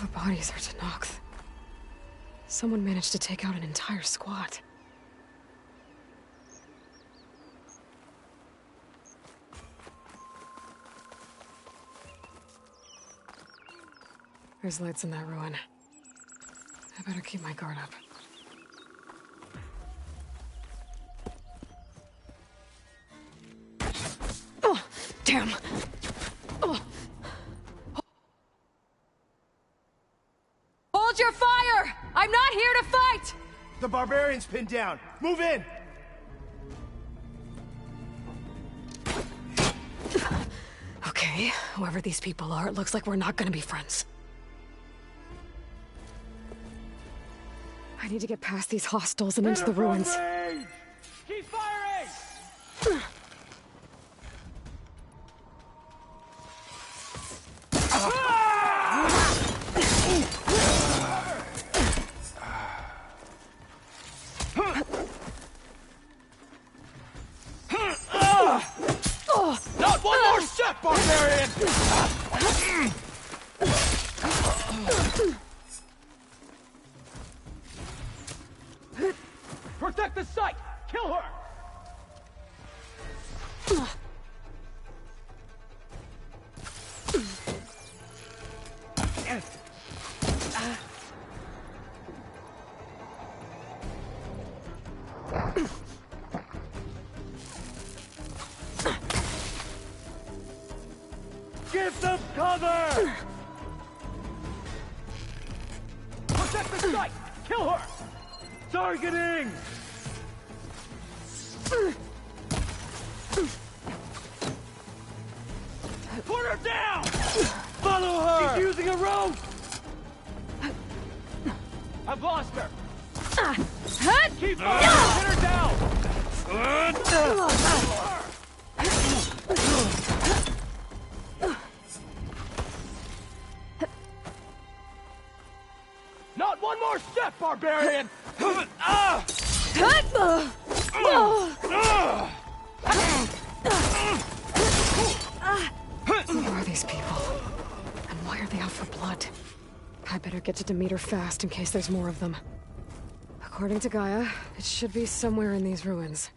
the bodies are Tenakth. Someone managed to take out an entire squad. There's lights in that ruin. I better keep my guard up. Oh, damn! Oh. Hold your fire! I'm not here to fight! The barbarian's pinned down. Move in! Okay, whoever these people are, it looks like we're not gonna be friends. I need to get past these hostiles and into the ruins. Keep firing! Not one more step, barbarian! Protect the site! Kill her! Give them cover! Protect the site! Kill her! Targeting! Put her down! Follow her! She's using a rope! I've lost her! Keep firing! Hit her down! Not one more step, barbarian! Who are these people? And why are they out for blood? I better get to Demeter fast in case there's more of them. According to Gaia, it should be somewhere in these ruins.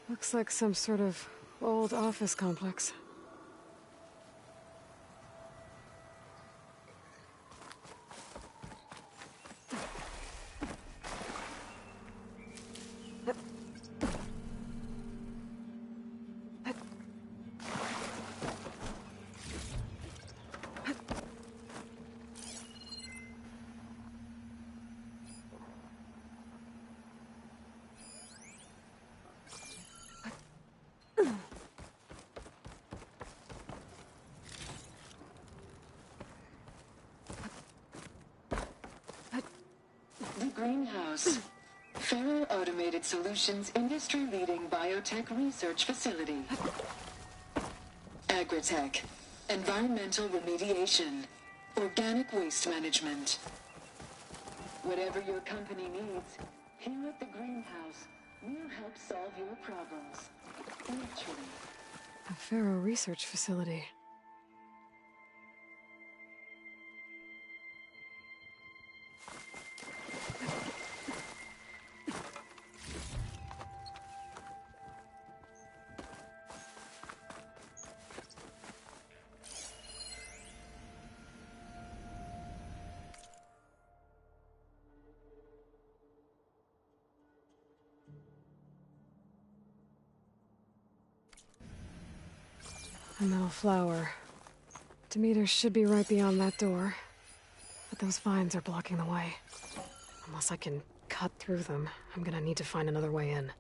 Looks like some sort of old office complex. greenhouse. Faro Automated Solutions industry-leading biotech research facility. Agritech. Environmental remediation. Organic waste management. Whatever your company needs, here at the greenhouse, we'll help solve your problems. Naturally. A Faro research facility. A metal flower. Demeter should be right beyond that door. But those vines are blocking the way. Unless I can cut through them, I'm gonna need to find another way in.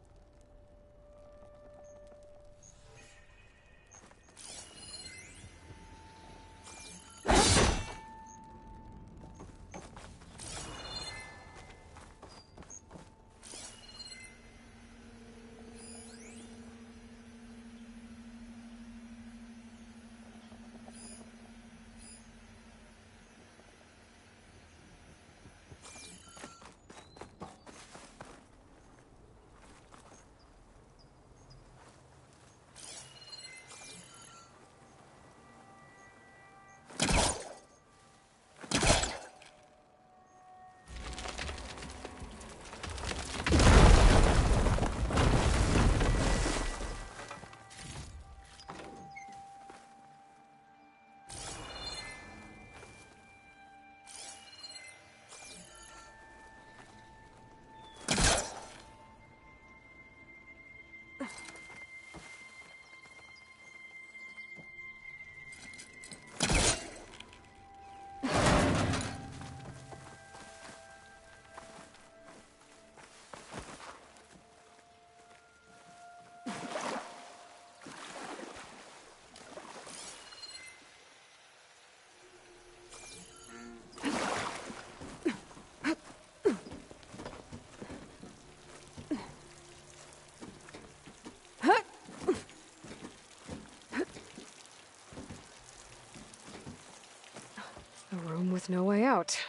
A room with no way out.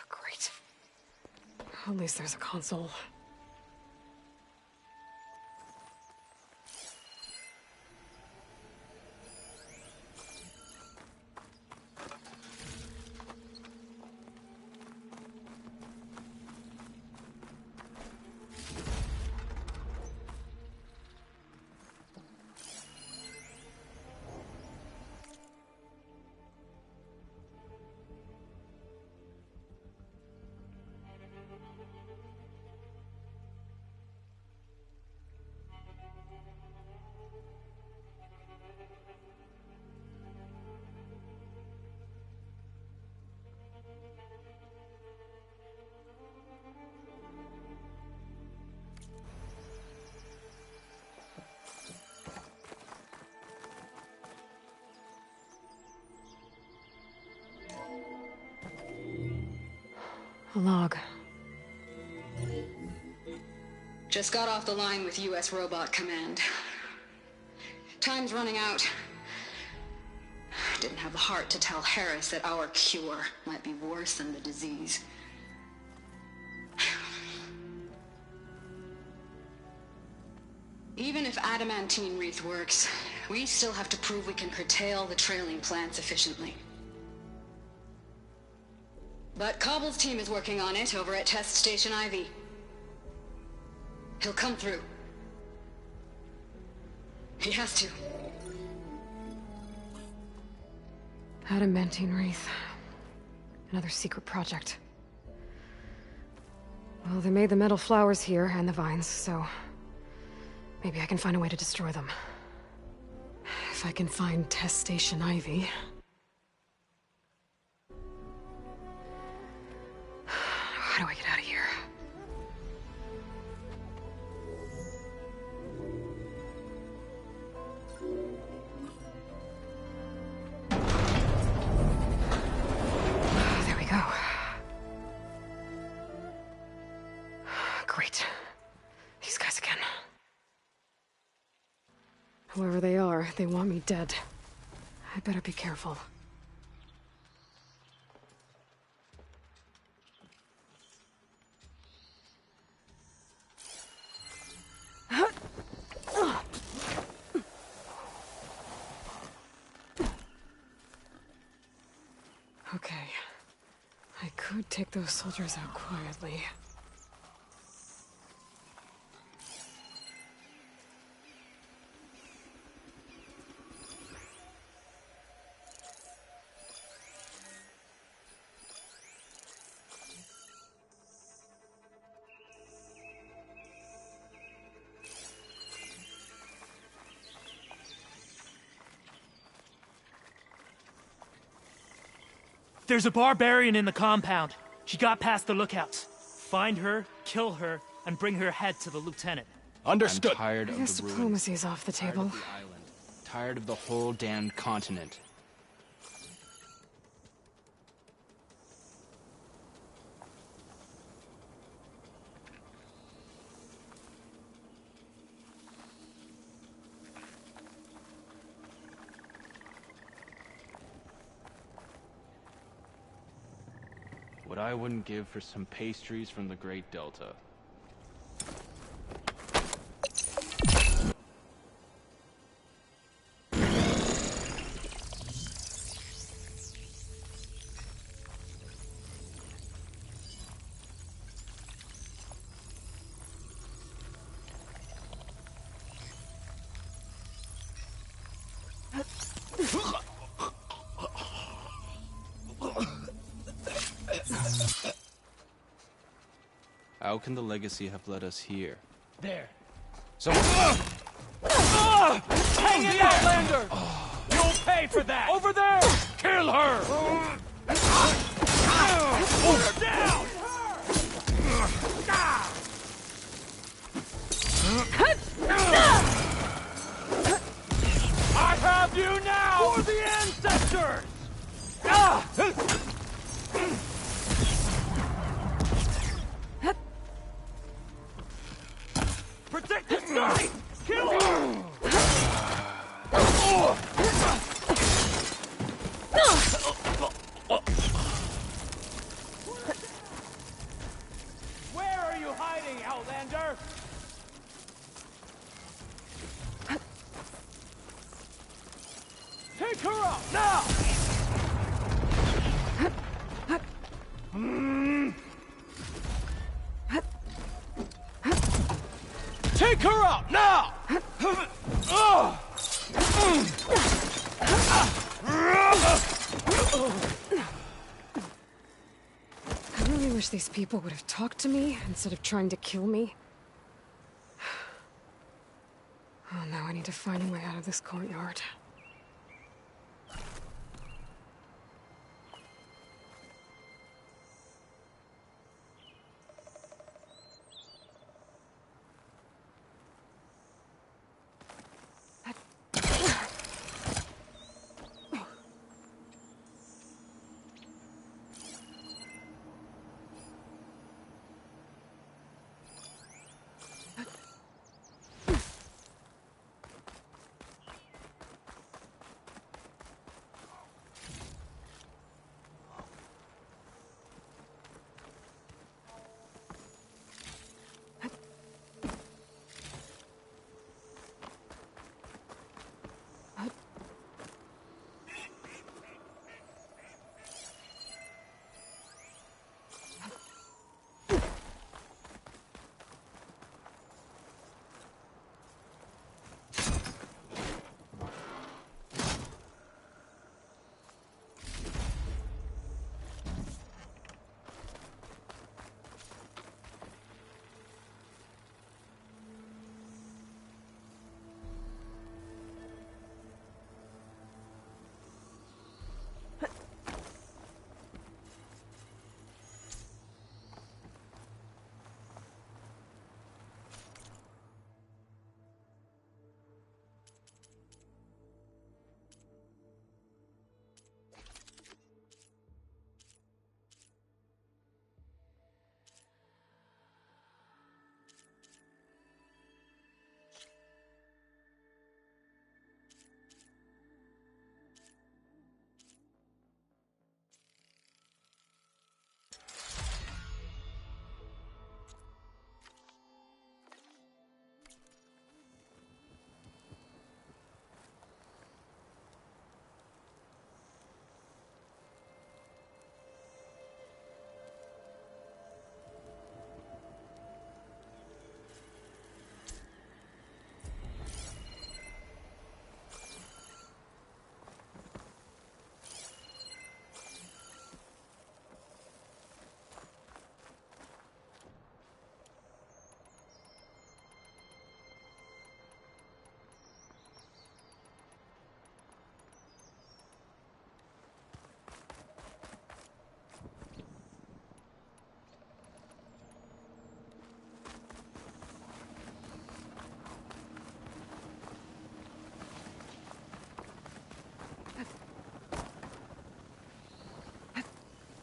Great. At least there's a console. A log. Just got off the line with US Robot Command. Time's running out. Didn't have the heart to tell Harris that our cure might be worse than the disease. Even if adamantine wreath works, we still have to prove we can curtail the trailing plants efficiently. But Cobble's team is working on it over at Test Station Ivy. He'll come through. He has to. Adamantine wreath. Another secret project. Well, they made the metal flowers here and the vines, so maybe I can find a way to destroy them. If I can find Test Station Ivy. How do I get out of here? There we go. Whoever they are, they want me dead. I better be careful. Okay. I could take those soldiers out quietly. There's a barbarian in the compound. She got past the lookouts. Find her, kill her, and bring her head to the lieutenant. Understood. I'm tired I of guess the ruins. diplomacy's off the Tired table. of the island. Tired of the whole damned continent. What I wouldn't give for some pastries from the Great Delta. How can the legacy have led us here? There. Someone... Hang it, Outlander! You'll pay for that! Over there! Kill her! Put her down! I have you now! For the ancestors! Protect the side! Kill her! Where are you hiding, Outlander? Take her up, now! Take her out, now! I really wish these people would have talked to me instead of trying to kill me. Oh, now I need to find a way out of this courtyard.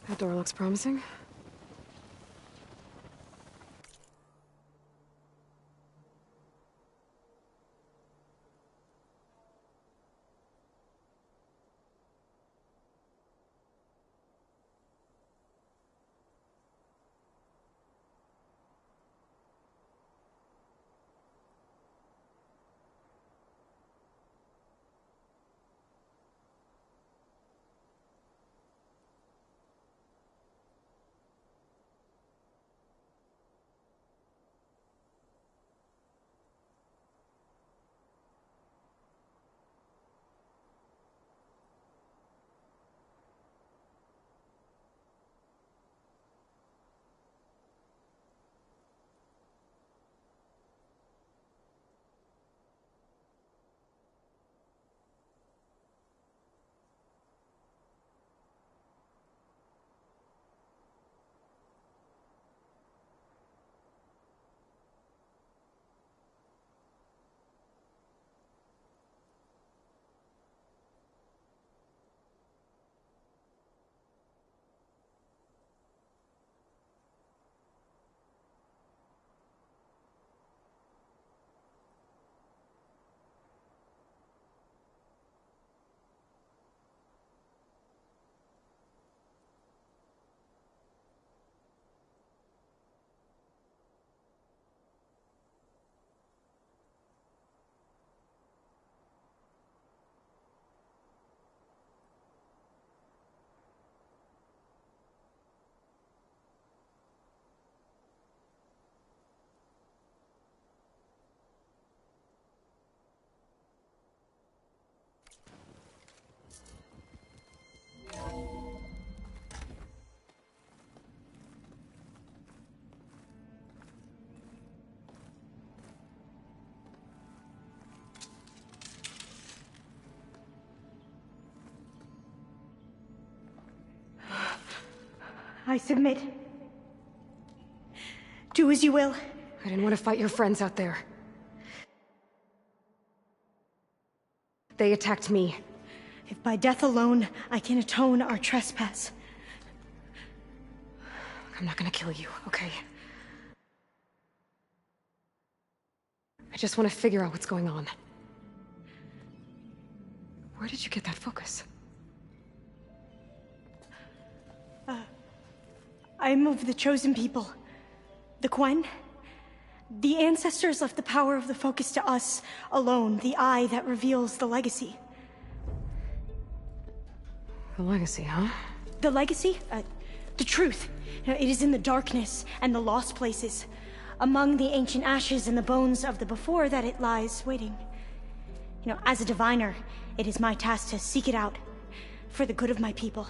That door looks promising. I submit. Do as you will. I didn't want to fight your friends out there. They attacked me. If by death alone I can atone our trespass. I'm not gonna kill you, okay? I just want to figure out what's going on. Where did you get that focus? I am of the chosen people. The Quen. The ancestors left the power of the focus to us alone, the eye that reveals the legacy. The legacy, huh? The legacy? The truth. It is in the darkness and the lost places. Among the ancient ashes and the bones of the before that it lies waiting. As a diviner, it is my task to seek it out. For the good of my people.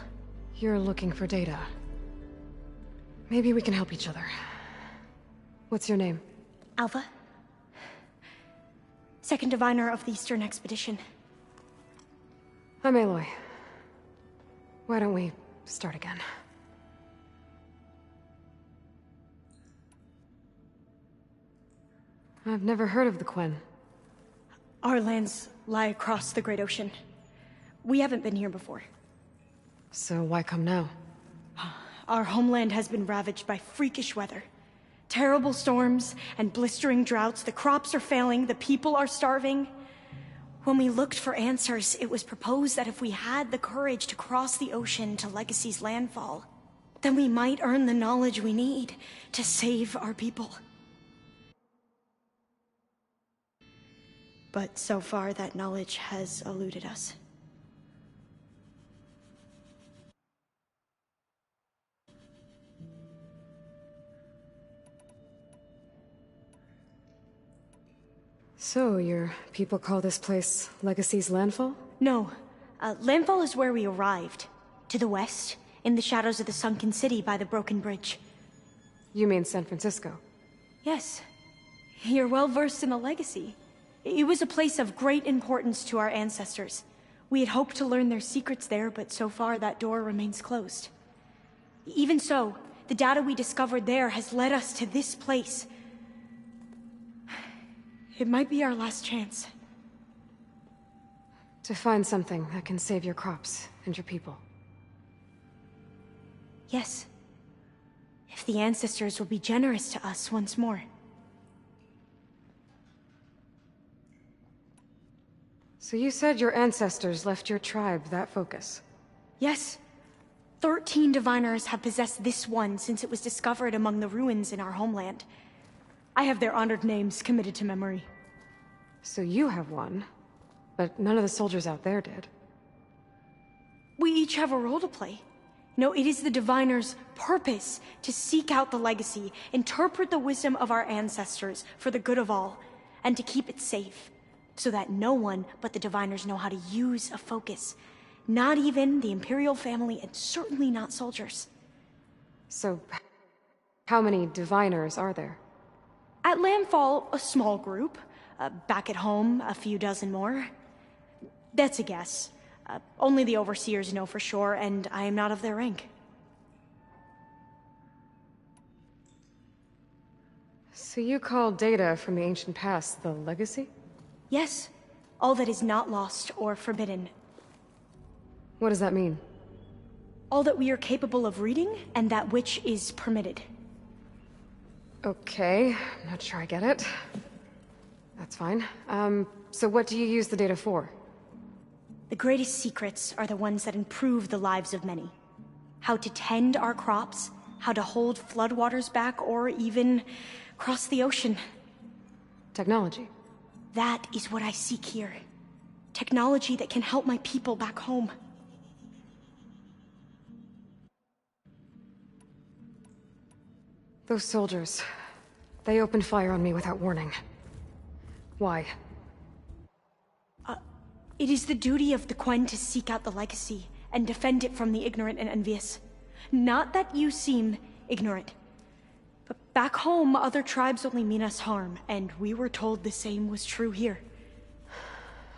You're looking for data. Maybe we can help each other. What's your name? Alva. Second diviner of the Eastern Expedition. I'm Aloy. Why don't we start again? I've never heard of the Quen. Our lands lie across the Great Ocean. We haven't been here before. So why come now? Our homeland has been ravaged by freakish weather. Terrible storms and blistering droughts. The crops are failing, the people are starving. When we looked for answers, it was proposed that if we had the courage to cross the ocean to Legacy's landfall, then we might earn the knowledge we need to save our people. But so far, that knowledge has eluded us. So, your people call this place Legacy's landfall? No. Landfall is where we arrived. To the west, in the shadows of the sunken city by the broken bridge. You mean San Francisco? Yes. You're well versed in the Legacy. It was a place of great importance to our ancestors. We had hoped to learn their secrets there, but so far that door remains closed. Even so, the data we discovered there has led us to this place. It might be our last chance. To find something that can save your crops and your people. Yes. If the ancestors will be generous to us once more. So you said your ancestors left your tribe that focus? Yes. 13 diviners have possessed this one since it was discovered among the ruins in our homeland. I have their honored names committed to memory. So you have one, but none of the soldiers out there did. We each have a role to play. No, it is the diviner's purpose to seek out the legacy, interpret the wisdom of our ancestors for the good of all, and to keep it safe, so that no one but the diviners know how to use a focus. Not even the Imperial family, and certainly not soldiers. So, how many diviners are there? At Landfall, a small group. Back at home, a few dozen more. That's a guess. Only the overseers know for sure, and I am not of their rank. So you call data from the ancient past the legacy? Yes. All that is not lost or forbidden. What does that mean? All that we are capable of reading, and that which is permitted. Okay, I'm not sure I get it. That's fine. So what do you use the data for? The greatest secrets are the ones that improve the lives of many. How to tend our crops, how to hold floodwaters back, or even cross the ocean. Technology. That is what I seek here. Technology that can help my people back home. Those soldiers, they opened fire on me without warning. Why? It is the duty of the Quen to seek out the legacy and defend it from the ignorant and envious. Not that you seem ignorant. But back home, other tribes only mean us harm, and we were told the same was true here.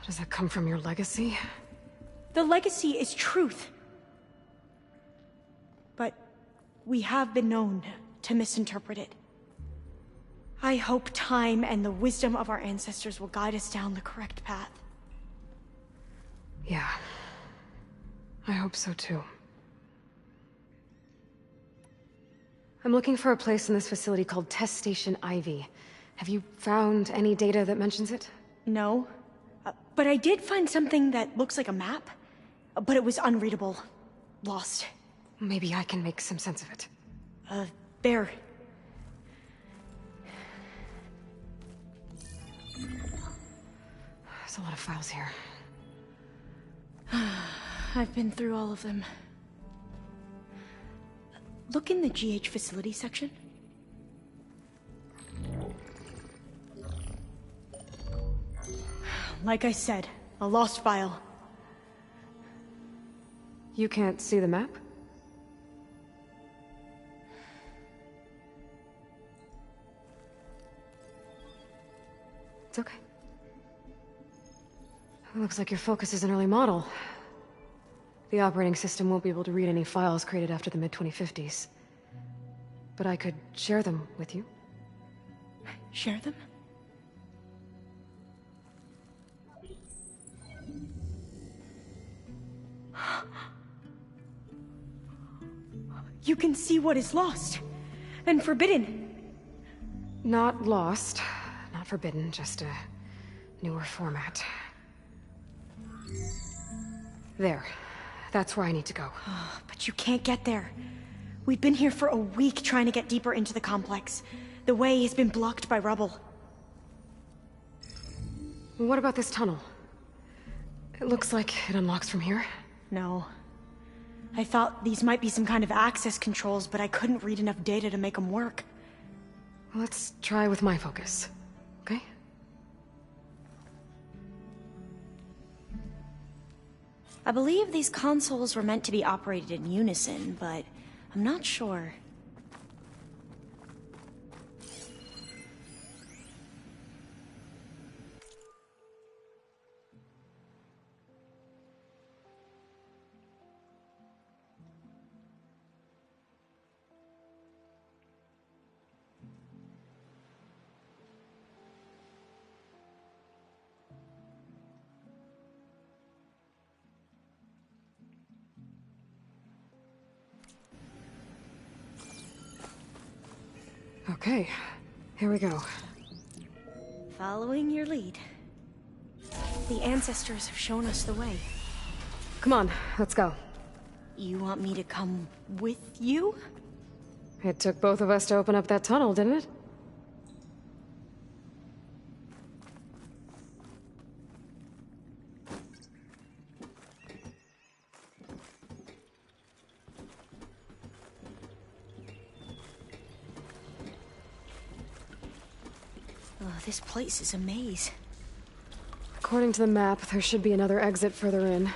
Does that come from your legacy? The legacy is truth. But we have been known to misinterpret it. I hope time and the wisdom of our ancestors will guide us down the correct path. Yeah. I hope so too. I'm looking for a place in this facility called Test Station Ivy. Have you found any data that mentions it? No. But I did find something that looks like a map. But it was unreadable. Lost. Maybe I can make some sense of it. There. There's a lot of files here. I've been through all of them. Look in the GH facility section. Like I said, a lost file. You can't see the map? It's okay. It looks like your focus is an early model. The operating system won't be able to read any files created after the mid-2050s. But I could share them with you. Share them? You can see what is lost and forbidden. Not lost, not forbidden, just a newer format. There. That's where I need to go. But you can't get there. We've been here for a week trying to get deeper into the complex. The way has been blocked by rubble. What about this tunnel? It looks like it unlocks from here. No. I thought these might be some kind of access controls, but I couldn't read enough data to make them work. Let's try with my focus, okay? I believe these consoles were meant to be operated in unison, but I'm not sure. Okay, here we go. Following your lead. The ancestors have shown us the way. Come on, let's go. You want me to come with you? It took both of us to open up that tunnel, didn't it? Oh, this place is a maze. According to the map, there should be another exit further in.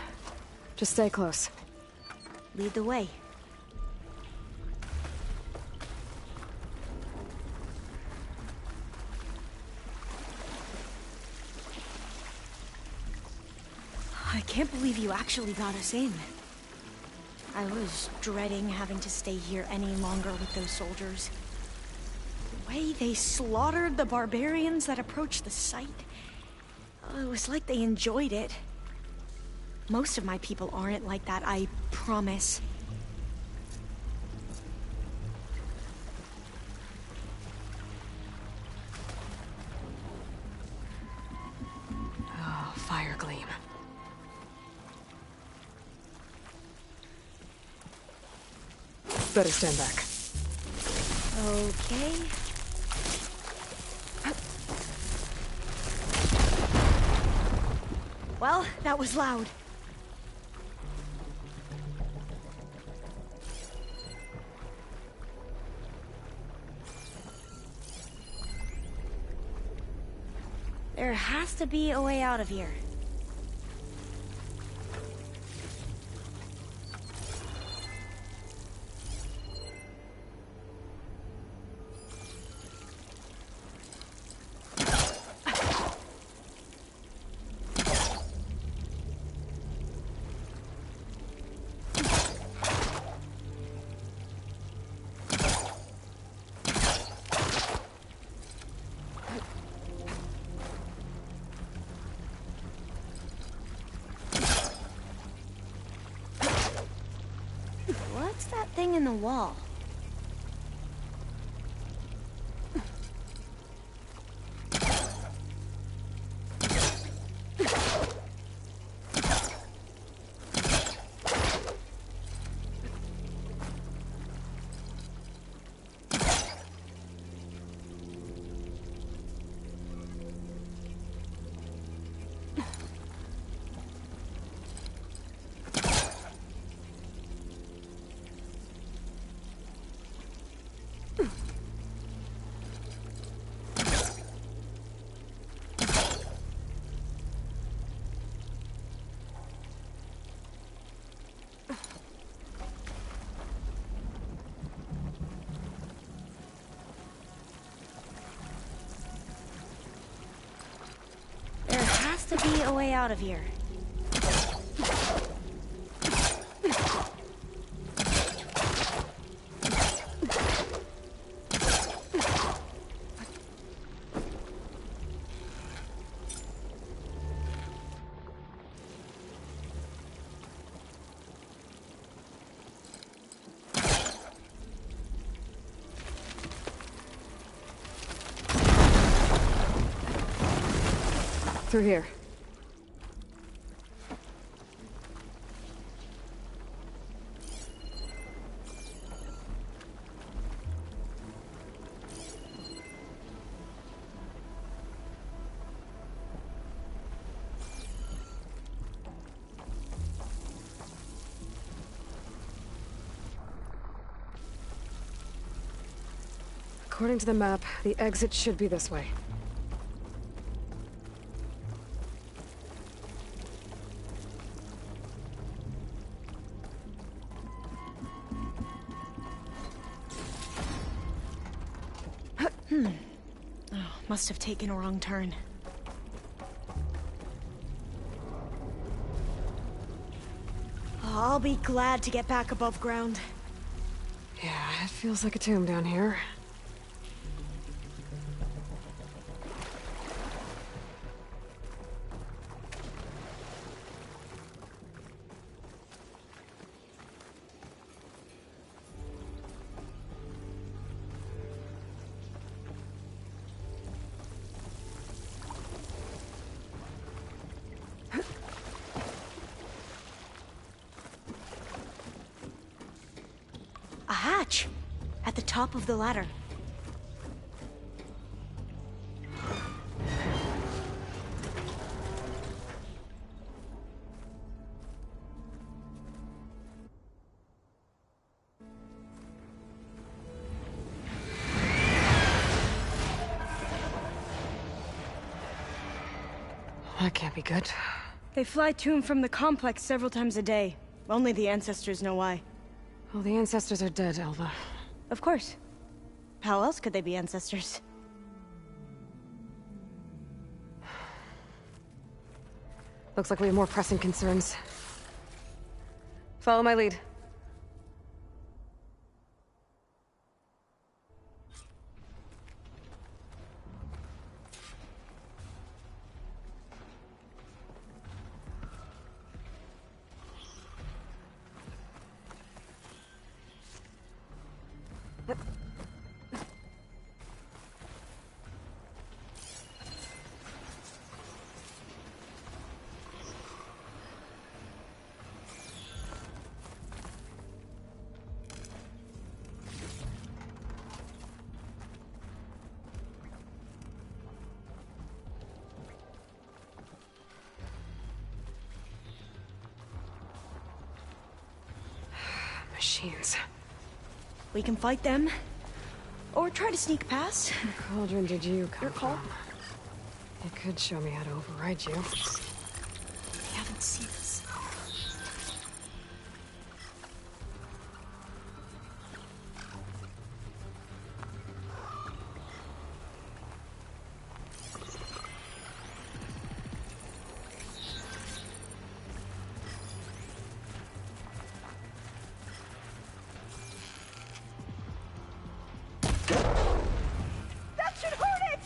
Just stay close. Lead the way. I can't believe you actually got us in. I was dreading having to stay here any longer with those soldiers. The way they slaughtered the barbarians that approached the site, it was like they enjoyed it. Most of my people aren't like that, I promise. Oh, fire gleam. Better stand back. Okay. Well, that was loud. There has to be a way out of here. What's that thing in the wall? There has to be a way out of here. Through here. According to the map, the exit should be this way. Must have taken a wrong turn. I'll be glad to get back above ground. Yeah, it feels like a tomb down here. A hatch! At the top of the ladder. That can't be good. They fly to and from the complex several times a day. Only the ancestors know why. Well, the ancestors are dead, Elva. Of course. How else could they be ancestors? Looks like we have more pressing concerns. Follow my lead. Machines. We can fight them. Or try to sneak past. Cauldron did you come Your call? from? You could show me how to override you. We haven't seen this. That should hurt it!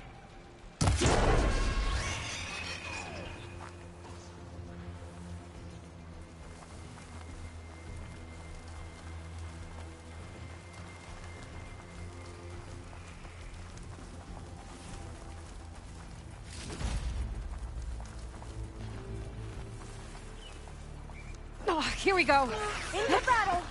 Oh, here we go. Into battle!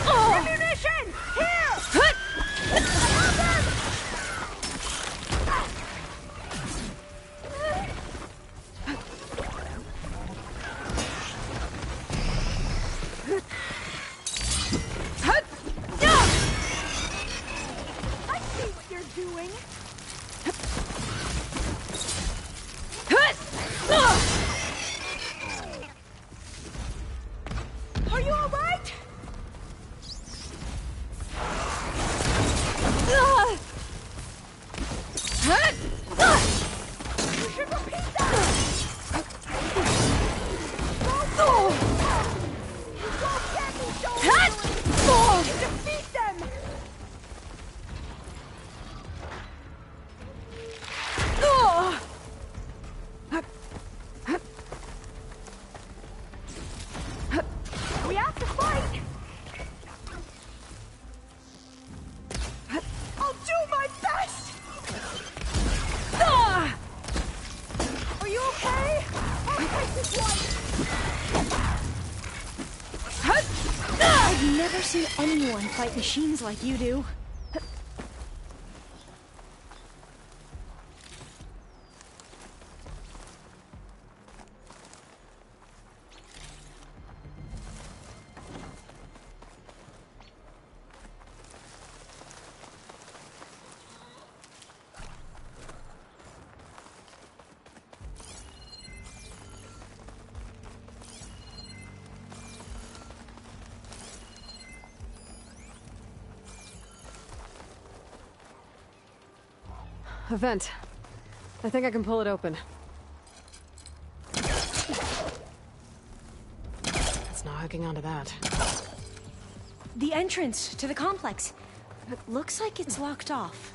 Ammunition! Here! I see what you're doing. Are you all right? You should repeat that! Go! You don't get me, Joel! Defeat them! We have to fight! I'll do my best! Are you okay? I'll take this one! I've never seen anyone fight machines like you do. A vent. I think I can pull it open. It's not hooking onto that. The entrance to the complex. It looks like it's locked off.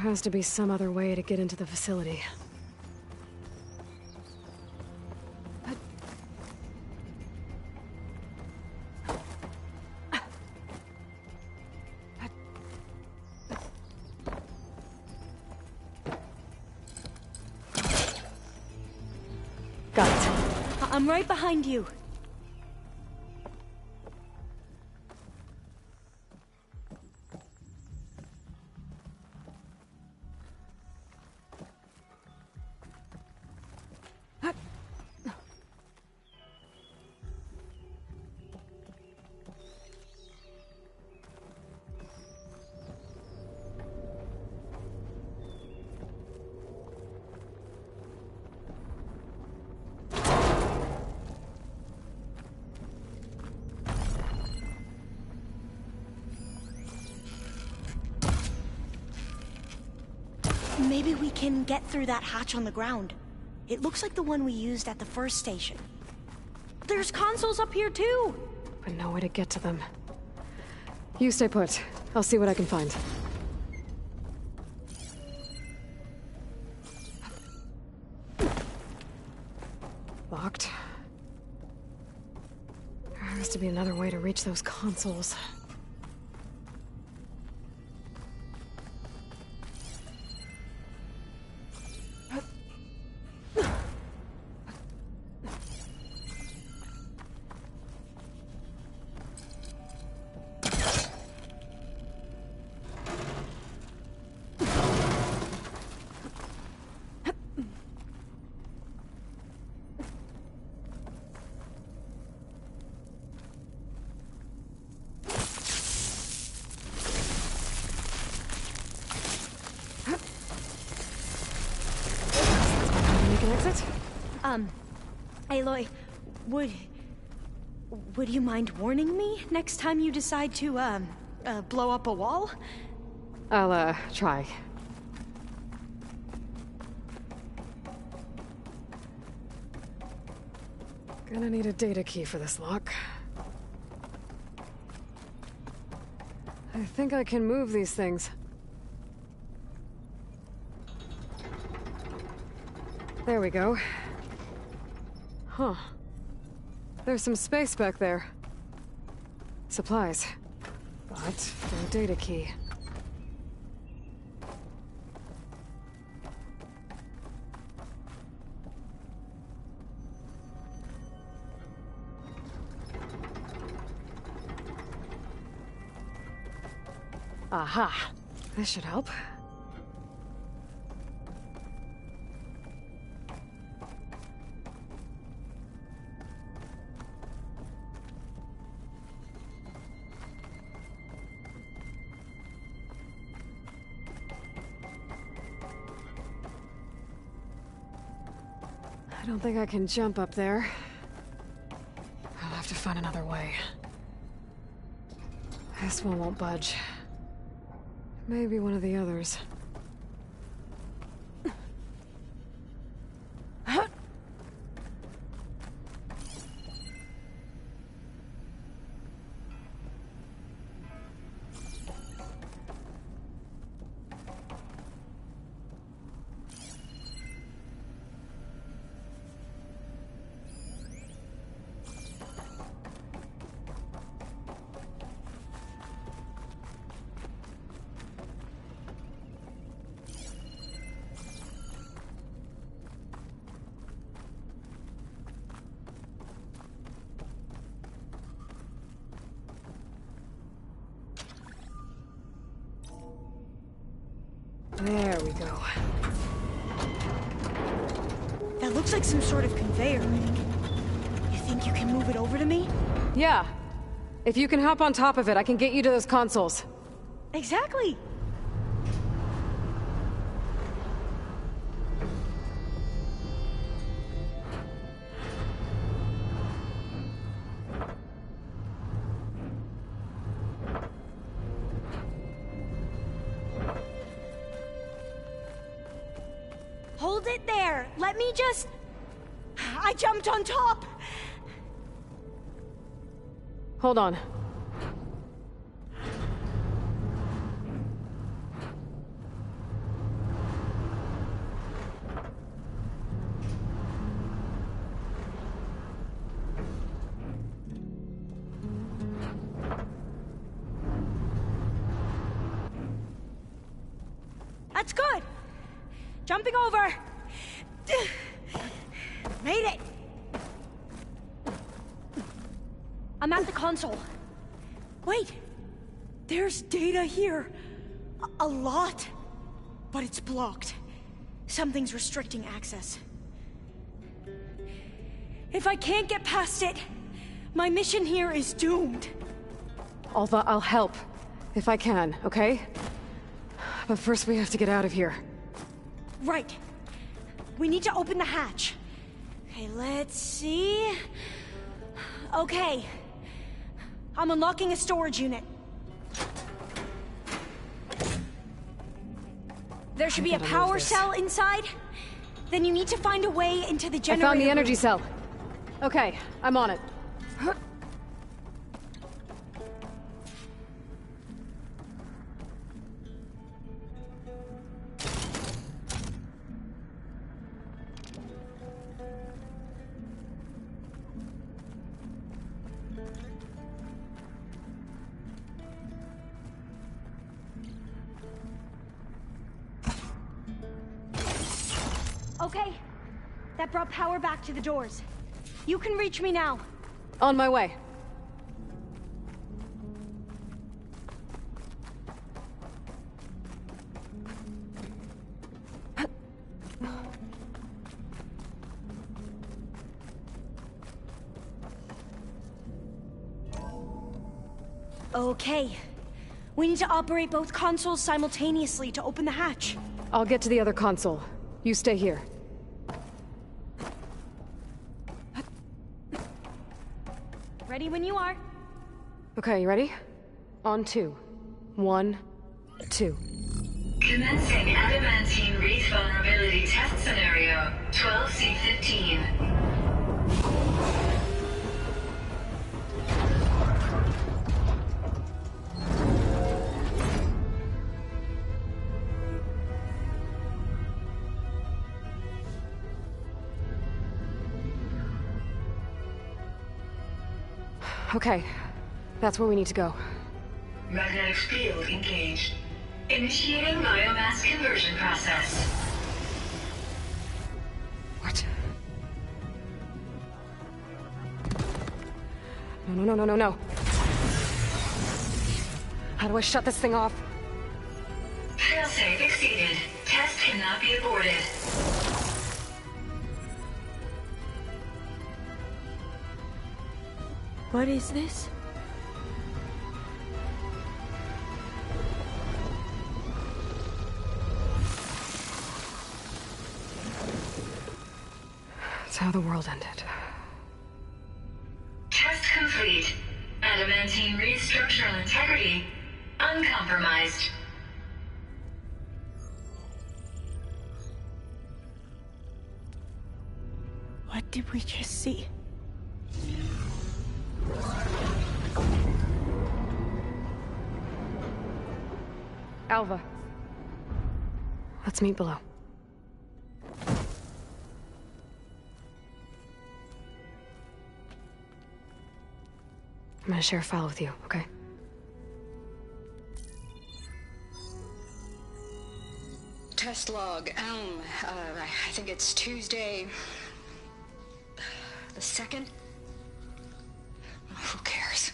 has to be some other way to get into the facility. Got it. I'm right behind you. Maybe we can get through that hatch on the ground. It looks like the one we used at the first station. There's consoles up here too! But no way to get to them. You stay put. I'll see what I can find. Locked. There has to be another way to reach those consoles. Exit? Aloy, would you mind warning me next time you decide to, blow up a wall? I'll, try. Gonna need a data key for this lock. I think I can move these things. There we go. Huh. There's some space back there. Supplies. But no data key. Aha. This should help. I don't think I can jump up there. I'll have to find another way. This one won't budge. Maybe one of the others. There we go. That looks like some sort of conveyor. You think you can move it over to me? Yeah. If you can hop on top of it, I can get you to those consoles. Exactly! Hold it there! Let me just... I jumped on top! Hold on. That's good! Jumping over! Made it! I'm at the console. Wait! There's data here. A lot. But it's blocked. Something's restricting access. If I can't get past it, my mission here is doomed. Alva, I'll help. If I can, okay? But first we have to get out of here. Right. We need to open the hatch. Okay, let's see... Okay. I'm unlocking a storage unit. There should be a power cell inside. Then you need to find a way into the generator I found the energy room. cell. Okay, I'm on it. Okay. That brought power back to the doors. You can reach me now. On my way. Okay. We need to operate both consoles simultaneously to open the hatch. I'll get to the other console. You stay here. Ready when you are. Okay, you ready? On 2. 1, 2. Commencing adamantine wreath vulnerability test scenario 12C15. Okay, that's where we need to go. Magnetic field engaged. Initiating biomass conversion process. What? No. How do I shut this thing off? Failsafe exceeded. Test cannot be aborted. What is this? It's how the world ended. Test complete. Adamantine wreath structural integrity uncompromised. What did we just see? Alva. Let's meet below. I'm gonna share a file with you, okay? Test log, Elm. I think it's Tuesday... the 2nd? Who cares?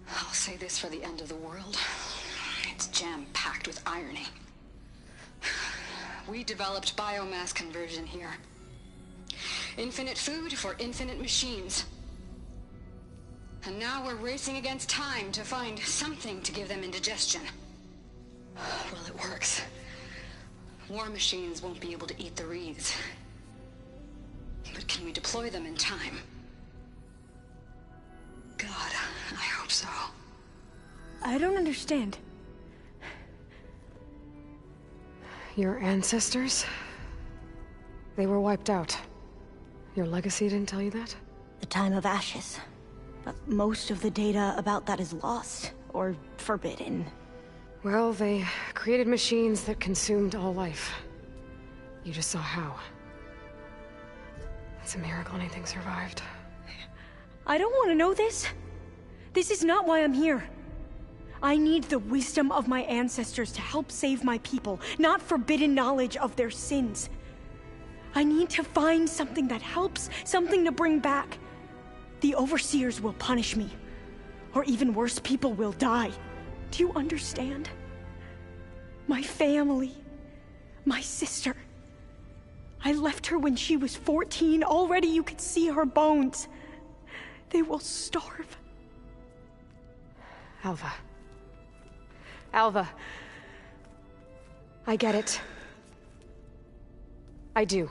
I'll say this for the end of the world. It's jam-packed with irony. We developed biomass conversion here. Infinite food for infinite machines. And now we're racing against time to find something to give them indigestion. Well, it works. War machines won't be able to eat the wreaths. But can we deploy them in time? God, I hope so. I don't understand. Your ancestors? They were wiped out. Your legacy didn't tell you that? The time of ashes. But most of the data about that is lost, or forbidden. Well, they created machines that consumed all life. You just saw how. It's a miracle anything survived. I don't want to know this. This is not why I'm here. I need the wisdom of my ancestors to help save my people, not forbidden knowledge of their sins. I need to find something that helps, something to bring back. The Overseers will punish me. Or even worse, people will die. Do you understand? My family. My sister. I left her when she was 14. Already you could see her bones. They will starve. Alva. Alva. I get it. I do.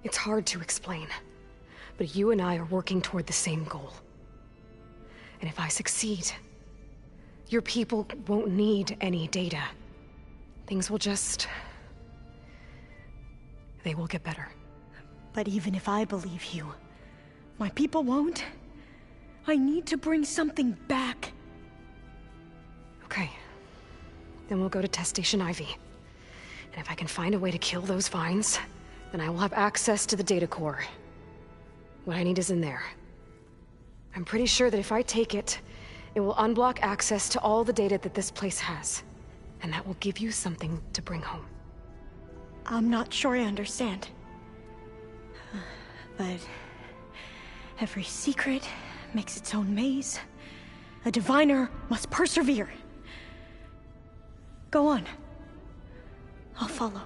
It's hard to explain, but you and I are working toward the same goal. And if I succeed, your people won't need any data. Things will just... they will get better. But even if I believe you, my people won't. I need to bring something back. Okay. Then we'll go to Test Station Ivy. And if I can find a way to kill those vines, then I will have access to the data core. What I need is in there. I'm pretty sure that if I take it, it will unblock access to all the data that this place has. And that will give you something to bring home. I'm not sure I understand. But every secret makes its own maze. A diviner must persevere. Go on. I'll follow.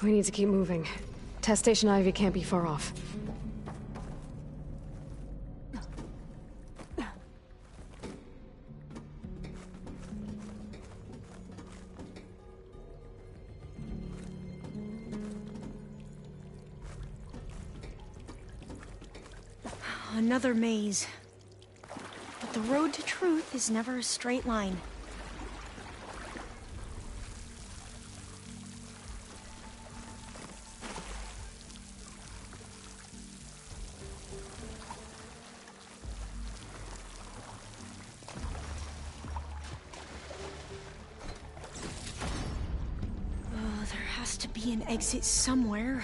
We need to keep moving. Test Station Ivy can't be far off. Another maze. But the road to truth is never a straight line. There has to be an exit somewhere.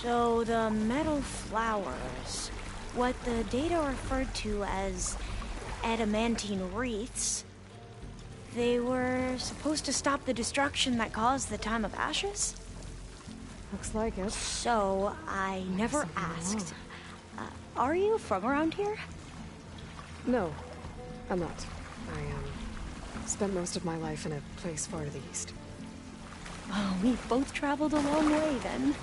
So the metal flowers, what the data referred to as adamantine wreaths, they were supposed to stop the destruction that caused the Time of Ashes? Looks like it. So I never asked. Are you from around here? No, I'm not. I spent most of my life in a place far to the east. Oh, we've both traveled a long way then.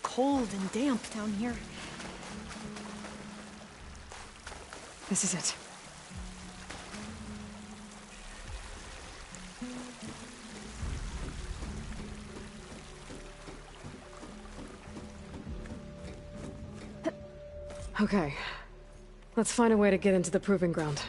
Cold and damp down here. This is it. Okay. Let's find a way to get into the proving ground.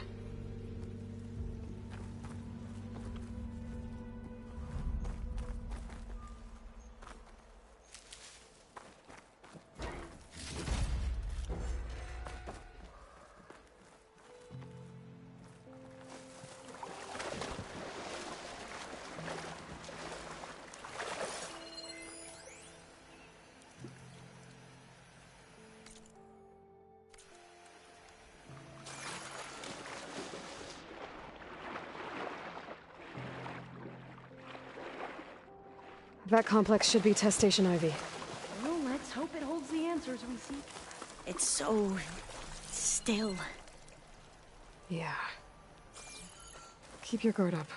That complex should be Test Station Ivy. Well, let's hope it holds the answers we seek. It's so... still. Yeah. Keep your guard up.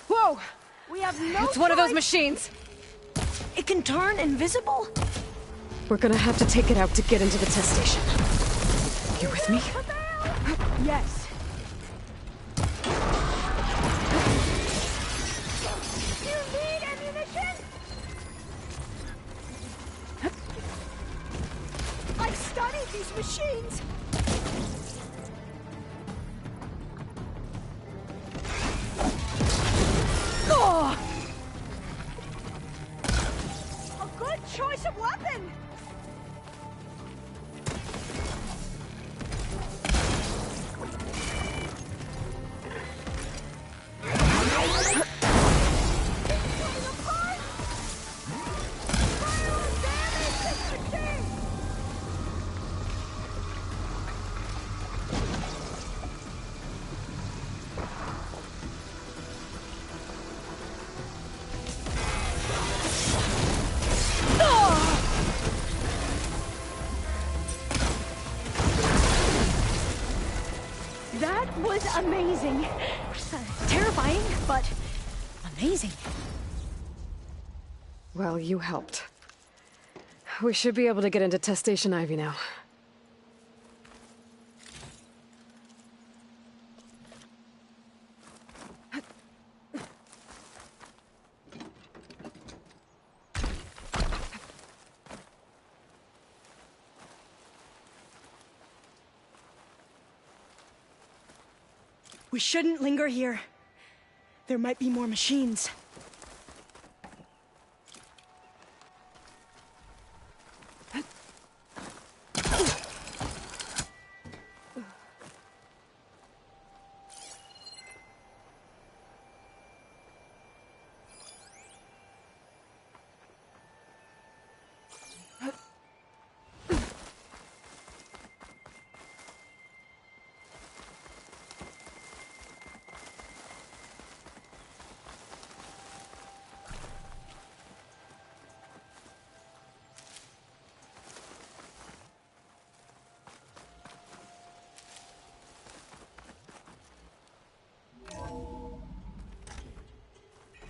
Whoa! We have no It's one of those choice. machines! It can turn invisible? We're gonna have to take it out to get into the test station. You with me? Yes. You need ammunition! position! I studied these machines! Oh! A good choice of weapon! That was amazing. Terrifying, but amazing. Well, you helped. We should be able to get into Test Station Ivy now. We shouldn't linger here. There might be more machines.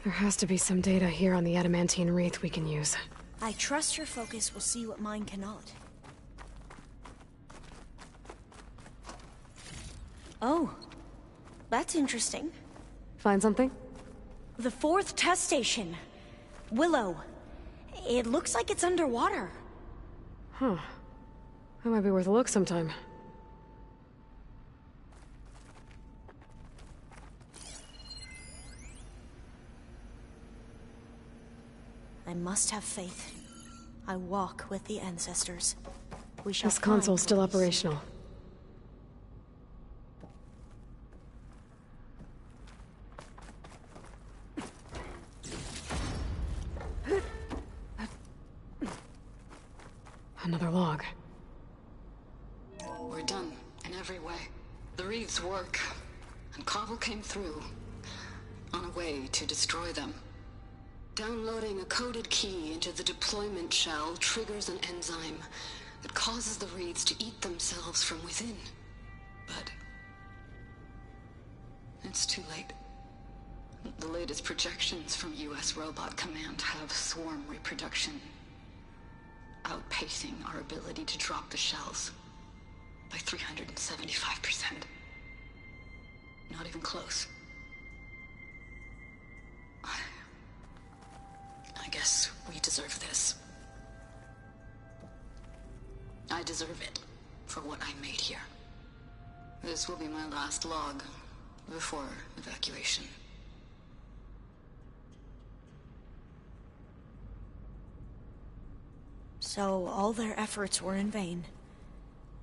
There has to be some data here on the adamantine wreath we can use. I trust your focus will see what mine cannot. Oh, that's interesting. Find something? The 4th test station. Willow. It looks like it's underwater. Huh. That might be worth a look sometime. I must have faith. I walk with the ancestors. We shall This console's find still what we operational. Another log. We're done, in every way. The wreaths work, and Cobble came through, on a way to destroy them. Downloading a coded key into the deployment shell triggers an enzyme that causes the wreaths to eat themselves from within. But it's too late. The latest projections from US Robot Command have swarm reproduction outpacing our ability to drop the shells by 375%. Not even close. I guess we deserve this. I deserve it for what I made here. This will be my last log before evacuation. So all their efforts were in vain.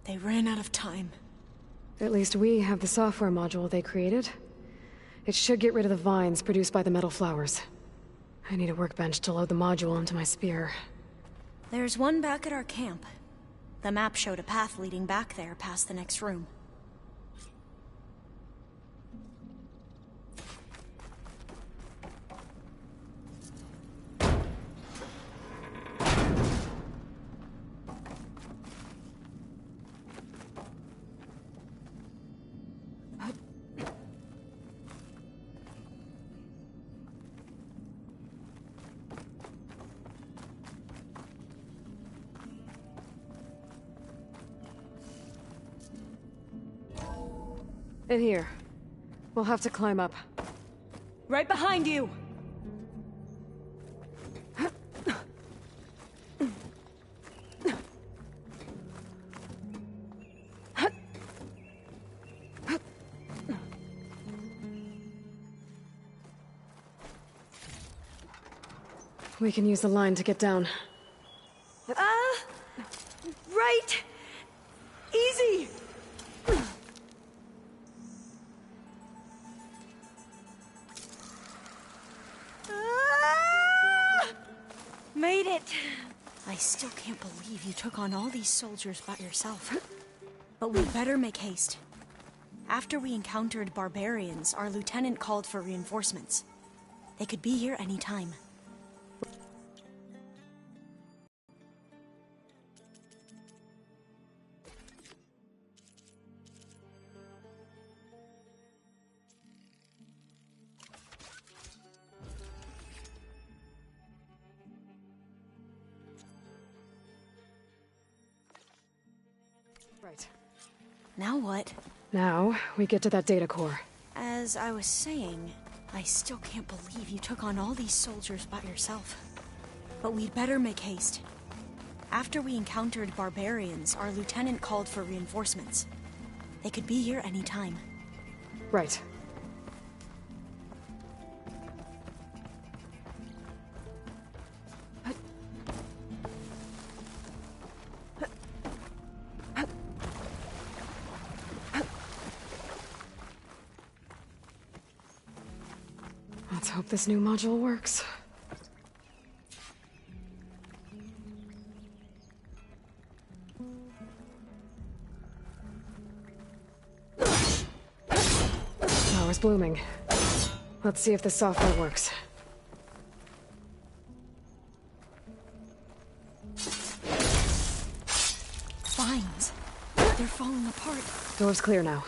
They ran out of time. At least we have the software module they created. It should get rid of the vines produced by the metal flowers. I need a workbench to load the module onto my spear. There's one back at our camp. The map showed a path leading back there past the next room. In here. We'll have to climb up. Right behind you! We can use the line to get down. Right! Easy! Made it! I still can't believe you took on all these soldiers by yourself. But we better make haste. After we encountered barbarians, our lieutenant called for reinforcements. They could be here any time. Right. Now what? Now, we get to that data core. As I was saying, I still can't believe you took on all these soldiers by yourself. But we'd better make haste. After we encountered barbarians, our lieutenant called for reinforcements. They could be here any time. Right. Let's hope this new module works. Power's blooming. Let's see if the software works. Vines. They're falling apart. Door's clear now.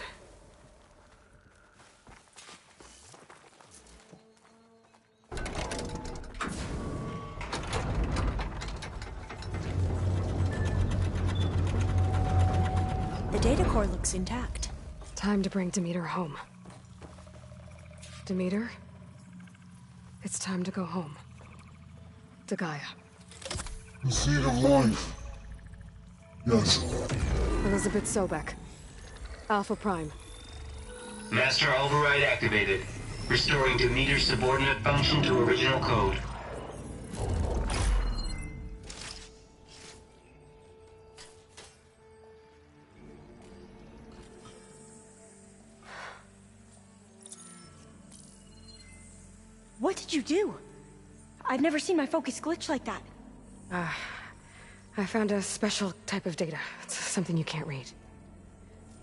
The data core looks intact. Time to bring Demeter home. Demeter? It's time to go home. To Gaia. The seed of life. Yes. Elizabeth Sobek. Alpha Prime. Master override activated. Restoring Demeter's subordinate function to original code. What did you do? I've never seen my focus glitch like that. I found a special type of data. It's something you can't read.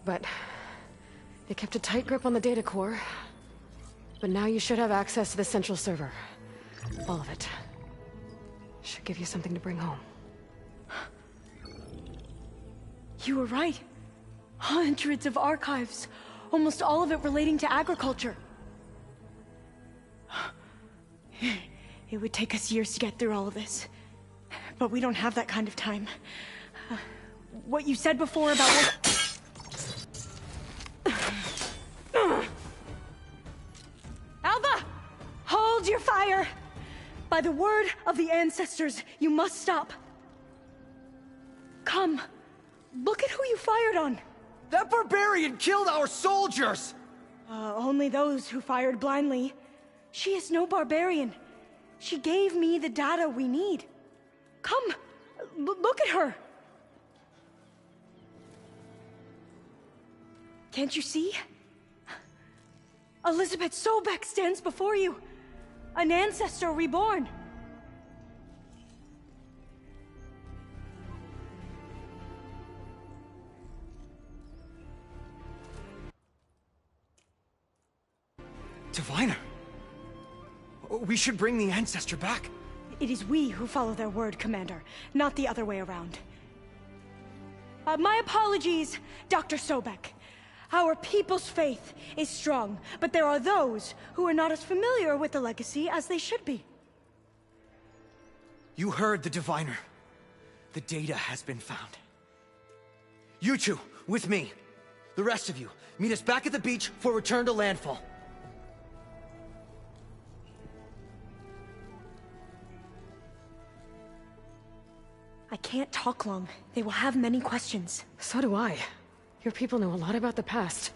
But it kept a tight grip on the data core. But now you should have access to the central server. All of it. Should give you something to bring home. You were right. Hundreds of archives. Almost all of it relating to agriculture. It would take us years to get through all of this. But we don't have that kind of time. What you said before about what... Alva! Hold your fire! By the word of the ancestors, you must stop. Come. Look at who you fired on. That barbarian killed our soldiers! Only those who fired blindly. She is no barbarian. She gave me the data we need. Come, look at her. Can't you see? Elizabeth Sobek stands before you. An ancestor reborn. Diviner. We should bring the ancestor back. It is we who follow their word, Commander, not the other way around. My apologies, Dr. Sobek. Our people's faith is strong, but there are those who are not as familiar with the legacy as they should be. You heard the Diviner. The data has been found. You two, with me. The rest of you, meet us back at the beach for return to landfall. I can't talk long. They will have many questions. So do I. Your people know a lot about the past.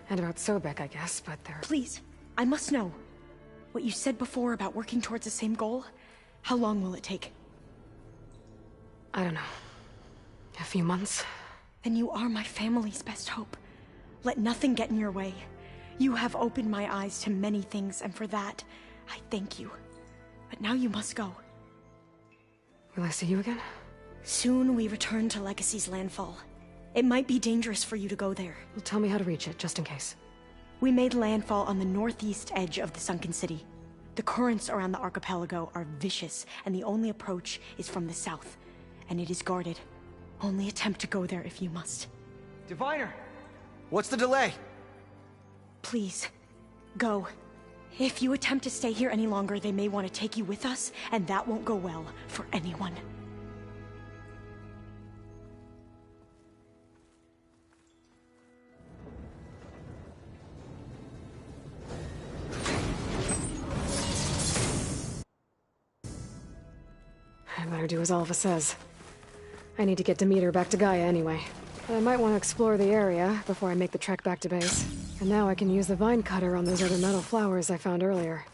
And about Sobek, I guess, but they're... Please, I must know. What you said before about working towards the same goal, How long will it take? I don't know. A few months? Then you are my family's best hope. Let nothing get in your way. You have opened my eyes to many things, and for that, I thank you. But now you must go. Will I see you again? Soon we return to Legacy's landfall. It might be dangerous for you to go there. Well, tell me how to reach it, just in case. We made landfall on the northeast edge of the sunken city. The currents around the archipelago are vicious, and the only approach is from the south. And it is guarded. Only attempt to go there if you must. Diviner! What's the delay? Please, go. If you attempt to stay here any longer, they may want to take you with us, and that won't go well for anyone. I better do as Alva says. I need to get Demeter back to Gaia anyway. But I might want to explore the area before I make the trek back to base. And now I can use the vine cutter on those other metal flowers I found earlier.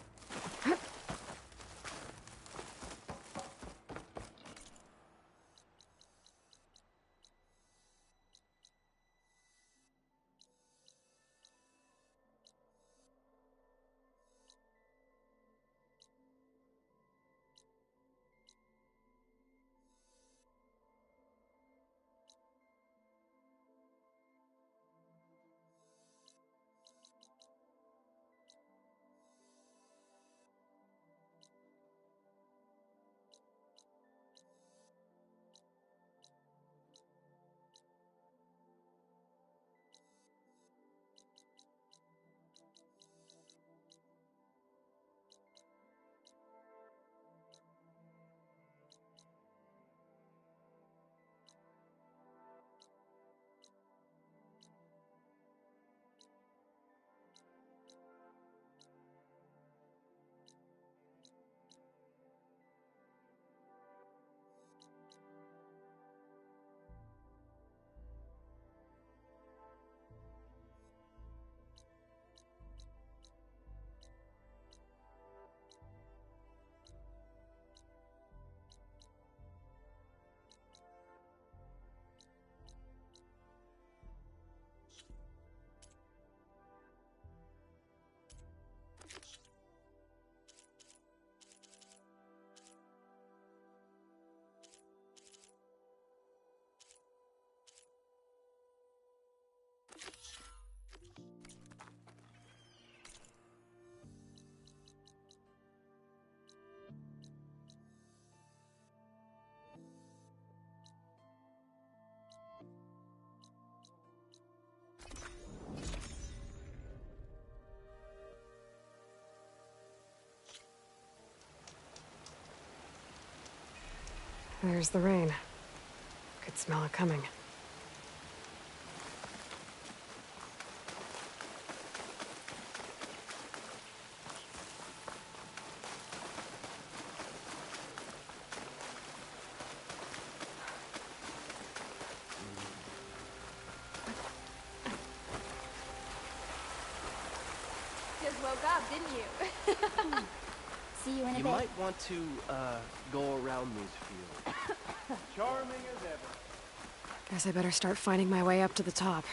There's the rain. Could smell it coming. Just woke up, didn't you? See you in a bit. You might want to, go around these fields. Charming as ever. Guess I better start finding my way up to the top.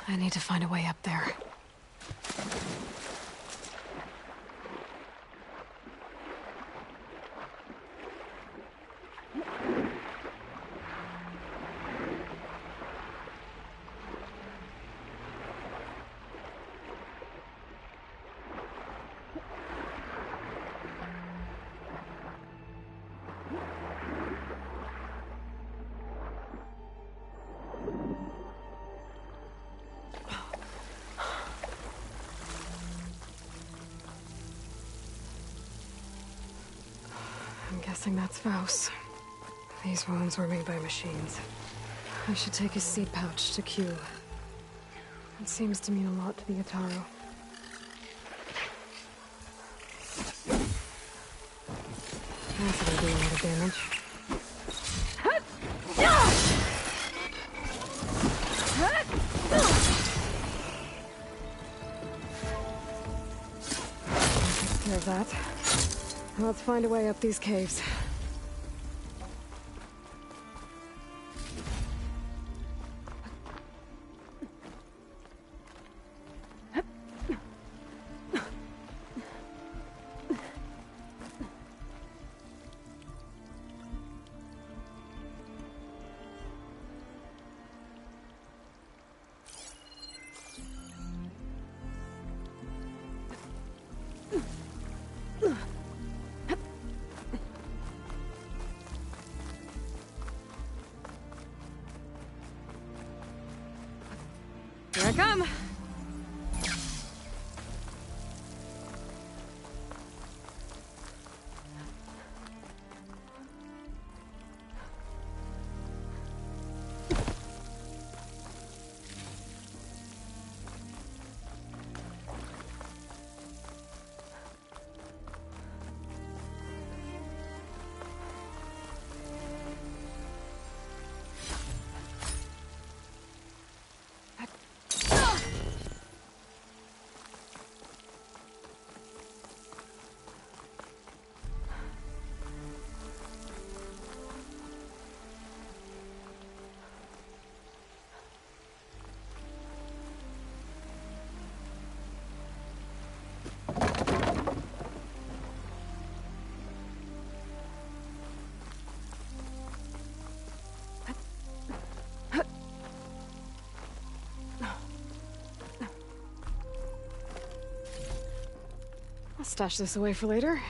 I need to find a way up there. I'm guessing that's Faust. These wounds were made by machines. I should take his seed pouch to Q. It seems to mean a lot to the Ataru. That's gonna do a lot of damage. Take care of that. Let's find a way up these caves. Here I come! I'll stash this away for later.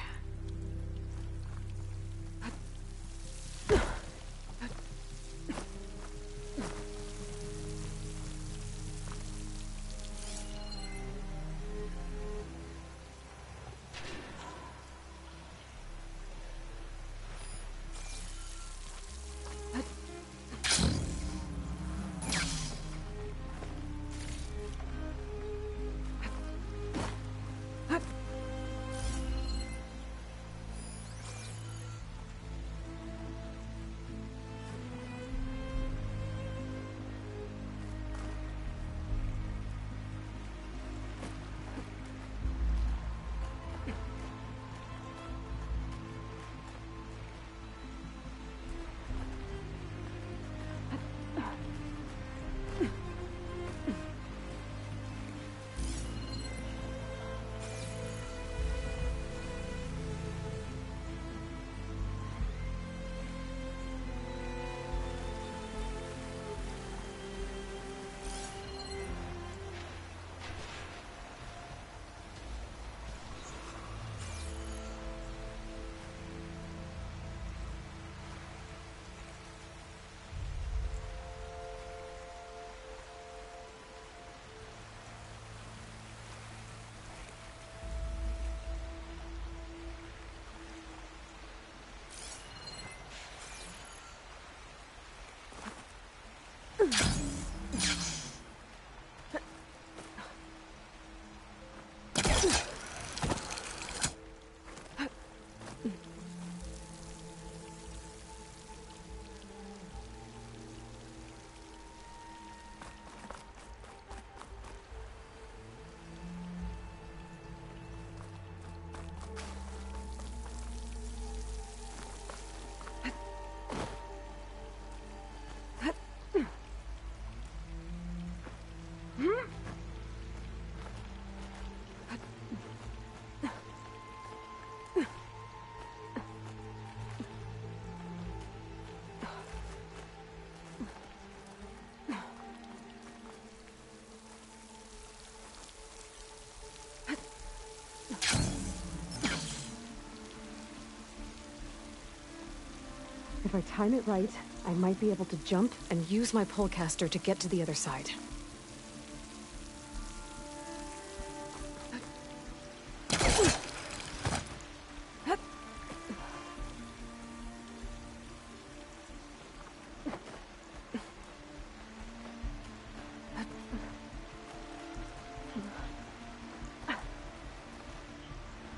If I time it right, I might be able to jump and use my pullcaster to get to the other side.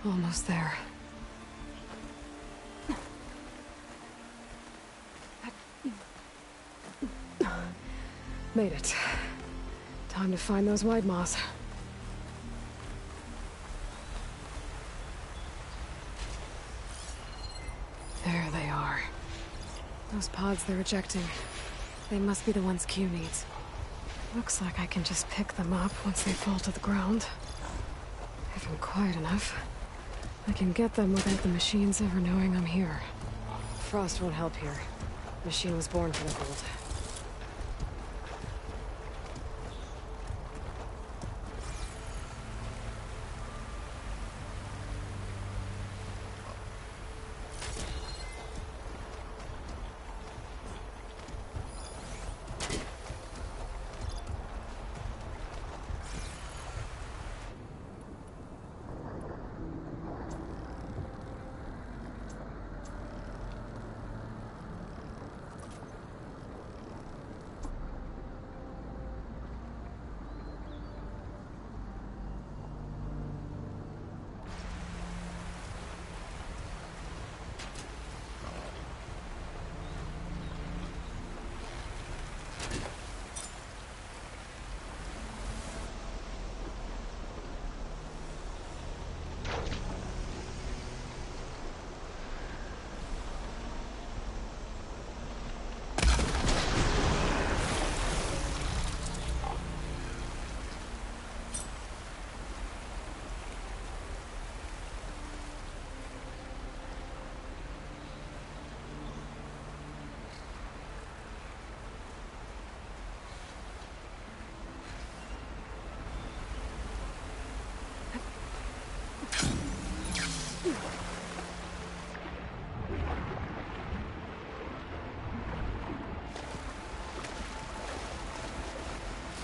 Almost there. Made it. Time to find those white moths. There they are. Those pods they're ejecting. They must be the ones Q needs. Looks like I can just pick them up once they fall to the ground. If I'm quiet enough, I can get them without the machines ever knowing I'm here. Frost won't help here. Machine was born for the cold.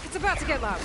It's about to get loud.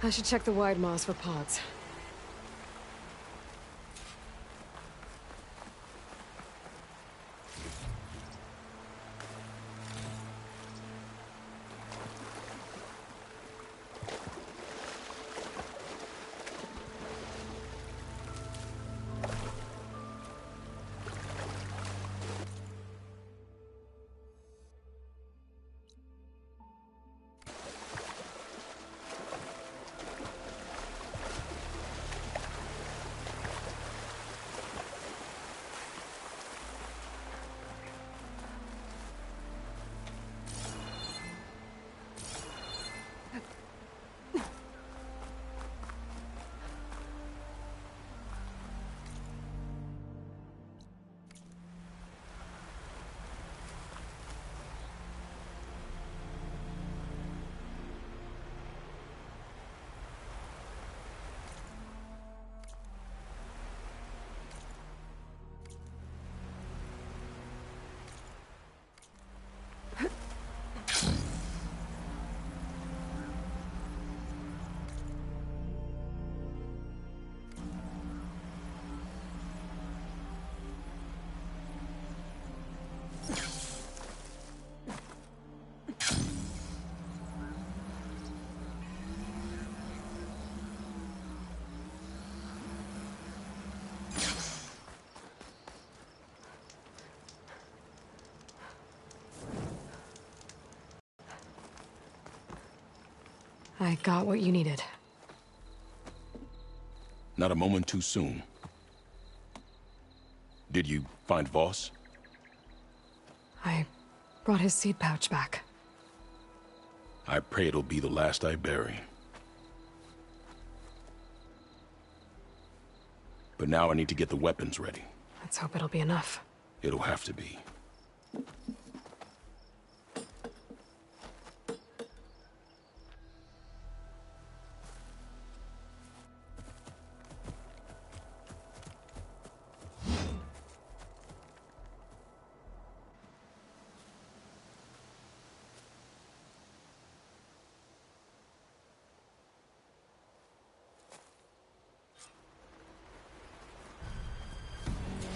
I should check the wide moss for pods. I got what you needed. Not a moment too soon. Did you find Voss? I brought his seed pouch back. I pray it'll be the last I bury. But now I need to get the weapons ready. Let's hope it'll be enough. It'll have to be.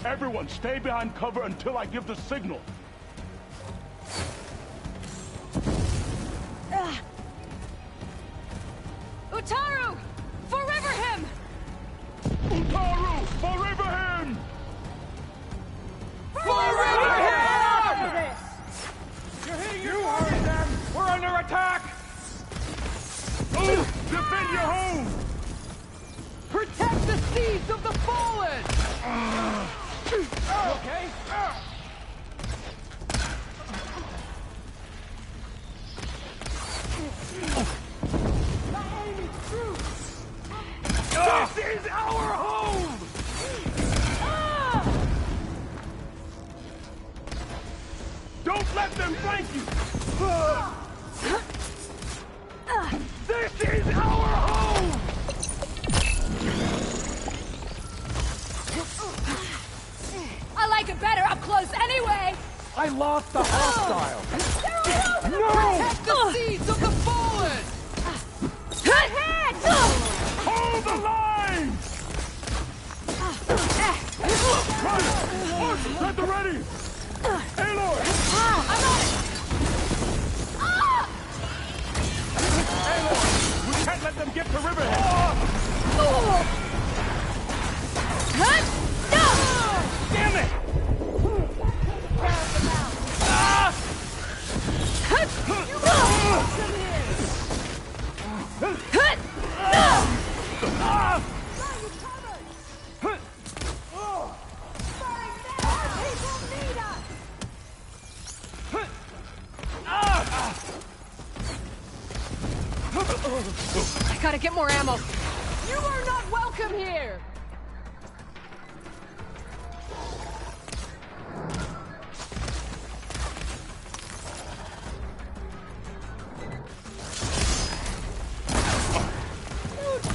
Everyone, stay behind cover until I give the signal. Utaru! Forever him! Utaru! Forever him! Forever him! You heard them! We're under attack! Defend your home! Protect the seeds of the fallen! You okay? This is our home! Don't let them flank you! This is our home! I like it better up close anyway! I lost the hostile! No! Protect the seeds of the fallen! Ahead! Hold the line! March! At the ready! Aloy! I'm on it! Aloy! We can't let them get to Riverhead! Damn it! I gotta get more ammo. You are not welcome here!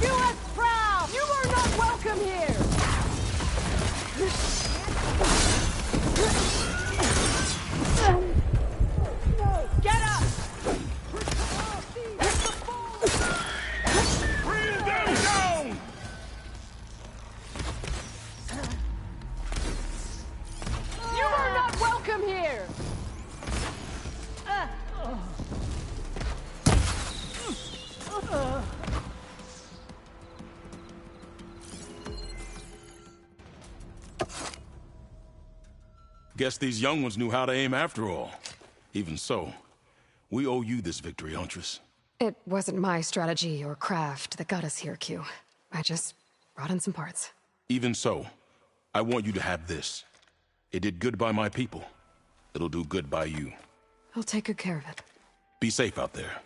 Do us proud! You are not welcome here! Get up! Guess these young ones knew how to aim after all. Even so, we owe you this victory, Huntress. It wasn't my strategy or craft that got us here, Q. I just brought in some parts. Even so, I want you to have this. It did good by my people. It'll do good by you. I'll take good care of it. Be safe out there.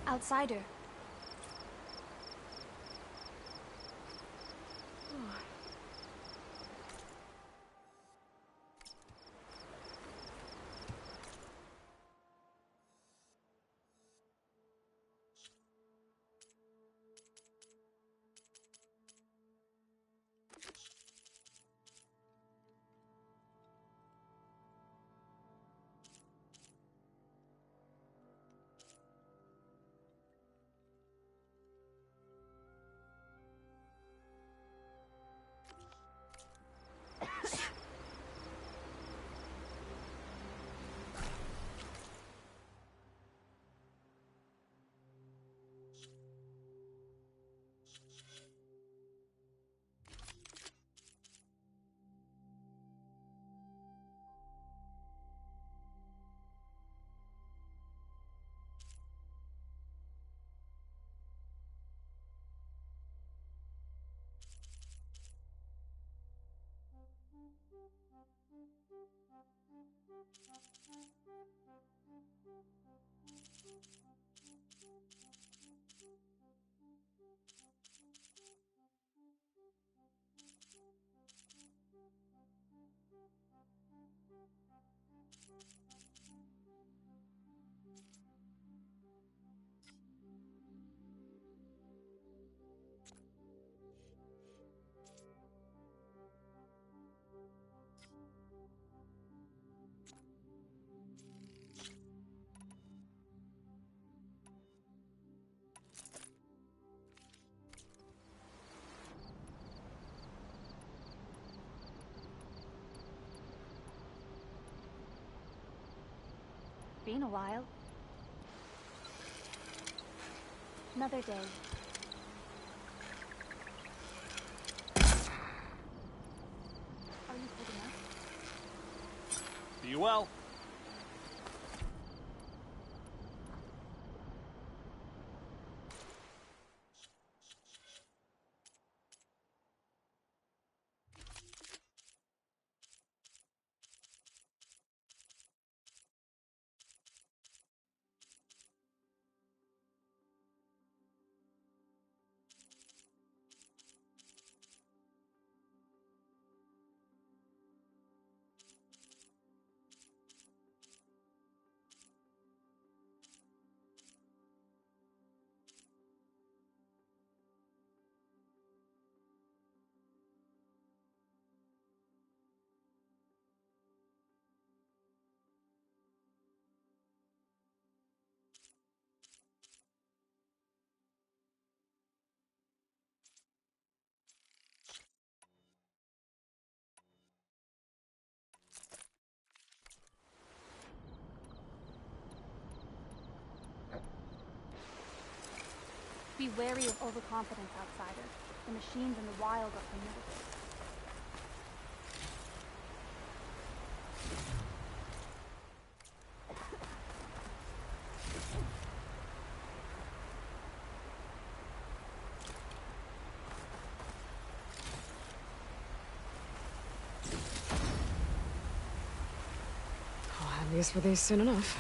Outsider. Been a while. Another day. Are you holding up? Be well. Be wary of overconfidence, outsider. The machines in the wild are formidable. I'll have use for these soon enough.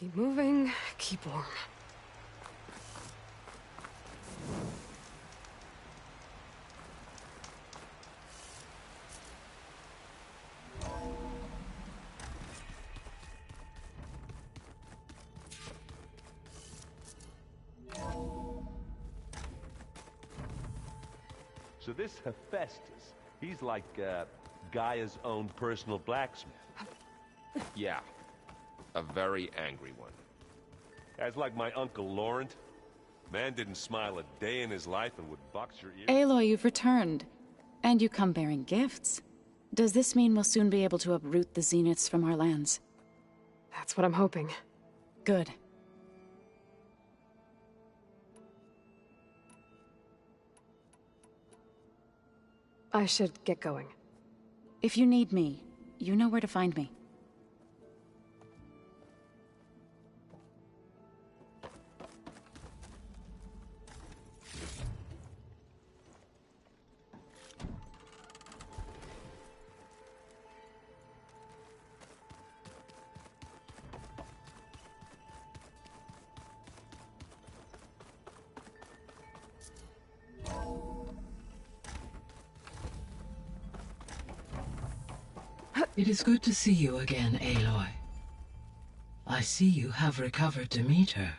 Keep moving, keep warm. So this Hephaestus, he's like, Gaia's own personal blacksmith. Yeah. A very angry one. That's like my Uncle Laurent. Man didn't smile a day in his life and would box your ears. Aloy, you've returned. And you come bearing gifts. Does this mean we'll soon be able to uproot the Zeniths from our lands? That's what I'm hoping. Good. I should get going. If you need me, you know where to find me. It is good to see you again, Aloy. I see you have recovered Demeter.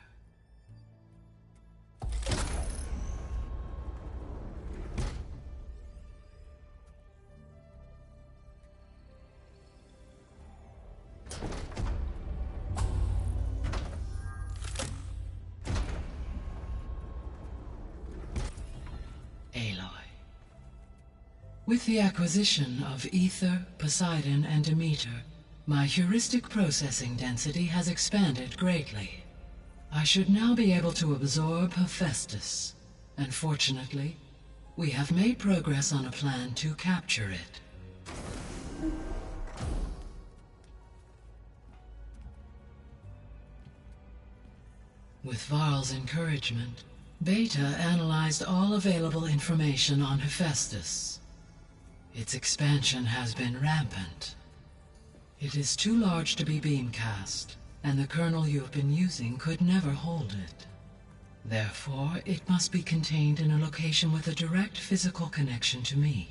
With the acquisition of Ether, Poseidon, and Demeter, my heuristic processing density has expanded greatly. I should now be able to absorb Hephaestus, and fortunately, we have made progress on a plan to capture it. With Varl's encouragement, Beta analyzed all available information on Hephaestus. Its expansion has been rampant. It is too large to be beamcast, and the kernel you've been using could never hold it. Therefore, it must be contained in a location with a direct physical connection to me.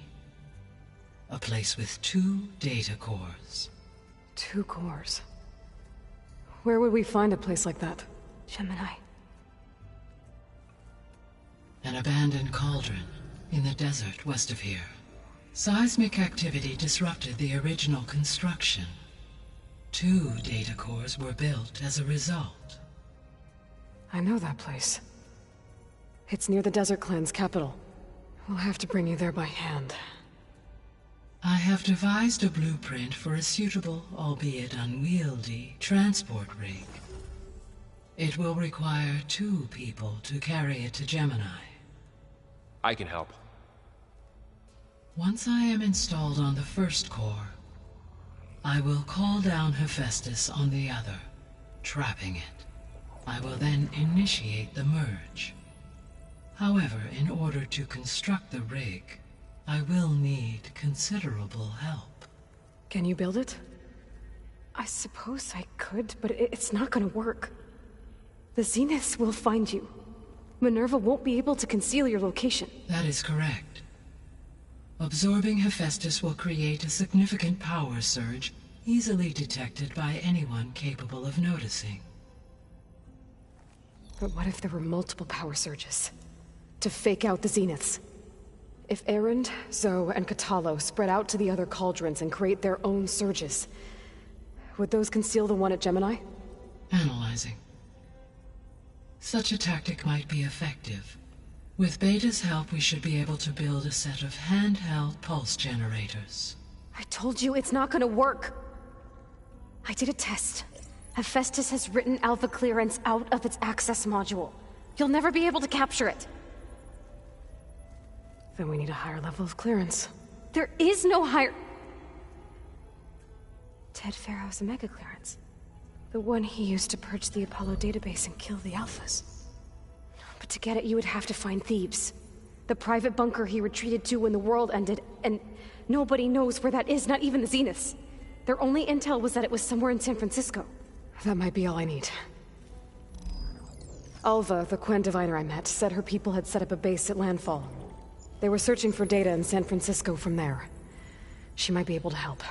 A place with 2 data cores. 2 cores? Where would we find a place like that? Gemini. An abandoned cauldron in the desert west of here. Seismic activity disrupted the original construction. 2 data cores were built as a result. I know that place. It's near the Desert Clan's capital. We'll have to bring you there by hand. I have devised a blueprint for a suitable, albeit unwieldy, transport rig. It will require 2 people to carry it to Gemini. I can help. Once I am installed on the first core, I will call down Hephaestus on the other, trapping it. I will then initiate the merge. However, in order to construct the rig, I will need considerable help. Can you build it? I suppose I could, but it's not gonna work. The Zeniths will find you. Minerva won't be able to conceal your location. That is correct. Absorbing Hephaestus will create a significant power surge, easily detected by anyone capable of noticing. But what if there were multiple power surges? To fake out the Zeniths? If Erend, Zoe, and Katalo spread out to the other cauldrons and create their own surges, would those conceal the one at Gemini? Analyzing. Such a tactic might be effective. With Beta's help, we should be able to build a set of handheld pulse generators. I told you it's not gonna work. I did a test. Hephaestus has written Alpha clearance out of its access module. You'll never be able to capture it. Then we need a higher level of clearance. There is no higher... Ted Pharaoh's Omega clearance. The one he used to purge the Apollo database and kill the Alphas. But to get it, you would have to find Thebes. The private bunker he retreated to when the world ended, and nobody knows where that is, not even the Zeniths. Their only intel was that it was somewhere in San Francisco. That might be all I need. Alva, the Quen diviner I met, said her people had set up a base at Landfall. They were searching for data in San Francisco from there. She might be able to help.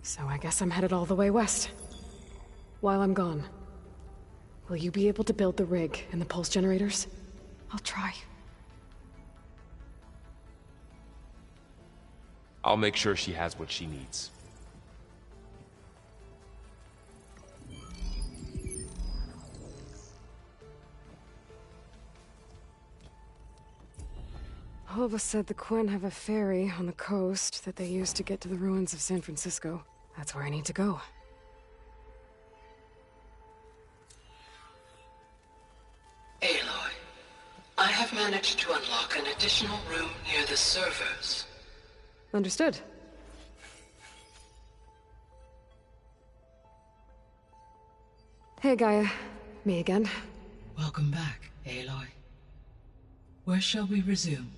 So I guess I'm headed all the way west. While I'm gone, will you be able to build the rig and the pulse generators? I'll try. I'll make sure she has what she needs. Alva said the Quen have a ferry on the coast that they use to get to the ruins of San Francisco. That's where I need to go. Aloy, I have managed to unlock an additional room near the servers. Understood. Hey, Gaia. Me again. Welcome back, Aloy. Where shall we resume?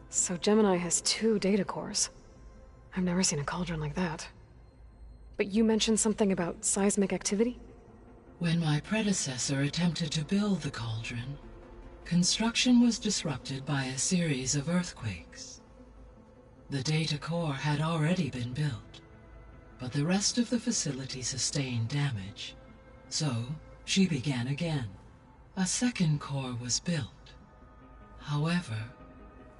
So Gemini has 2 data cores. I've never seen a cauldron like that. But you mentioned something about seismic activity? When my predecessor attempted to build the cauldron, construction was disrupted by a series of earthquakes. The data core had already been built, but the rest of the facility sustained damage. So, she began again. A second core was built. However,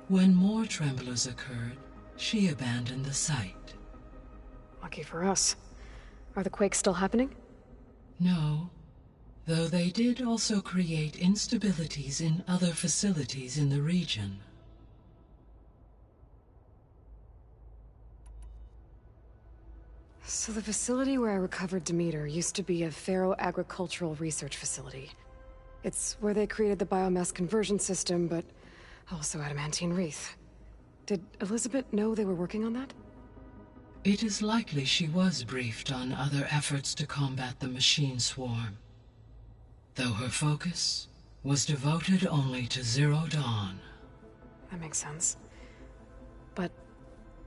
when more tremblers occurred, she abandoned the site. Lucky for us. Are the quakes still happening? No, though they did also create instabilities in other facilities in the region. So the facility where I recovered Demeter used to be a ferro-agricultural research facility. It's where they created the biomass conversion system, but also adamantine wreath. Did Elizabeth know they were working on that? It is likely she was briefed on other efforts to combat the machine swarm, though her focus was devoted only to Zero Dawn. That makes sense. But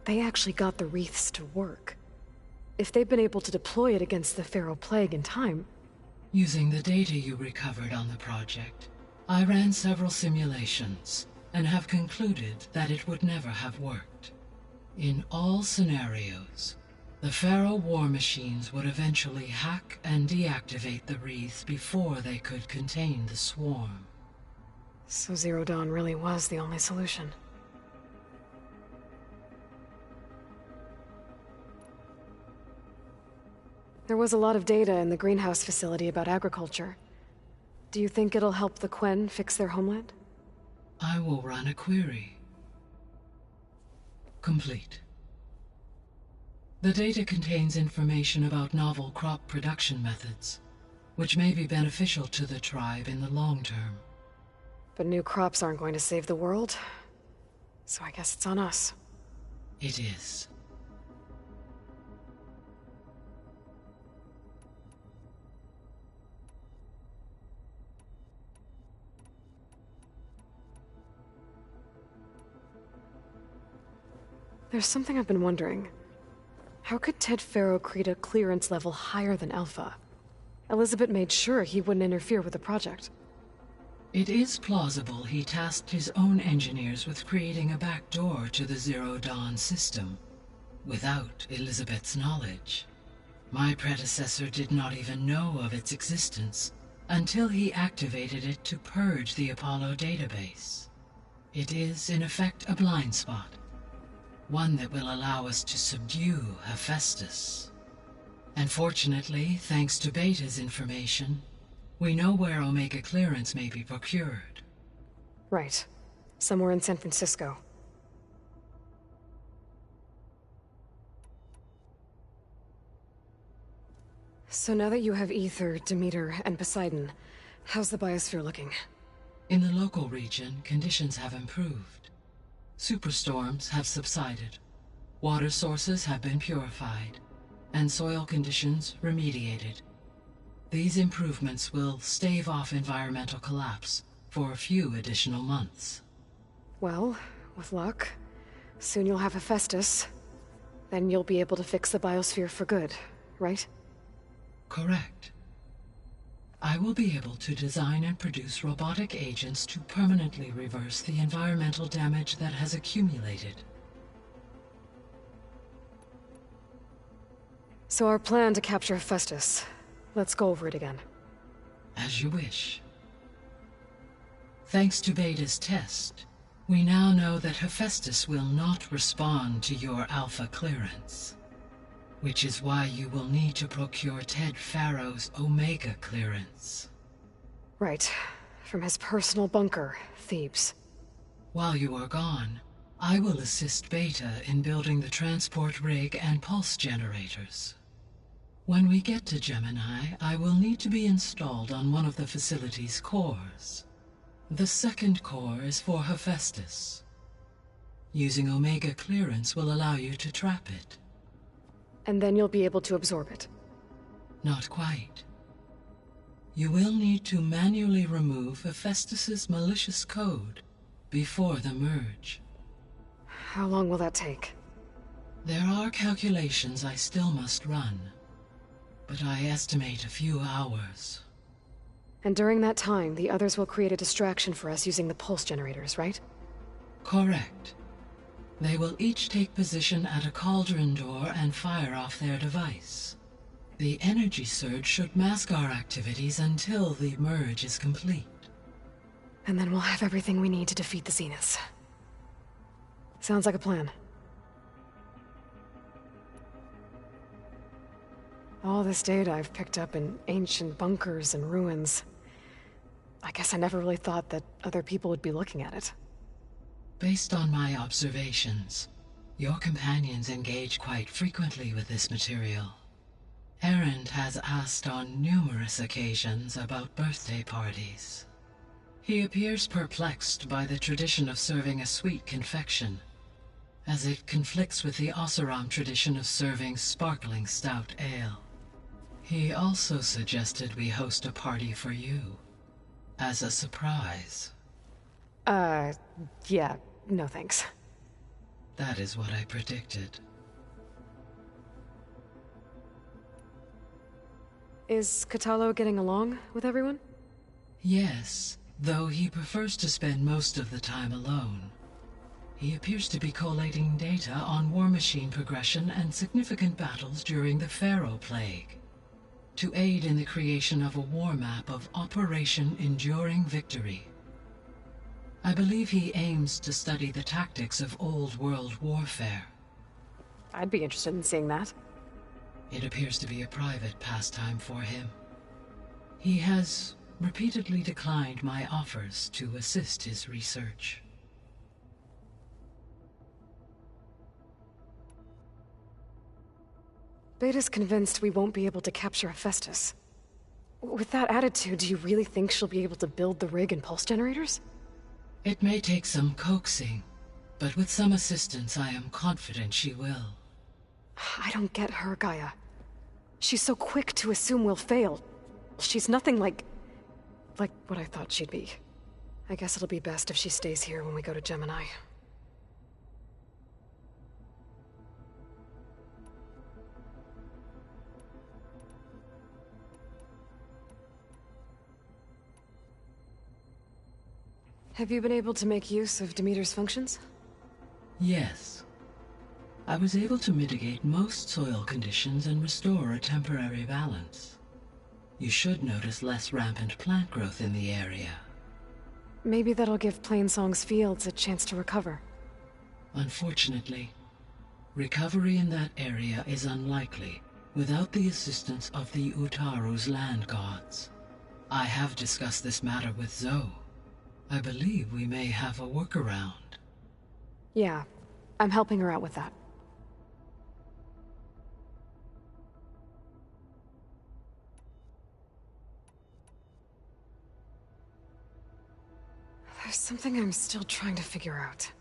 they actually got the wreaths to work. If they've been able to deploy it against the Pharaoh Plague in time... Using the data you recovered on the project, I ran several simulations and have concluded that it would never have worked. In all scenarios, the Pharaoh war machines would eventually hack and deactivate the wreaths before they could contain the swarm. So Zero Dawn really was the only solution. There was a lot of data in the greenhouse facility about agriculture. Do you think it'll help the Quen fix their homeland? I will run a query. Complete. The data contains information about novel crop production methods, which may be beneficial to the tribe in the long term. But new crops aren't going to save the world, so I guess it's on us. It is. There's something I've been wondering. How could Ted Faro create a clearance level higher than Alpha? Elizabeth made sure he wouldn't interfere with the project. It is plausible he tasked his own engineers with creating a backdoor to the Zero Dawn system, without Elizabeth's knowledge. My predecessor did not even know of its existence until he activated it to purge the Apollo database. It is, in effect, a blind spot. One that will allow us to subdue Hephaestus. And fortunately, thanks to Beta's information, we know where Omega clearance may be procured. Right. Somewhere in San Francisco. So now that you have Ether, Demeter, and Poseidon, how's the biosphere looking? In the local region, conditions have improved. Superstorms have subsided. Water sources have been purified, and soil conditions remediated. These improvements will stave off environmental collapse for a few additional months. Well, with luck, soon you'll have Hephaestus. Then you'll be able to fix the biosphere for good, right? Correct. I will be able to design and produce robotic agents to permanently reverse the environmental damage that has accumulated. So our plan to capture Hephaestus. Let's go over it again. As you wish. Thanks to Beta's test, we now know that Hephaestus will not respond to your Alpha clearance. Which is why you will need to procure Ted Farrow's Omega clearance. Right. From his personal bunker, Thebes. While you are gone, I will assist Beta in building the transport rig and pulse generators. When we get to Gemini, I will need to be installed on one of the facility's cores. The second core is for Hephaestus. Using Omega clearance will allow you to trap it. And then you'll be able to absorb it. Not quite. You will need to manually remove Hephaestus's malicious code before the merge. How long will that take? There are calculations I still must run, but I estimate a few hours. And during that time, the others will create a distraction for us using the pulse generators, right? Correct. They will each take position at a cauldron door and fire off their device. The energy surge should mask our activities until the merge is complete. And then we'll have everything we need to defeat the Zeniths. Sounds like a plan. All this data I've picked up in ancient bunkers and ruins. I guess I never really thought that other people would be looking at it. Based on my observations, your companions engage quite frequently with this material. Erend has asked on numerous occasions about birthday parties. He appears perplexed by the tradition of serving a sweet confection, as it conflicts with the Oseram tradition of serving sparkling stout ale. He also suggested we host a party for you, as a surprise. Yeah, no thanks. That is what I predicted. Is Kotallo getting along with everyone? Yes, though he prefers to spend most of the time alone. He appears to be collating data on war machine progression and significant battles during the Pharaoh Plague, to aid in the creation of a war map of Operation Enduring Victory. I believe he aims to study the tactics of old world warfare. I'd be interested in seeing that. It appears to be a private pastime for him. He has repeatedly declined my offers to assist his research. Beta's convinced we won't be able to capture Hephaestus. With that attitude, do you really think she'll be able to build the rig and pulse generators? It may take some coaxing, but with some assistance I am confident she will. I don't get her, Gaia. She's so quick to assume we'll fail. She's nothing like what I thought she'd be. I guess it'll be best if she stays here when we go to Gemini. Have you been able to make use of Demeter's functions? Yes. I was able to mitigate most soil conditions and restore a temporary balance. You should notice less rampant plant growth in the area. Maybe that'll give Plainsong's fields a chance to recover. Unfortunately, recovery in that area is unlikely without the assistance of the Utaru's land gods. I have discussed this matter with Zoe. I believe we may have a workaround. Yeah, I'm helping her out with that. something I'm still trying to figure out.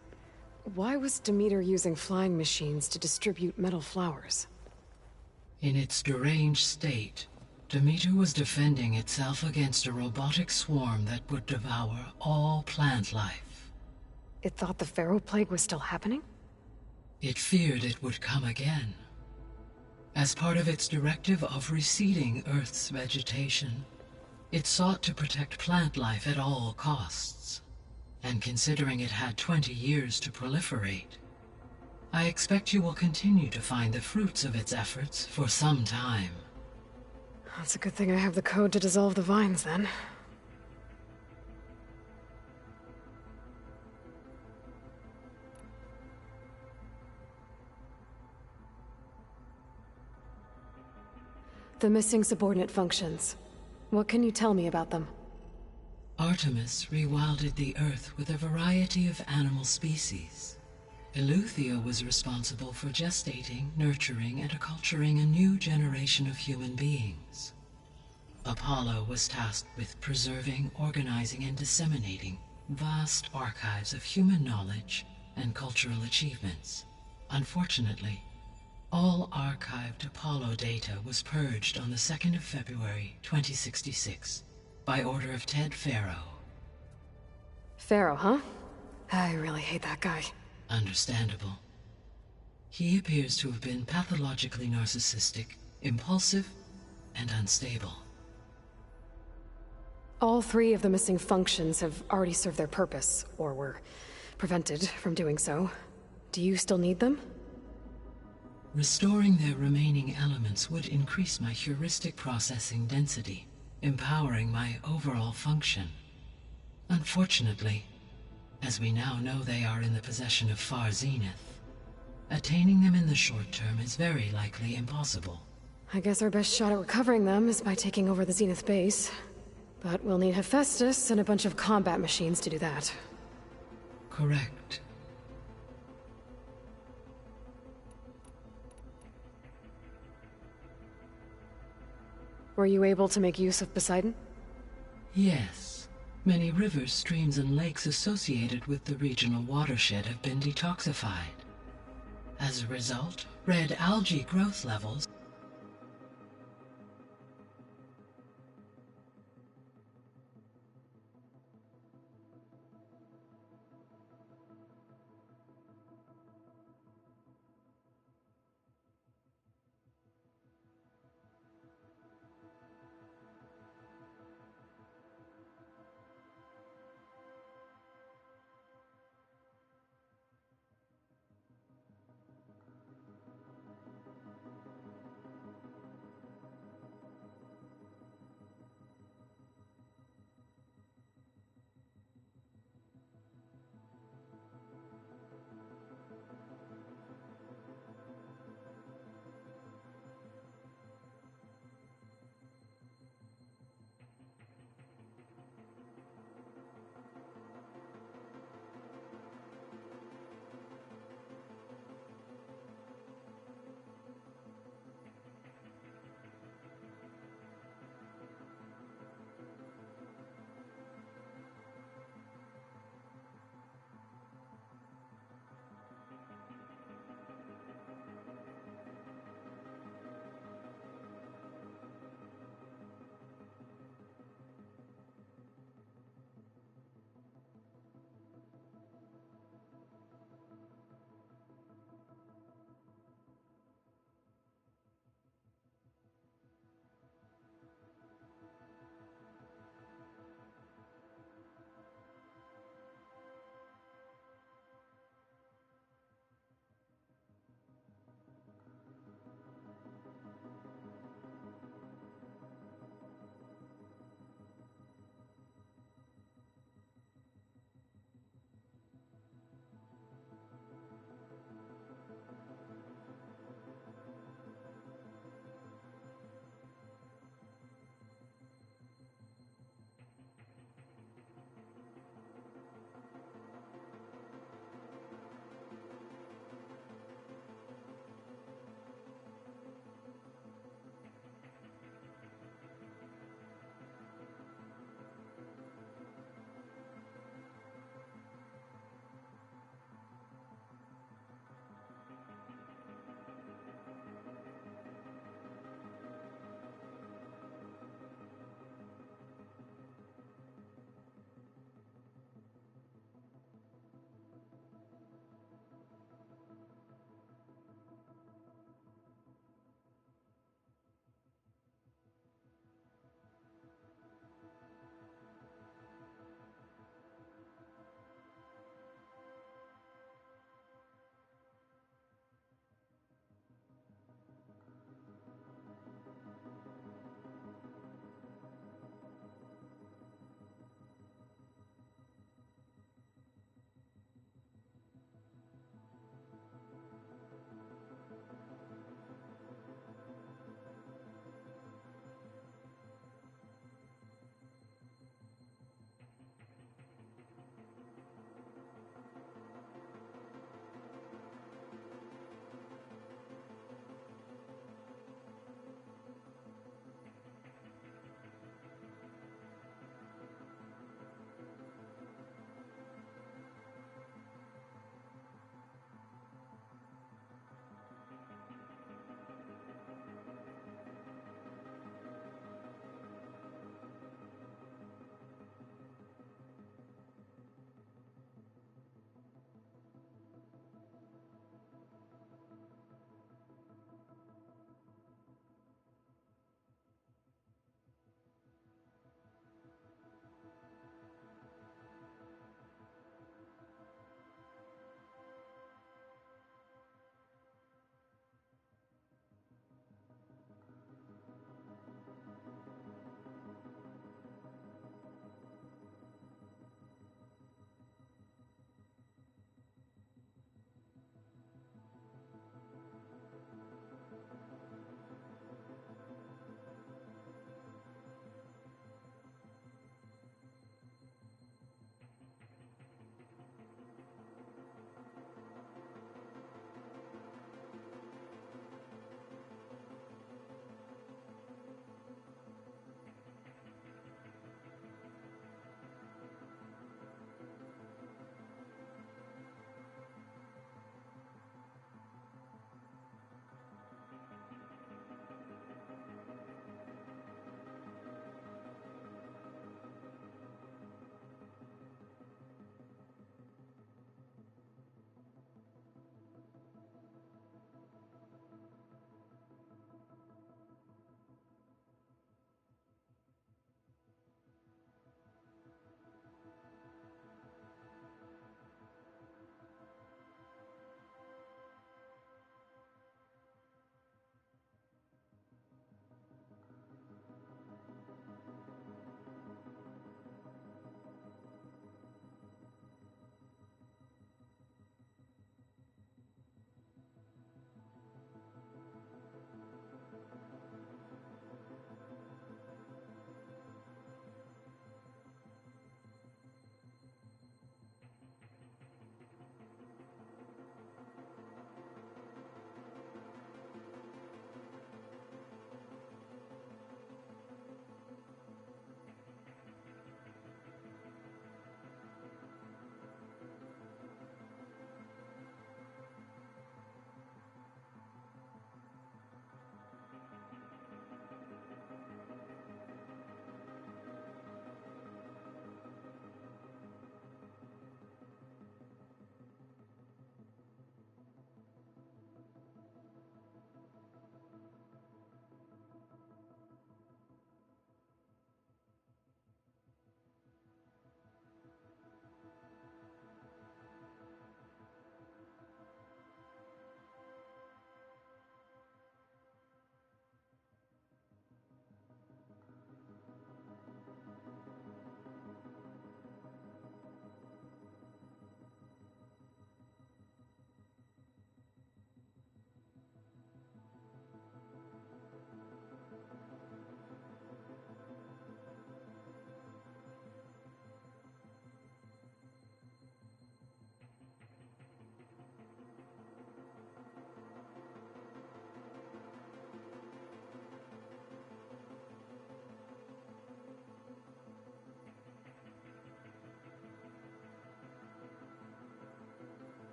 Why was Demeter using flying machines to distribute metal flowers? In its deranged state, Demeter was defending itself against a robotic swarm that would devour all plant life. It thought the Pharaoh Plague was still happening? It feared it would come again. As part of its directive of receding Earth's vegetation, it sought to protect plant life at all costs. And considering it had 20 years to proliferate, I expect you will continue to find the fruits of its efforts for some time. That's a good thing I have the code to dissolve the vines, then. The missing subordinate functions. What can you tell me about them? Artemis rewilded the Earth with a variety of animal species. Eleuthia was responsible for gestating, nurturing, and acculturating a new generation of human beings. Apollo was tasked with preserving, organizing, and disseminating vast archives of human knowledge and cultural achievements. Unfortunately, all archived Apollo data was purged on the 2nd of February, 2066, by order of Ted Faro. Pharaoh, huh? I really hate that guy. Understandable. He appears to have been pathologically narcissistic, impulsive, and unstable. All 3 of the missing functions have already served their purpose, or were prevented from doing so. Do you still need them? Restoring their remaining elements would increase my heuristic processing density, empowering my overall function. Unfortunately, as we now know they are in the possession of Far Zenith, attaining them in the short term is very likely impossible. I guess our best shot at recovering them is by taking over the Zenith base. But we'll need Hephaestus and a bunch of combat machines to do that. Correct. Were you able to make use of Poseidon? Yes. Many rivers, streams, and lakes associated with the regional watershed have been detoxified. As a result, red algae growth levels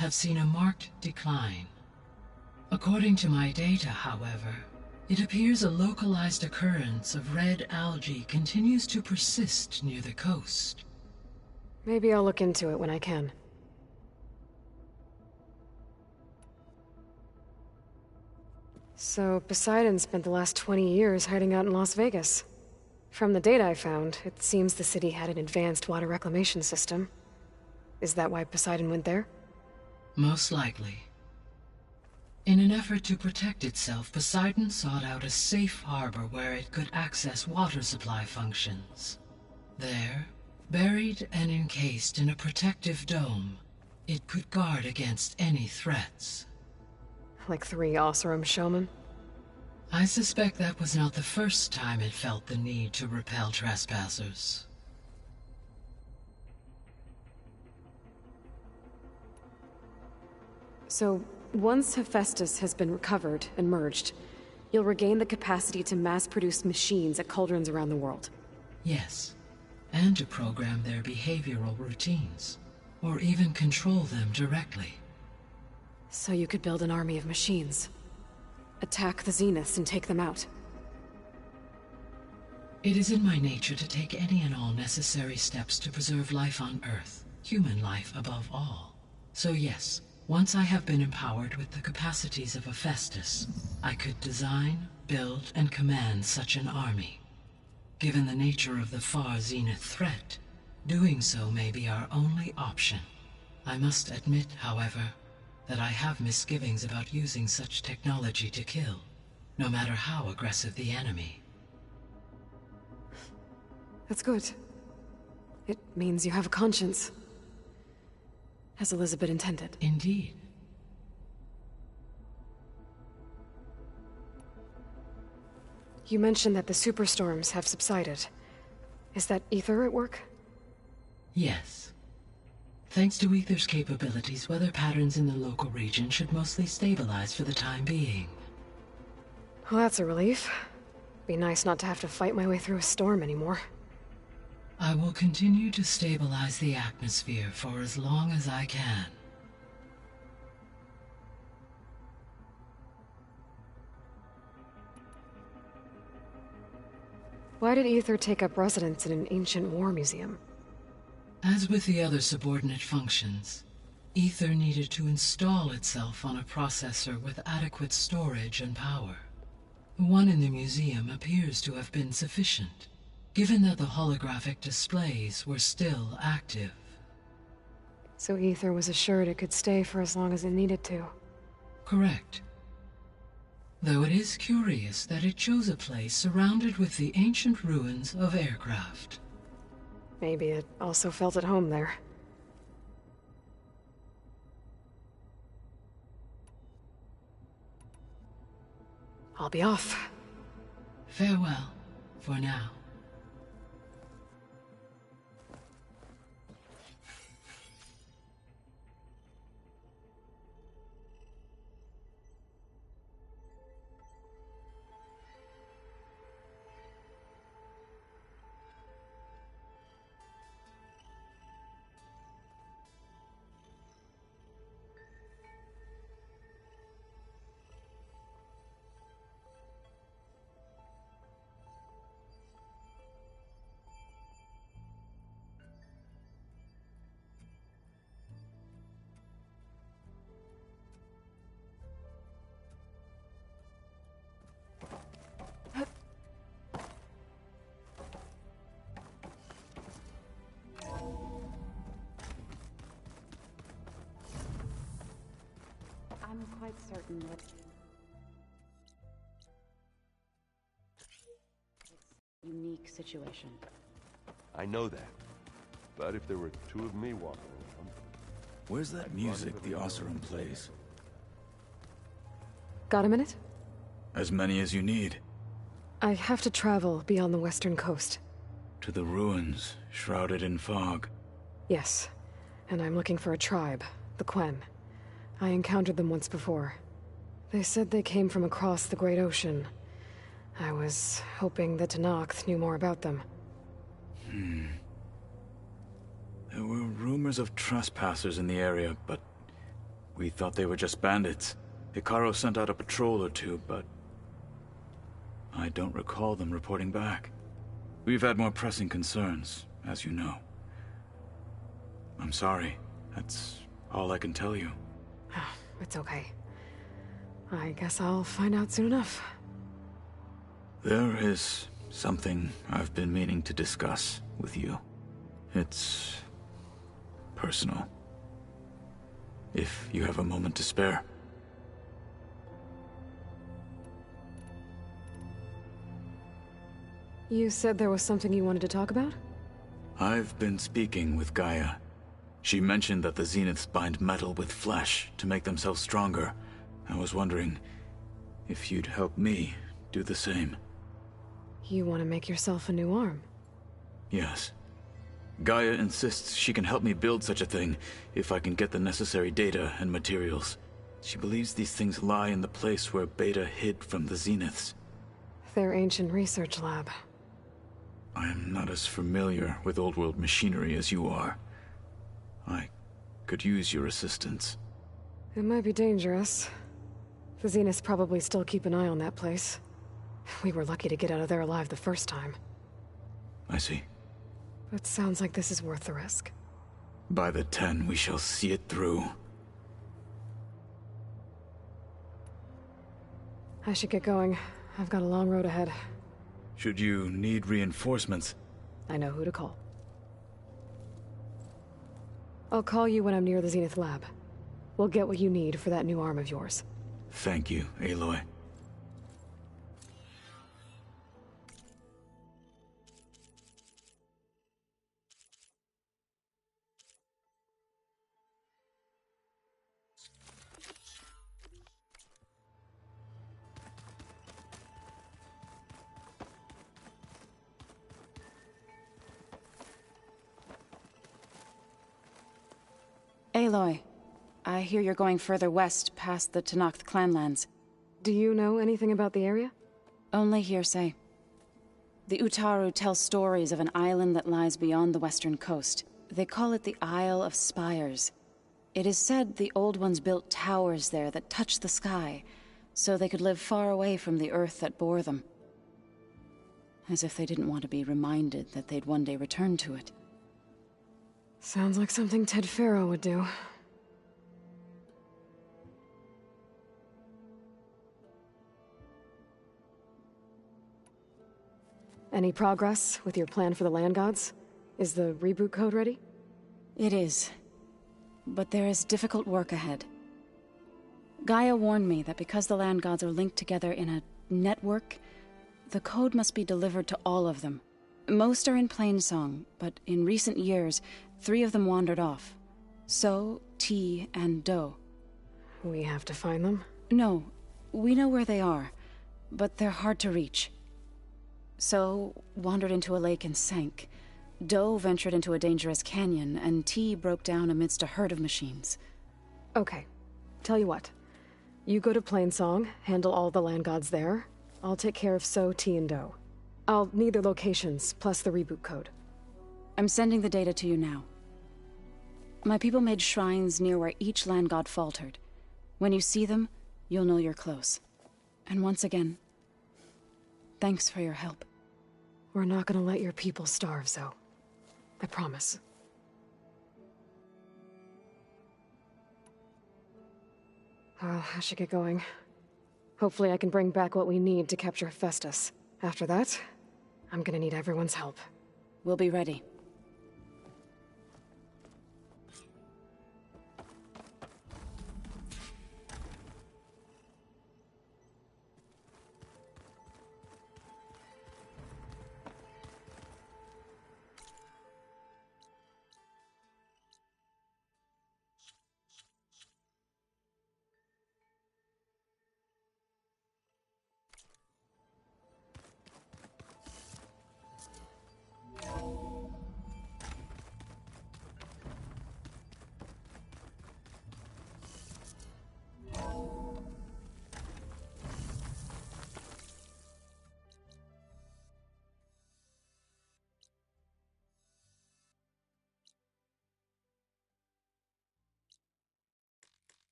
have seen a marked decline. According to my data, however, it appears a localized occurrence of red algae continues to persist near the coast. Maybe I'll look into it when I can. So, Poseidon spent the last 20 years hiding out in Las Vegas. From the data I found, it seems the city had an advanced water reclamation system. Is that why Poseidon went there? Most likely. In an effort to protect itself, Poseidon sought out a safe harbor where it could access water supply functions. There, buried and encased in a protective dome, it could guard against any threats. Like 3 Oseram showmen? I suspect that was not the first time it felt the need to repel trespassers. So, once Hephaestus has been recovered and merged, you'll regain the capacity to mass-produce machines at cauldrons around the world. Yes, and to program their behavioral routines, or even control them directly. So you could build an army of machines. Attack the Zeniths and take them out. It is in my nature to take any and all necessary steps to preserve life on Earth, human life above all. So yes, once I have been empowered with the capacities of Hephaestus, I could design, build, and command such an army. Given the nature of the far Zenith threat, doing so may be our only option. I must admit, however, that I have misgivings about using such technology to kill, no matter how aggressive the enemy. That's good. It means you have a conscience. As Elizabeth intended. Indeed. You mentioned that the superstorms have subsided. Is that Aether at work? Yes. Thanks to Aether's capabilities, weather patterns in the local region should mostly stabilize for the time being. Well, that's a relief. Be nice not to have to fight my way through a storm anymore. I will continue to stabilize the atmosphere for as long as I can. Why did Aether take up residence in an ancient war museum? As with the other subordinate functions, Aether needed to install itself on a processor with adequate storage and power. The one in the museum appears to have been sufficient, given that the holographic displays were still active. So Aether was assured it could stay for as long as it needed to. Correct. Though it is curious that it chose a place surrounded with the ancient ruins of aircraft. Maybe it also felt at home there. I'll be off. Farewell, for now. I'm quite certain that it's a unique situation. I know that. But if there were 2 of me walking around... Where's that music the Oseram plays? Got a minute? As many as you need. I have to travel beyond the western coast. To the ruins, shrouded in fog. Yes, and I'm looking for a tribe, the Quen. I encountered them once before. They said they came from across the Great Ocean. I was hoping that Tenakth knew more about them. There were rumors of trespassers in the area, but We thought they were just bandits. Hikaru sent out a patrol or two, but I don't recall them reporting back. We've had more pressing concerns, as you know. I'm sorry. That's all I can tell you. It's okay. I guess I'll find out soon enough. There is something I've been meaning to discuss with you. It's personal. If you have a moment to spare. You said there was something you wanted to talk about? I've been speaking with Gaia. She mentioned that the Zeniths bind metal with flesh to make themselves stronger. I was wondering if you'd help me do the same. You want to make yourself a new arm? Yes. Gaia insists she can help me build such a thing if I can get the necessary data and materials. She believes these things lie in the place where Beta hid from the Zeniths. Their ancient research lab. I am not as familiar with old-world machinery as you are. I could use your assistance. It might be dangerous. The Zeniths probably still keep an eye on that place. We were lucky to get out of there alive the first time. I see. But sounds like this is worth the risk. By the 10, we shall see it through. I should get going. I've got a long road ahead. Should you need reinforcements? I know who to call. I'll call you when I'm near the Zenith lab. We'll get what you need for that new arm of yours. Thank you, Aloy. Aloy, I hear you're going further west past the Tenakth clanlands. Do you know anything about the area? Only hearsay. The Utaru tell stories of an island that lies beyond the western coast. They call it the Isle of Spires. It is said the Old Ones built towers there that touch the sky, so they could live far away from the earth that bore them. As if they didn't want to be reminded that they'd one day return to it. Sounds like something Ted Faro would do. Any progress with your plan for the Land Gods? Is the reboot code ready? It is. But there is difficult work ahead. Gaia warned me that because the Land Gods are linked together in a network, the code must be delivered to all of them. Most are in Plainsong, but in recent years, 3 of them wandered off. So, T, and Do. We have to find them? No, we know where they are, but they're hard to reach. So, wandered into a lake and sank. Do ventured into a dangerous canyon, and T broke down amidst a herd of machines. Okay. Tell you what. You go to Plainsong, handle all the Land Gods there. I'll take care of So, T, and Do. I'll need their locations, plus the reboot code. I'm sending the data to you now. My people made shrines near where each Land God faltered. When you see them, you'll know you're close. And once again, thanks for your help. We're not gonna let your people starve, Zo. I promise. Well, I should get going. Hopefully I can bring back what we need to capture Hephaestus. After that, I'm gonna need everyone's help. We'll be ready.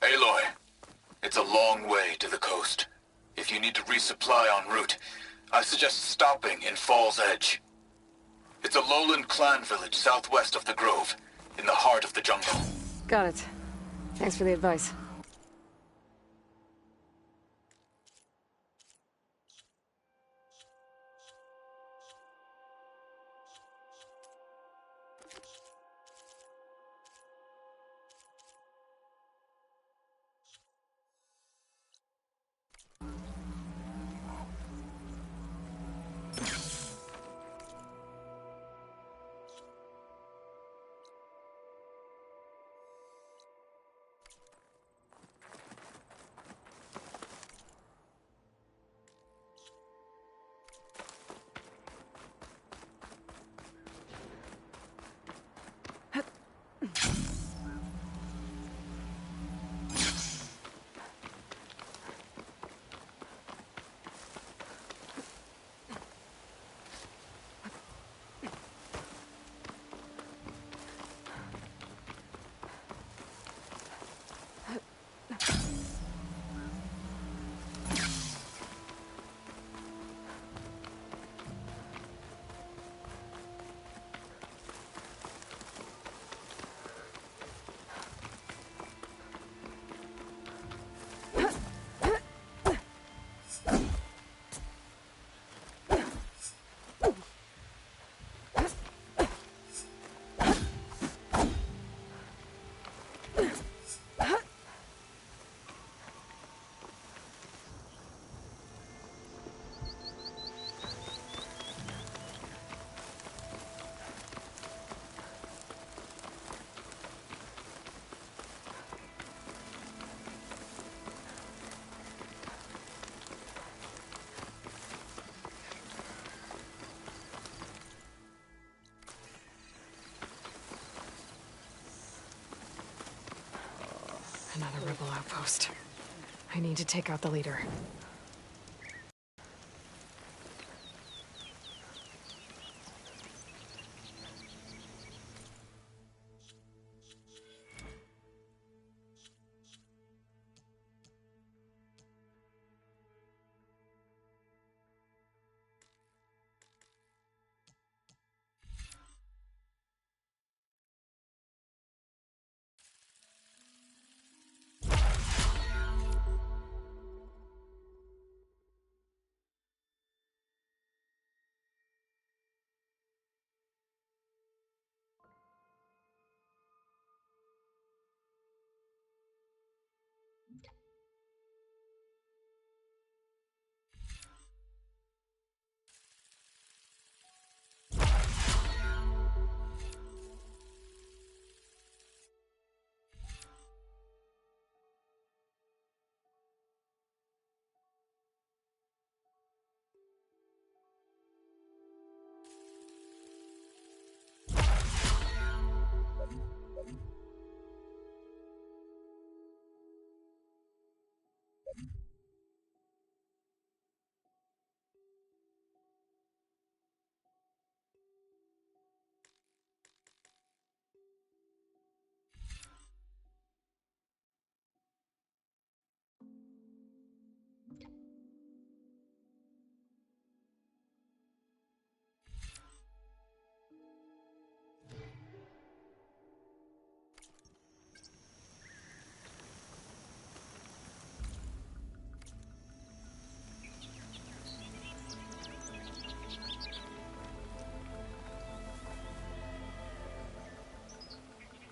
Aloy, it's a long way to the coast. If you need to resupply en route, I suggest stopping in Fall's Edge. It's a lowland clan village southwest of the Grove, in the heart of the jungle. Got it. Thanks for the advice. Another rebel outpost. I need to take out the leader.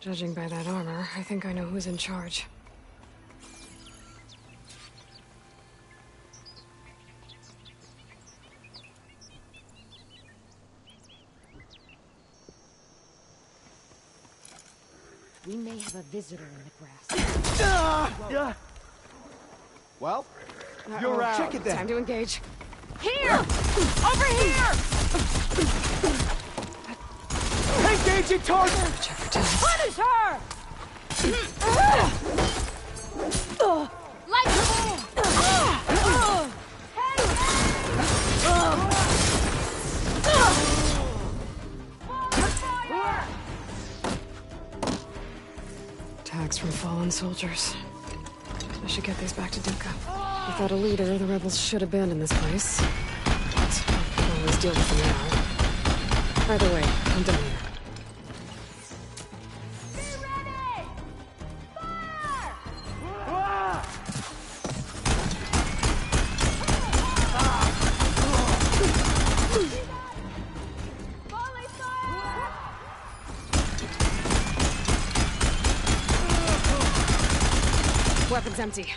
Judging by that armor, I think I know who's in charge. We may have a visitor in the grass. Well, you're out. Check it then. Time to engage. Here! Over here! Engaging target! Punish her! Light Tags from fallen soldiers. I should get these back to Duca. Without a leader, the rebels should abandon this place. But I'll always deal with them now. Either way, I'm done here. Weapon's empty.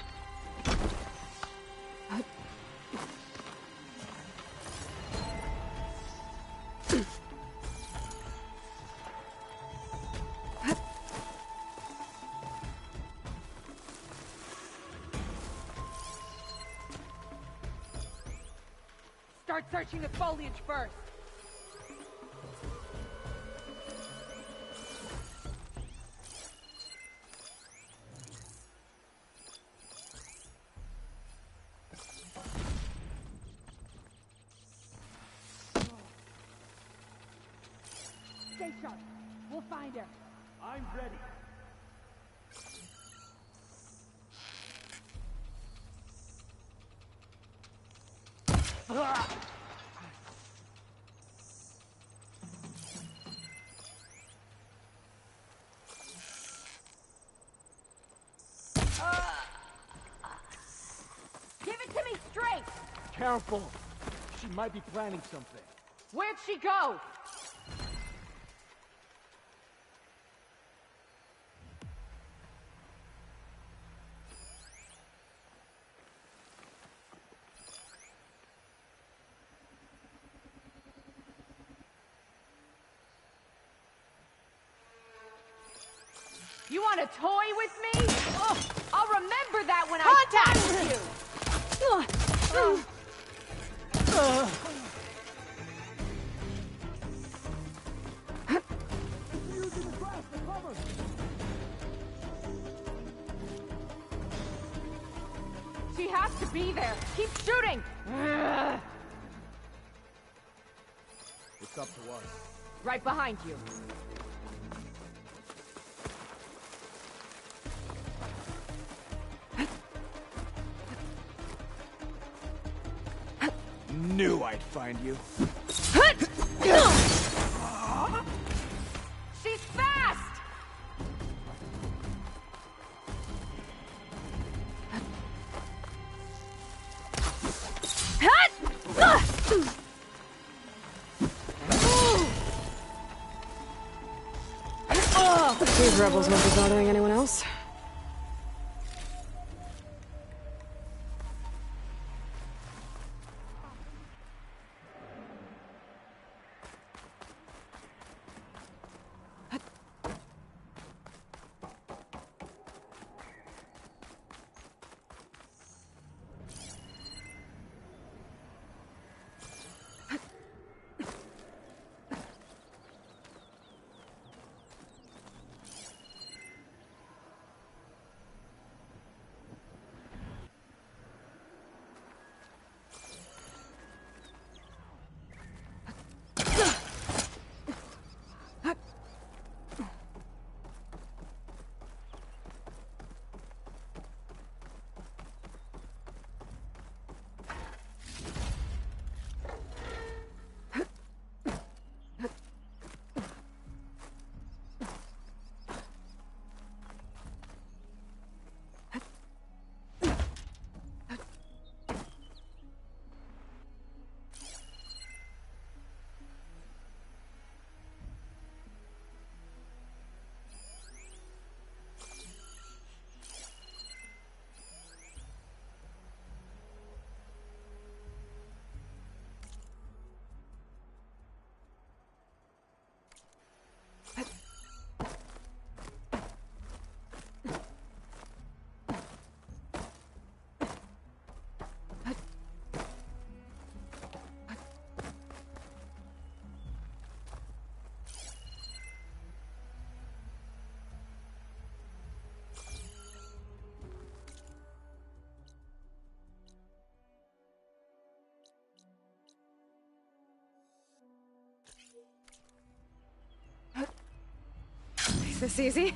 Start searching the foliage first. Stay sharp. We'll find her. I'm ready. Give it to me straight! Careful. She might be planning something. Where'd she go? You want a toy with me? Oh, I'll remember that when I tackle you! She has to be there! Keep shooting! It's up to us. Right behind you. Knew I'd find you. She's fast! These rebels won't be bothering anyone else. Is this easy?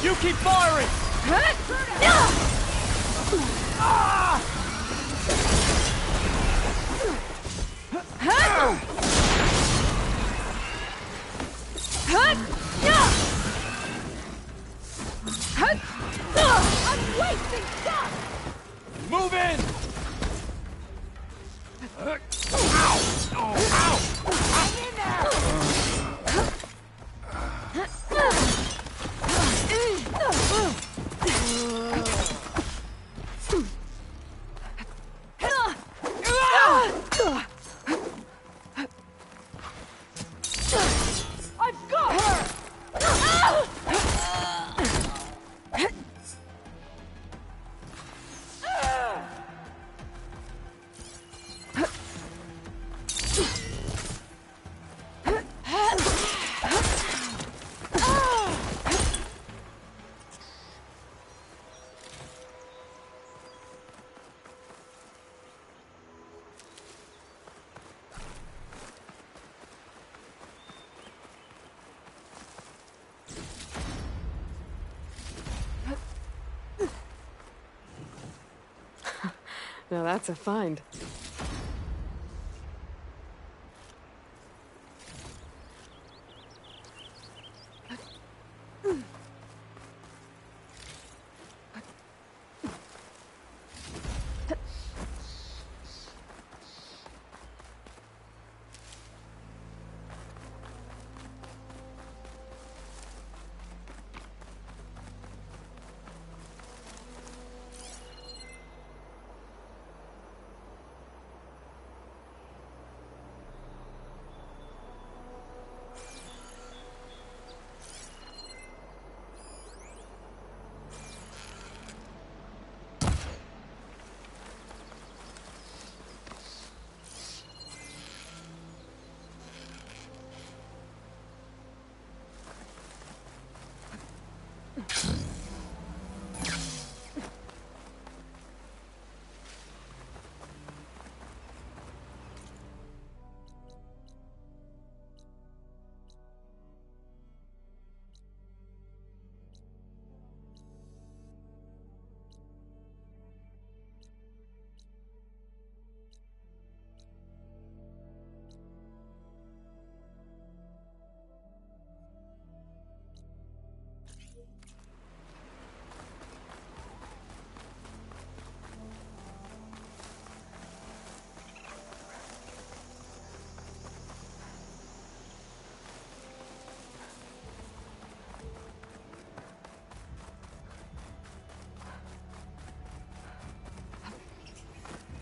You keep firing! I'm wasting stuff! Move in! Hang in there! I've got her! Now that's a find.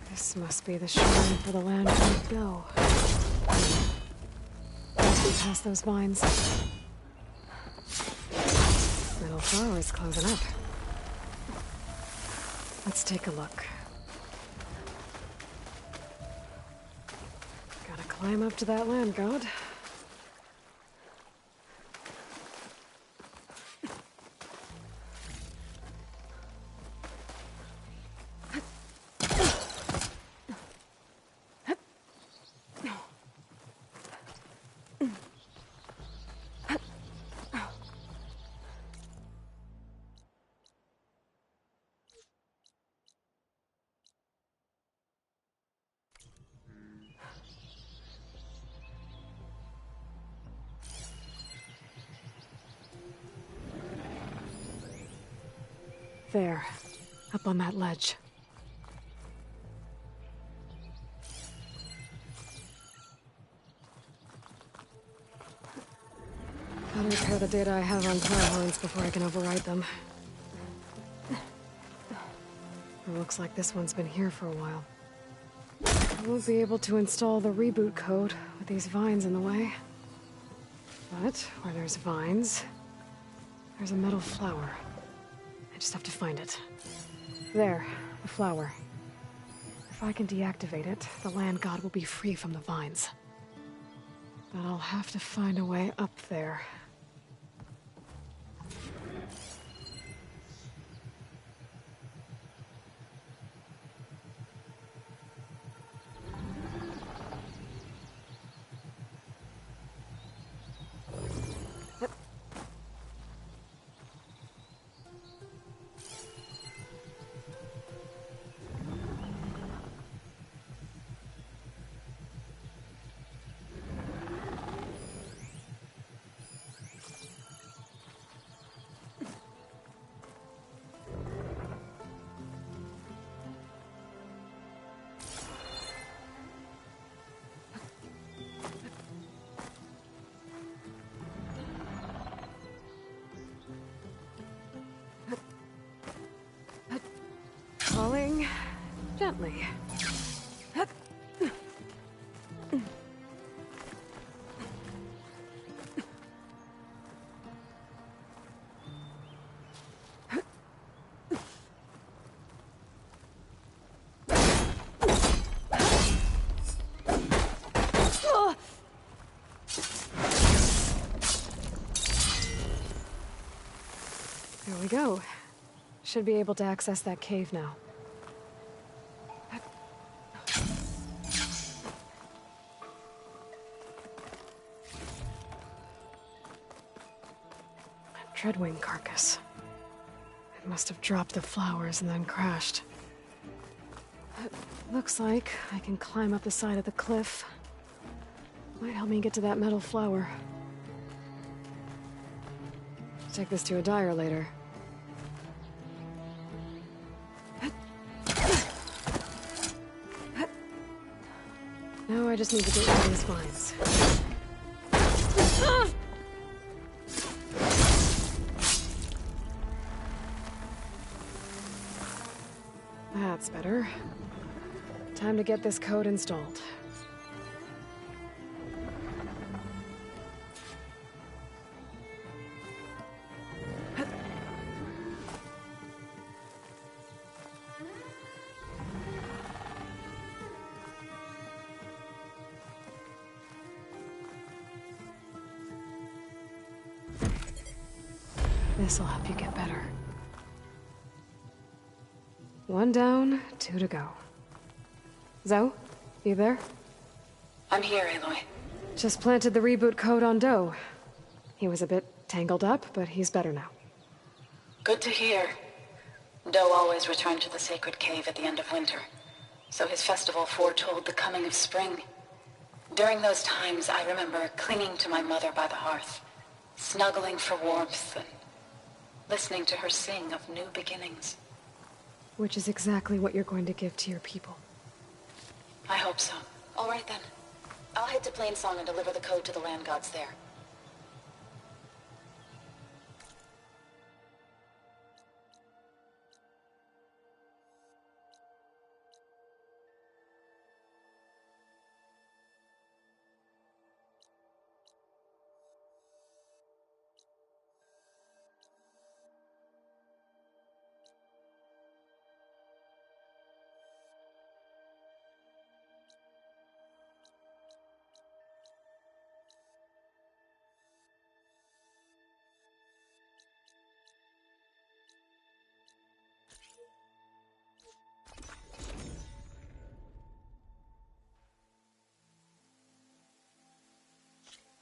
This must be the shrine for the land we go. Past those vines. Little flower's closing up. Let's take a look. Gotta climb up to that land god. There, up on that ledge. Gotta repair the data I have on Tarhorns before I can override them. It looks like this one's been here for a while. I won't be able to install the reboot code with these vines in the way. But where there's vines, there's a metal flower. I just have to find it. There, the flower. If I can deactivate it, the land god will be free from the vines. But I'll have to find a way up there. Gently. There we go. Should be able to access that cave now. A Dreadwing carcass. It must have dropped the flowers and then crashed. Looks like I can climb up the side of the cliff. Might help me get to that metal flower. Take this to a dyer later. Now I just need to get rid of these vines. That's better. Time to get this code installed. This'll help you get better. 1 down, 2 to go. Zoe, you there? I'm here, Aloy. Just planted the reboot code on Doe. He was a bit tangled up, but he's better now. Good to hear. Doe always returned to the sacred cave at the end of winter, so his festival foretold the coming of spring. During those times, I remember clinging to my mother by the hearth, snuggling for warmth and listening to her sing of new beginnings. Which is exactly what you're going to give to your people. I hope so. All right then. I'll head to Plainsong and deliver the code to the land gods there.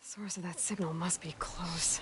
Source of that signal must be close.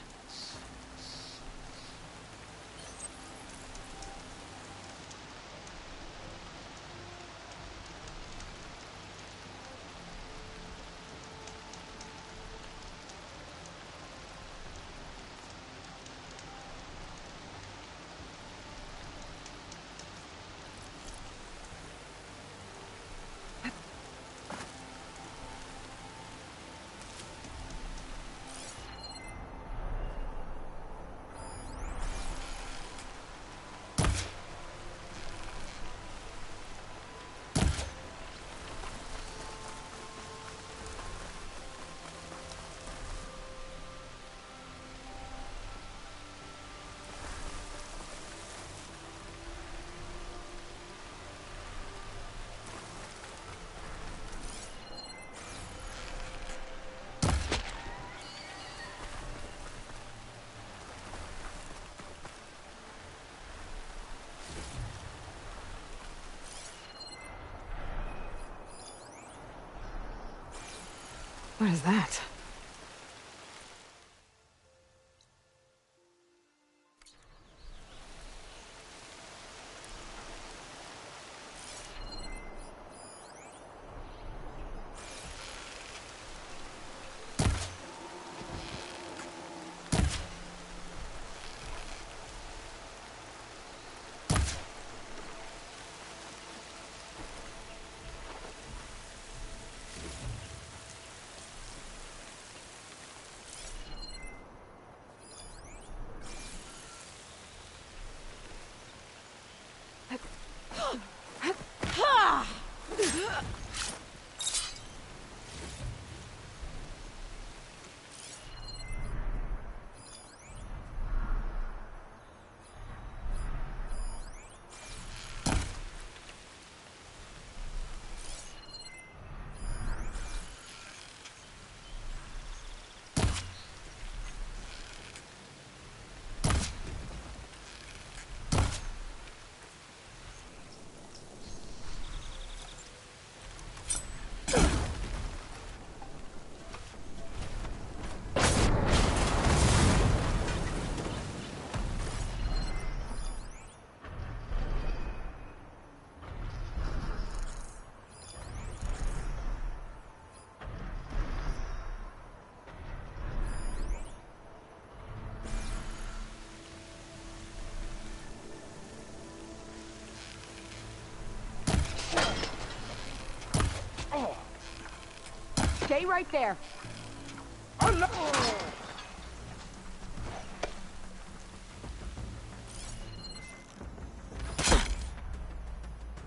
What is that? Stay right there.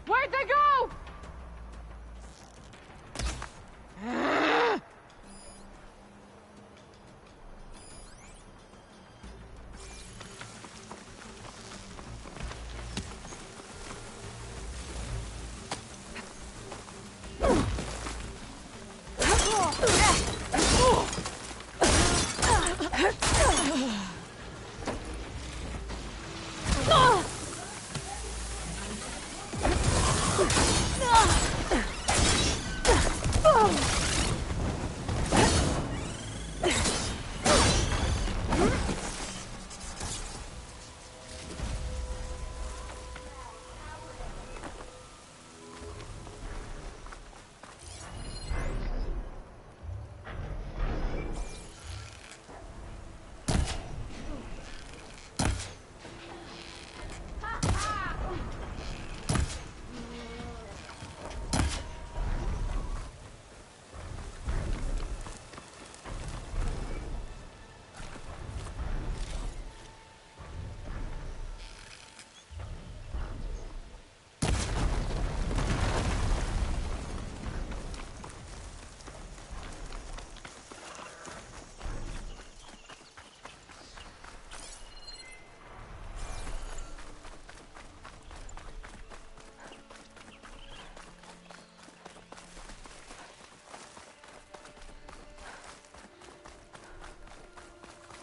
Where'd they go?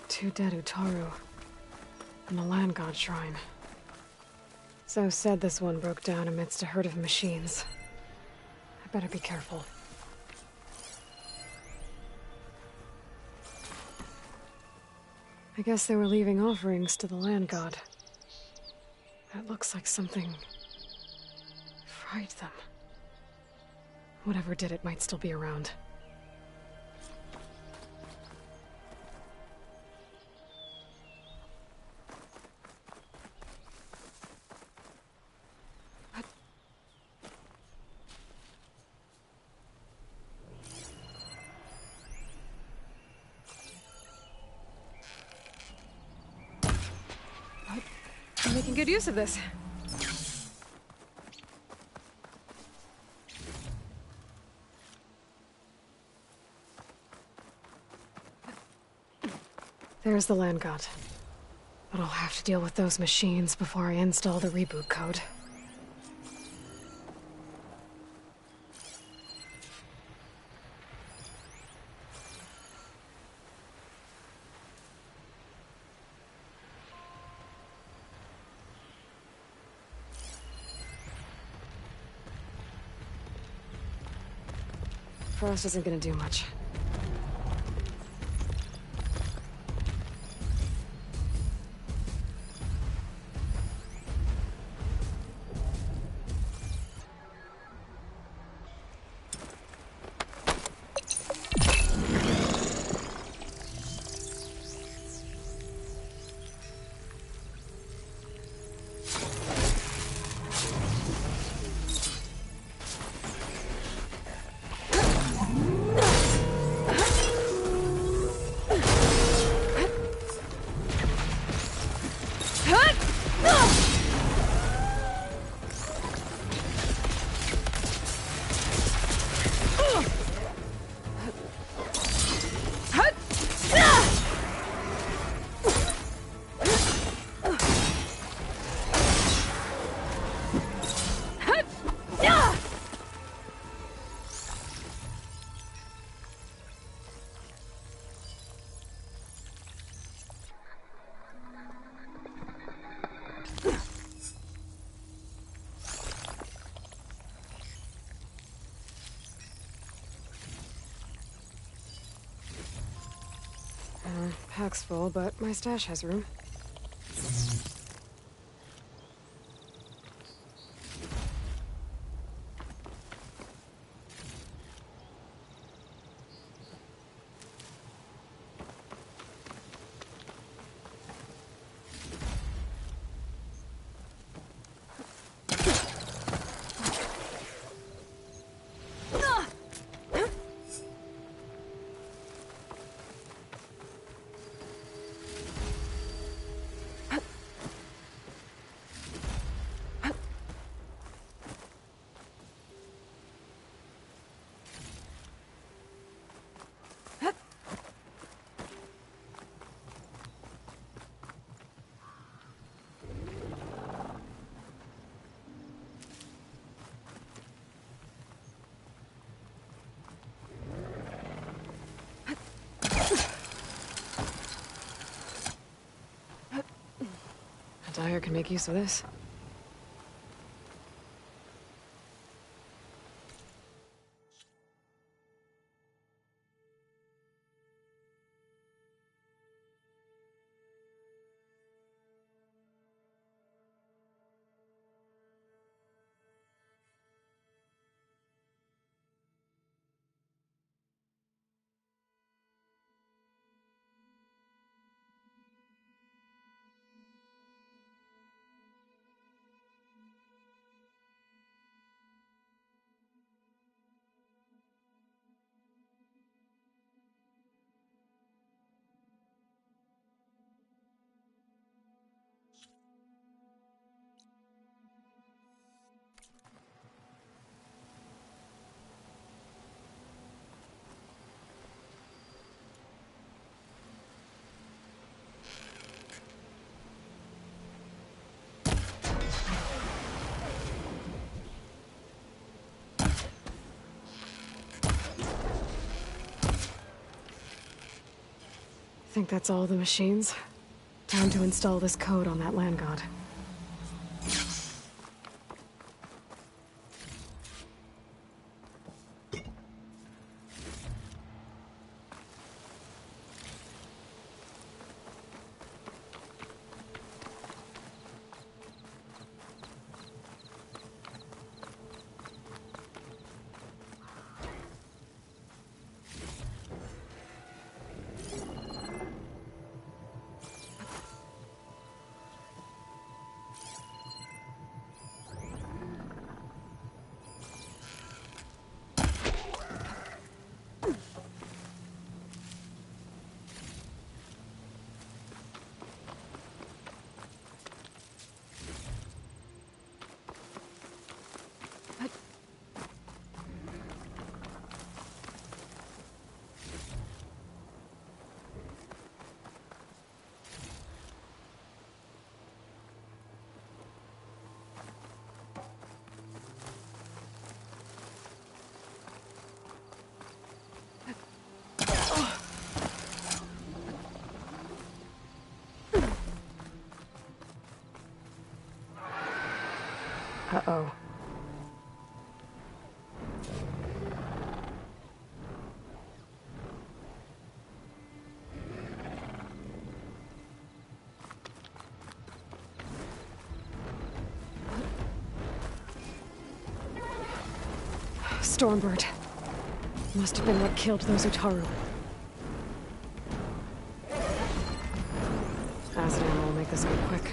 Two dead Utaru. And a land god shrine. So said this one broke down amidst a herd of machines. I better be careful. I guess they were leaving offerings to the land god. That looks like something fried them. Whatever did it might still be around. I'm making good use of this. There's the land god. But I'll have to deal with those machines before I install the reboot code. Frost isn't gonna do much. Pack's full, but my stash has room. Altair can make use of this. I think that's all the machines. Time to install this code on that land god. Uh-oh. Stormbird. Must have been what killed those Utaru. Acid ammo will make this go quick.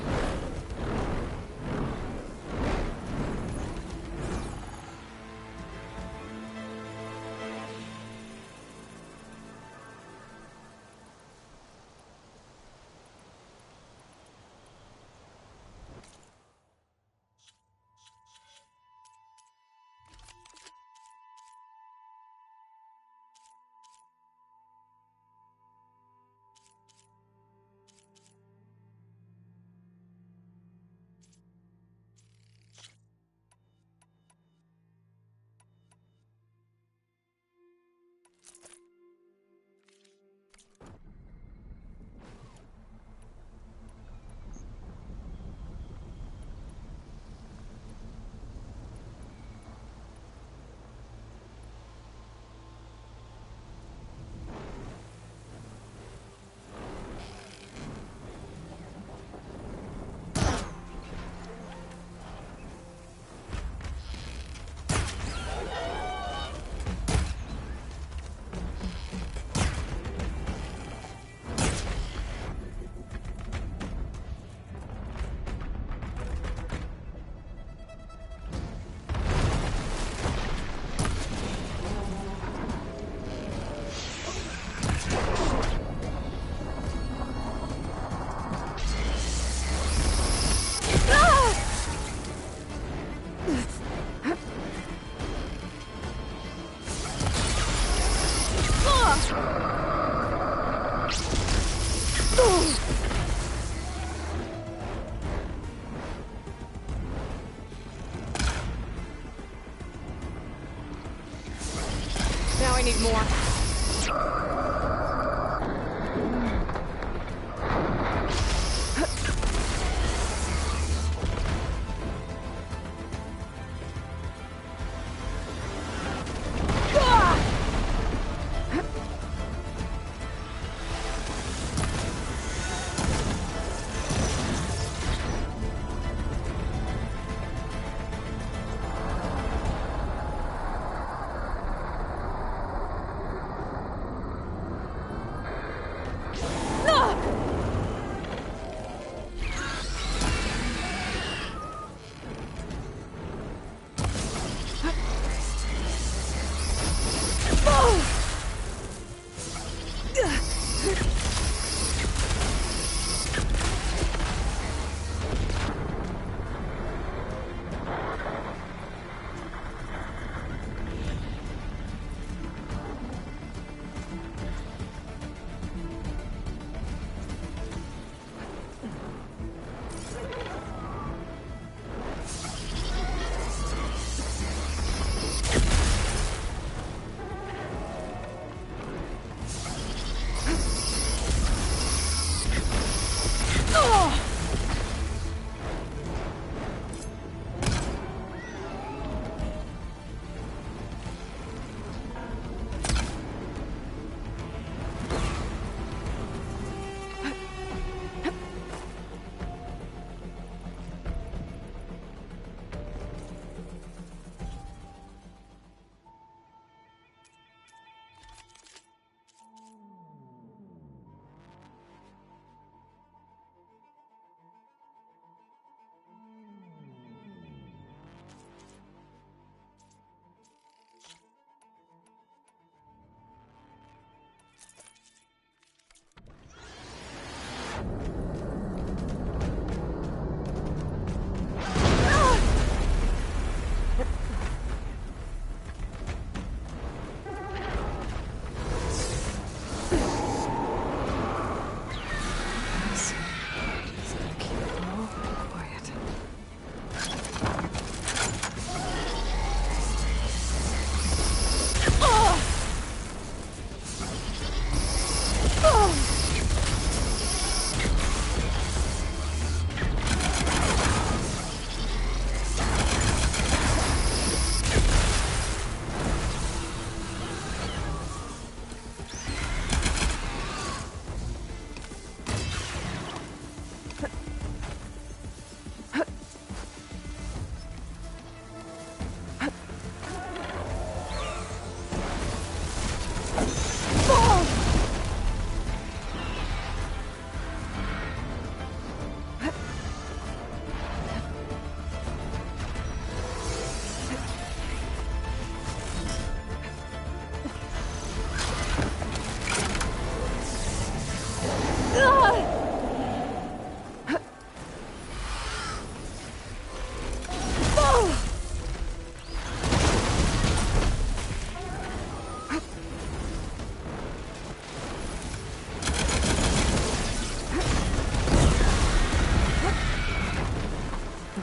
Now I need more.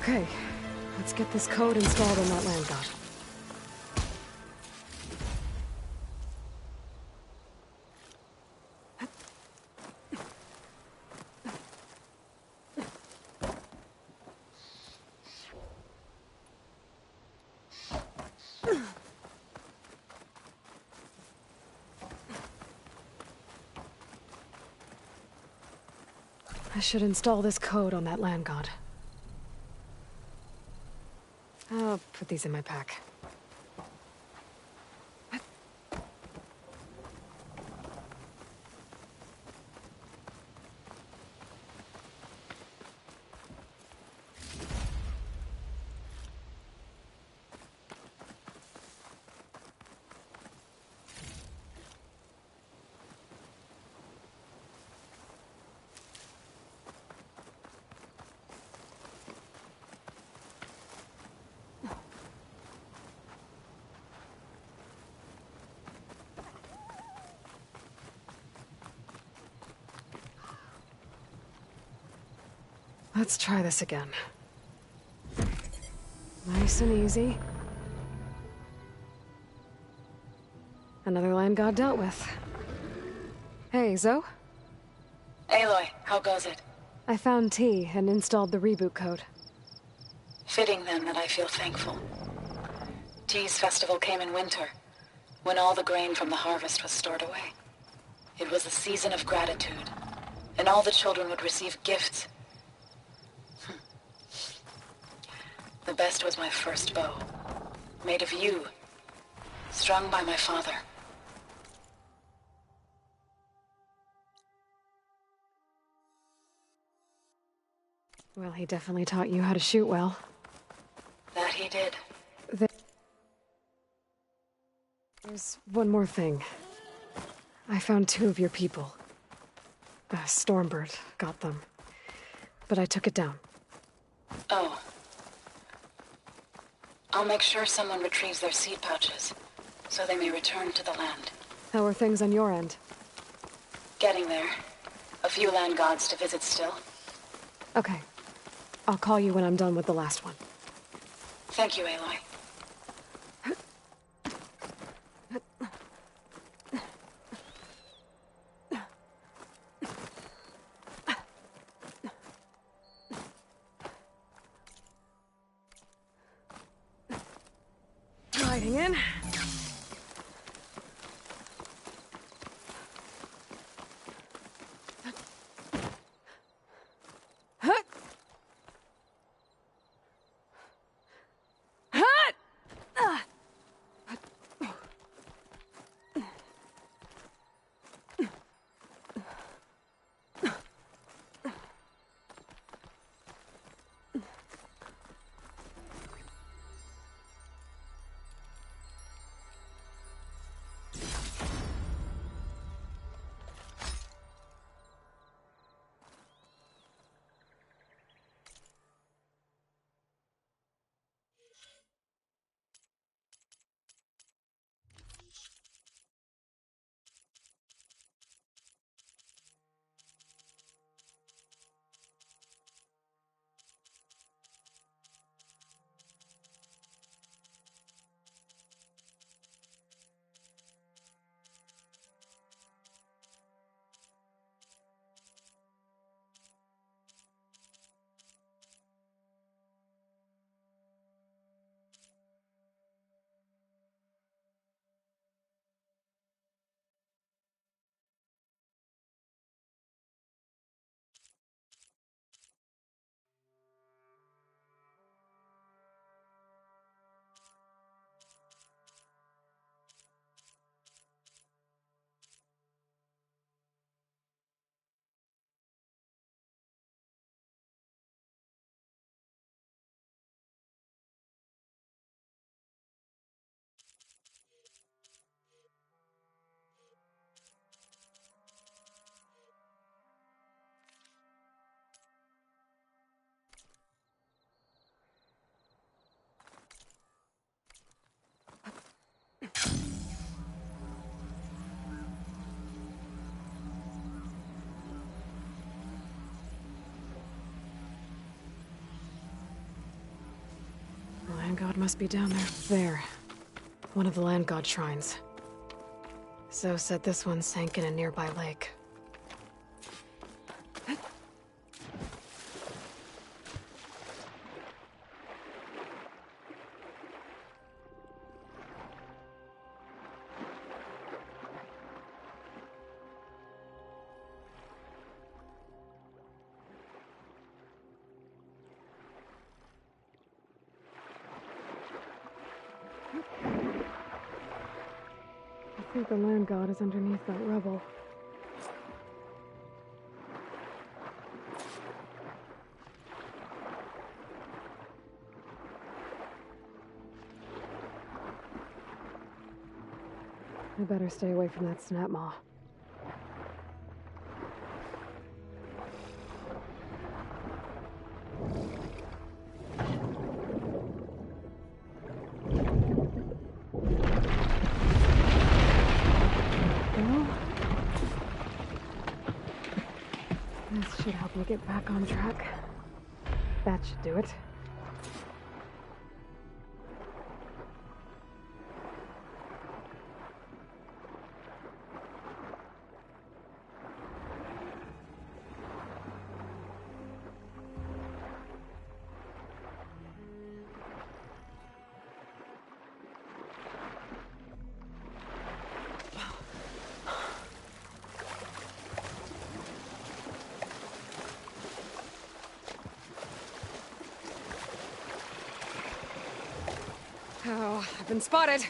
Okay, let's get this code installed on that land god. I should install this code on that land god. I'll put these in my pack. Let's try this again. Nice and easy. Another land god dealt with. Hey, Zoe? Aloy, how goes it? I found T and installed the reboot code. Fitting then that I feel thankful. T's festival came in winter, when all the grain from the harvest was stored away. It was a season of gratitude, and all the children would receive gifts. The best was my first bow, made of yew, strung by my father. Well, he definitely taught you how to shoot well. That he did. There's one more thing. I found 2 of your people. Stormbird got them. But I took it down. Oh. I'll make sure someone retrieves their seed pouches, so they may return to the land. How are things on your end? Getting there. A few land gods to visit still. Okay. I'll call you when I'm done with the last one. Thank you, Aloy. Sliding in. god must be down there. There. One of the land god shrines. Zoe said this one sank in a nearby lake. I think the land god is underneath that rubble. I better stay away from that snap maw. This should help me get back on track. That should do it. Oh, I've been spotted.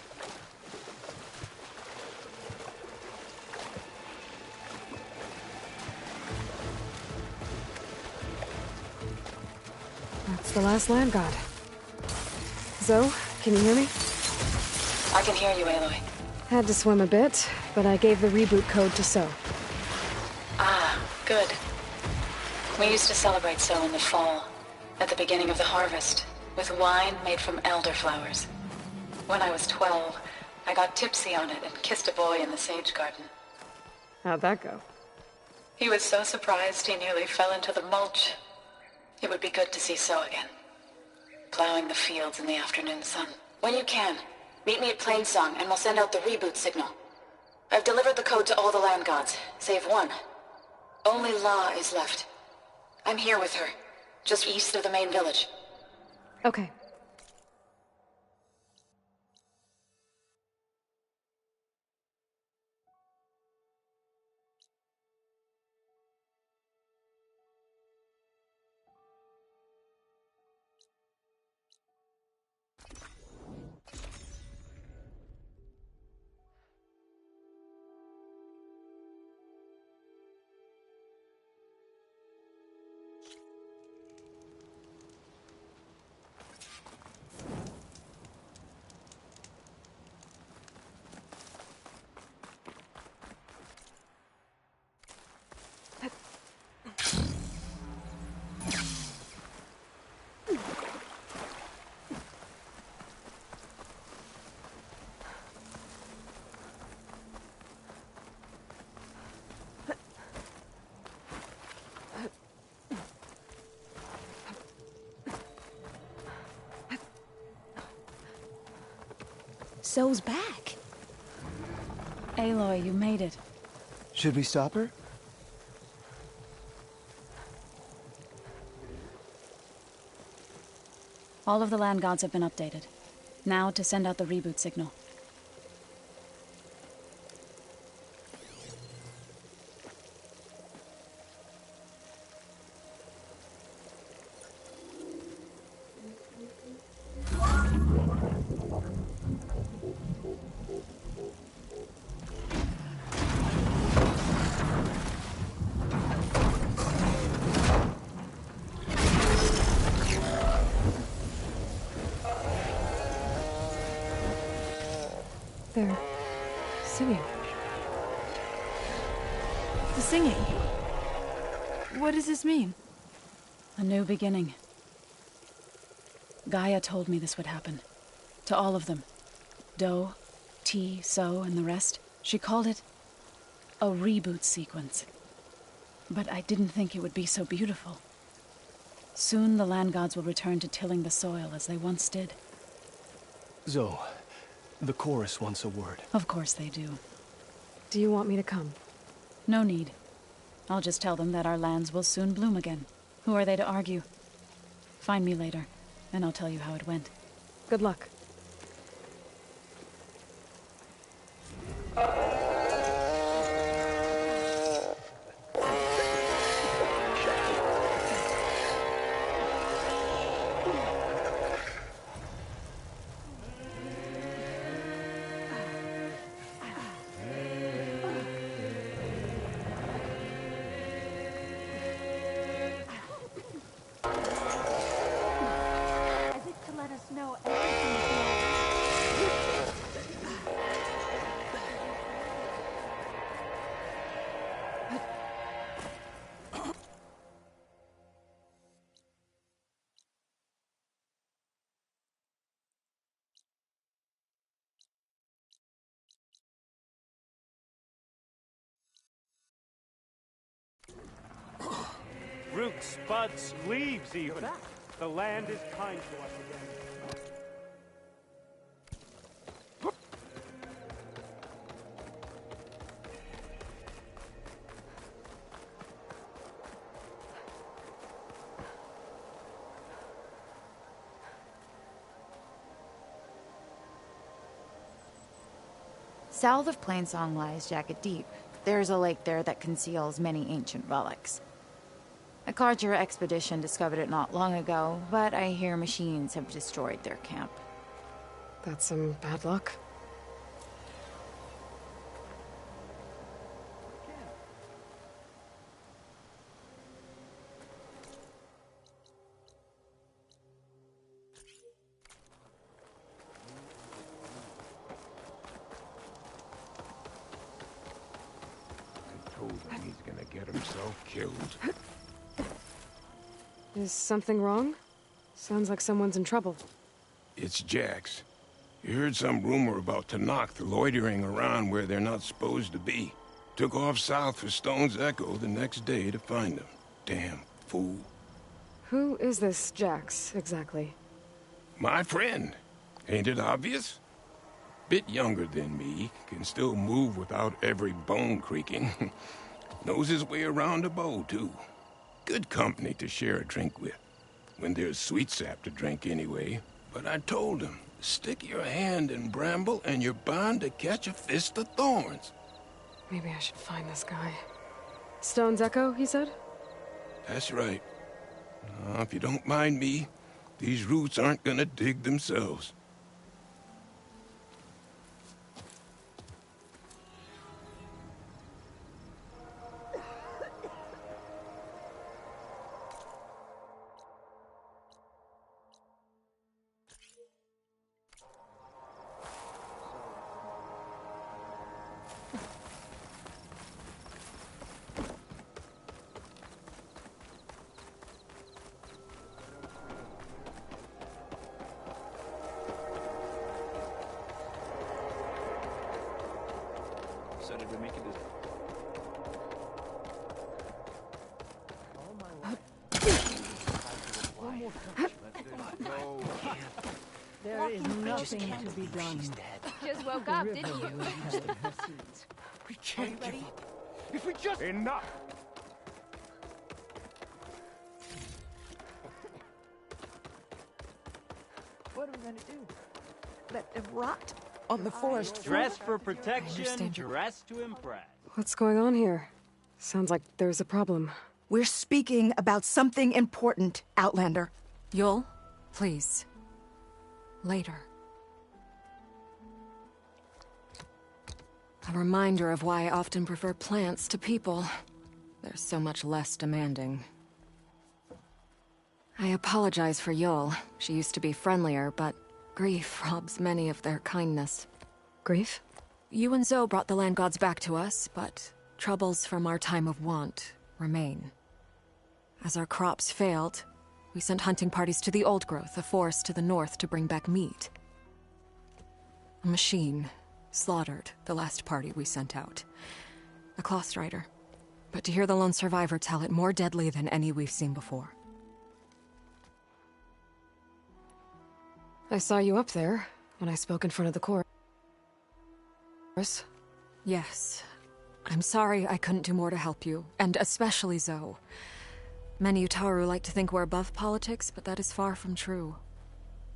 That's the last land god. Zoe, can you hear me? I can hear you, Aloy. Had to swim a bit, but I gave the reboot code to So. Ah, good. We used to celebrate So in the fall, at the beginning of the harvest, with wine made from elderflowers. When I was 12, I got tipsy on it and kissed a boy in the sage garden. How'd that go? He was so surprised he nearly fell into the mulch. It would be good to see So again. Plowing the fields in the afternoon sun. When you can, meet me at Plainsong and we'll send out the reboot signal. I've delivered the code to all the land gods, save one. Only La is left. I'm here with her, just east of the main village. Okay. Zoe's back. Aloy, you made it. Should we stop her? All of the land gods have been updated. Now to send out the reboot signal. They're singing. The singing? What does this mean? A new beginning. Gaia told me this would happen. To all of them. Do, T, So, and the rest. She called it a reboot sequence. But I didn't think it would be so beautiful. Soon the land gods will return to tilling the soil as they once did. Zoe, the chorus wants a word. Of course they do. Do you want me to come? No need. I'll just tell them that our lands will soon bloom again. Who are they to argue? Find me later, and I'll tell you how it went. Good luck. Roots, buds, leaves even. The land is kind to us again. South of Plainsong lies Jagged Deep. There's a lake there that conceals many ancient relics. A Carja expedition discovered it not long ago, but I hear machines have destroyed their camp. That's some bad luck. Killed. Is something wrong? Sounds like someone's in trouble. It's Jax. You heard some rumor about Tanakh loitering around where they're not supposed to be. Took off south for Stone's Echo the next day to find them. Damn fool. Who is this Jax, exactly? My friend. Ain't it obvious? Bit younger than me, can still move without every bone creaking. Knows his way around a bow, too. Good company to share a drink with. When there's sweet sap to drink anyway. But I told him, stick your hand in bramble and you're bound to catch a fist of thorns. Maybe I should find this guy. Stone's Echo, he said? That's right. If you don't mind me, these roots aren't gonna dig themselves. So did we make it? There is nothing to be done. Just woke up, didn't you? We can't give up. If we just... Enough! What are we gonna do? Let them rot on the forest floor? Dress for protection, dress to impress. What's going on here? Sounds like there's a problem. We're speaking about something important, Outlander. Yul, please. Later. A reminder of why I often prefer plants to people. They're so much less demanding. I apologize for Yul. She used to be friendlier, but grief robs many of their kindness. Grief? You and Zoe brought the land gods back to us, but troubles from our time of want remain. As our crops failed, we sent hunting parties to the Old Growth, a forest to the north, to bring back meat. A machine slaughtered the last party we sent out. A cloth strider. But to hear the lone survivor tell it, more deadly than any we've seen before. I saw you up there. when I spoke in front of the chorus. Yes. I'm sorry I couldn't do more to help you, and especially Zoe. Many Utaru like to think we're above politics, but that is far from true.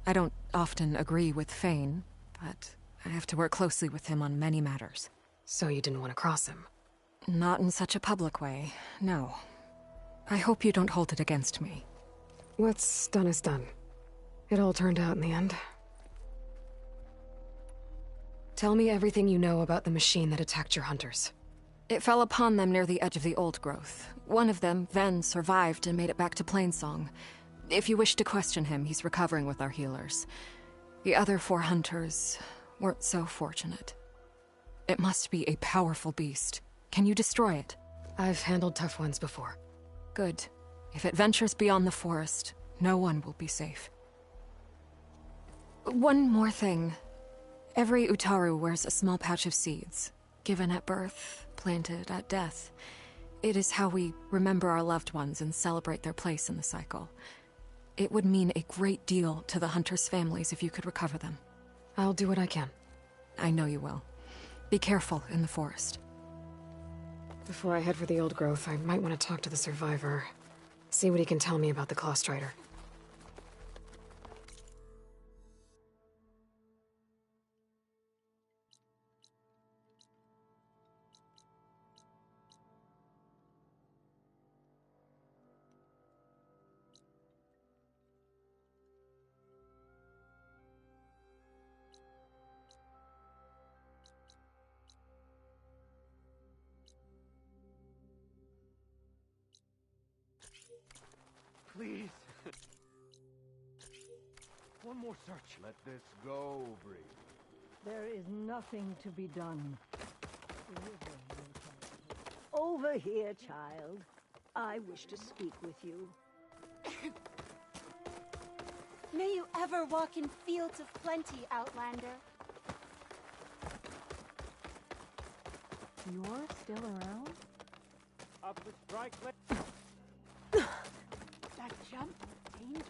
I don't often agree with Fane, but I have to work closely with him on many matters. So you didn't want to cross him? Not in such a public way, no. I hope you don't hold it against me. What's done is done. It all turned out in the end. Tell me everything you know about the machine that attacked your hunters. It fell upon them near the edge of the old growth. One of them, Ven, survived and made it back to Plainsong. If you wish to question him, he's recovering with our healers. The other 4 hunters weren't so fortunate. It must be a powerful beast. Can you destroy it? I've handled tough ones before. Good. If it ventures beyond the forest, no one will be safe. One more thing. Every Utaru wears a small pouch of seeds, given at birth, planted at death. It is how we remember our loved ones and celebrate their place in the cycle. It would mean a great deal to the hunters' families if you could recover them. I'll do what I can. I know you will. Be careful in the forest. Before I head for the old growth, I might want to talk to the survivor. See what he can tell me about the Clawstrider. Please. One more search. Let this go, Bree. There is nothing to be done. Over here, child. I wish to speak with you. May you ever walk in fields of plenty, Outlander. You're still around? Up the strike. That jump was dangerous.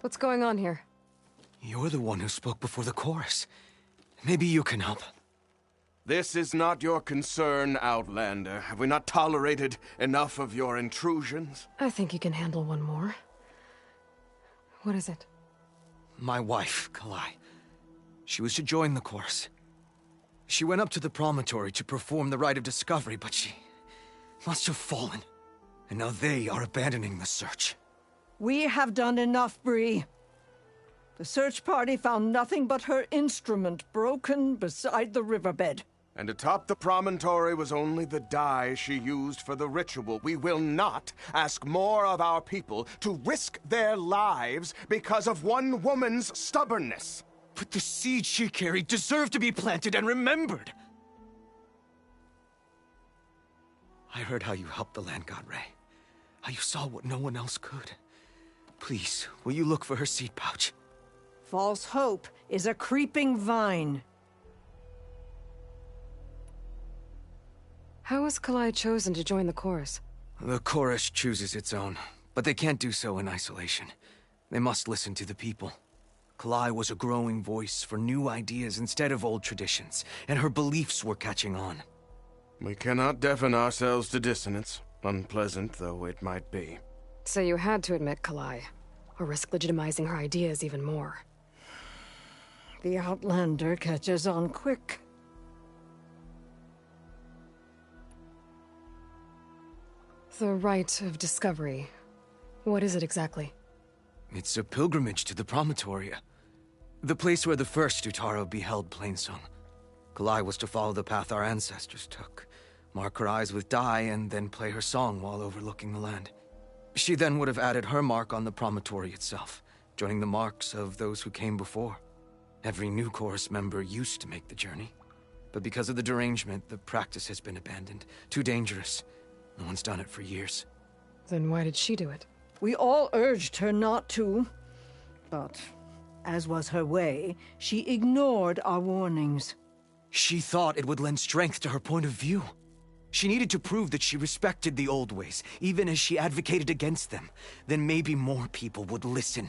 What's going on here? You're the one who spoke before the chorus. Maybe you can help. This is not your concern, Outlander. Have we not tolerated enough of your intrusions? I think you can handle one more. What is it? My wife, Kalai. She was to join the chorus. She went up to the promontory to perform the rite of discovery, but she must have fallen. And now they are abandoning the search. We have done enough, Bree. The search party found nothing but her instrument broken beside the riverbed. And atop the promontory was only the dye she used for the ritual. We will not ask more of our people to risk their lives because of one woman's stubbornness. But the seed she carried deserved to be planted and remembered. I heard how you helped the land god Ray. How you saw what no one else could. Please, will you look for her seed pouch? False hope is a creeping vine. How was Kalai chosen to join the chorus? The chorus chooses its own, but they can't do so in isolation. They must listen to the people. Kalai was a growing voice for new ideas instead of old traditions, and her beliefs were catching on. We cannot deafen ourselves to dissonance, unpleasant though it might be. So you had to admit Kalai, or risk legitimizing her ideas even more. The Outlander catches on quick. The rite of discovery. What is it exactly? It's a pilgrimage to the Promontoria. The place where the first Utaru beheld Plainsong. Kalai was to follow the path our ancestors took. Mark her eyes with dye and then play her song while overlooking the land. She then would have added her mark on the promontory itself, joining the marks of those who came before. Every new chorus member used to make the journey. But because of the derangement, the practice has been abandoned. Too dangerous. No one's done it for years. Then why did she do it? We all urged her not to. But, as was her way, she ignored our warnings. She thought it would lend strength to her point of view. She needed to prove that she respected the old ways, even as she advocated against them. Then maybe more people would listen.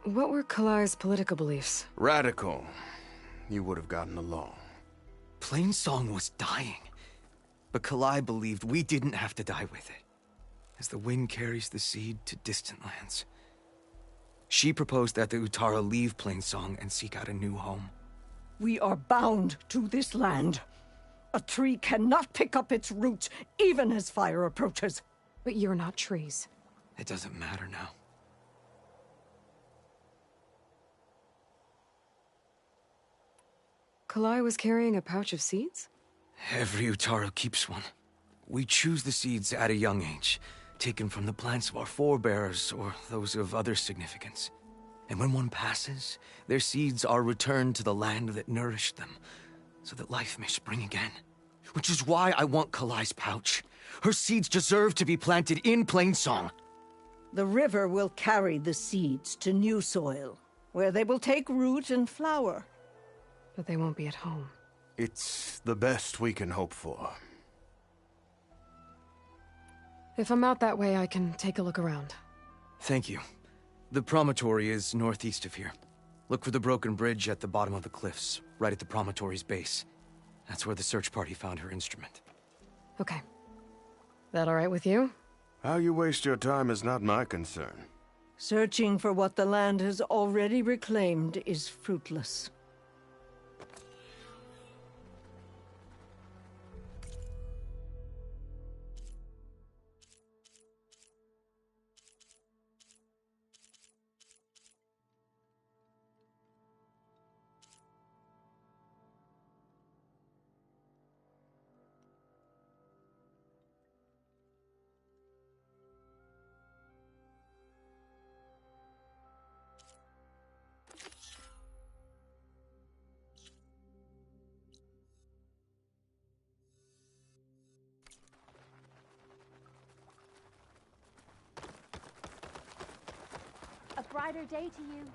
What were Kalai's political beliefs? Radical. You would have gotten along. Plainsong was dying. But Kalai believed we didn't have to die with it, as the wind carries the seed to distant lands. She proposed that the Utara leave Plainsong and seek out a new home. We are bound to this land. A tree cannot pick up its roots, even as fire approaches. But you're not trees. It doesn't matter now. Kalai was carrying a pouch of seeds? Every Utara keeps one. We choose the seeds at a young age, taken from the plants of our forebears or those of other significance. And when one passes, their seeds are returned to the land that nourished them, so that life may spring again. Which is why I want Kalai's pouch. Her seeds deserve to be planted in Plainsong. The river will carry the seeds to new soil, where they will take root and flower. But they won't be at home. It's the best we can hope for. If I'm out that way, I can take a look around. Thank you. The promontory is northeast of here. Look for the broken bridge at the bottom of the cliffs, right at the promontory's base. That's where the search party found her instrument. Okay. That all right with you? How you waste your time is not my concern. Searching for what the land has already reclaimed is fruitless. A brighter day to you.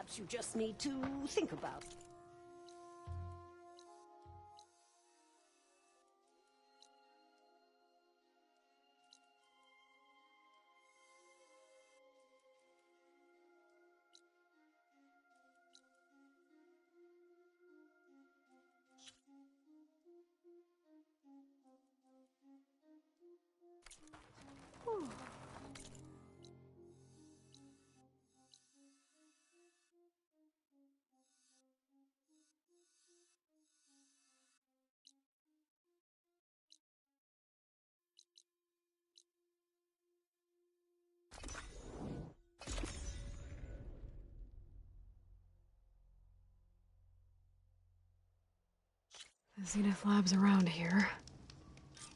Perhaps you just need to think about it. The Zenith Lab's around here.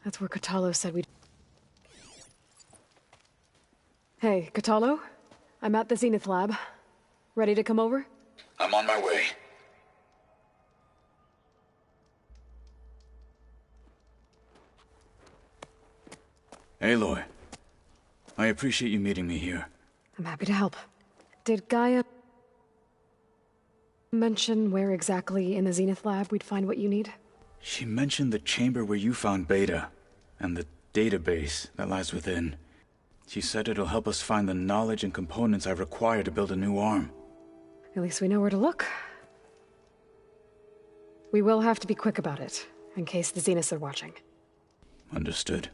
That's where Kotallo said we'd... Hey, Kotallo? I'm at the Zenith Lab. Ready to come over? I'm on my way. Aloy, I appreciate you meeting me here. I'm happy to help. Did Gaia mention where exactly in the Zenith Lab we'd find what you need? She mentioned the chamber where you found Beta, and the database that lies within. She said it'll help us find the knowledge and components I require to build a new arm. At least we know where to look. We will have to be quick about it, in case the Zeniths are watching. Understood.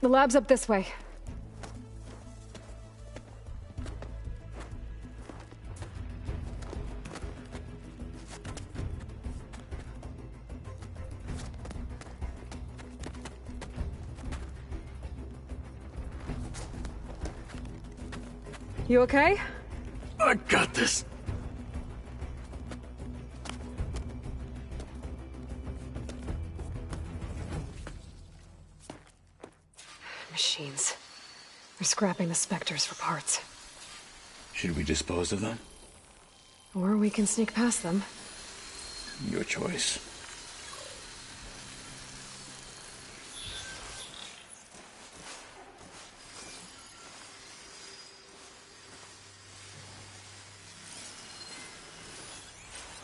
The lab's up this way. You okay? I got this. Machines. They're scrapping the Spectres for parts. Should we dispose of them? Or we can sneak past them. Your choice.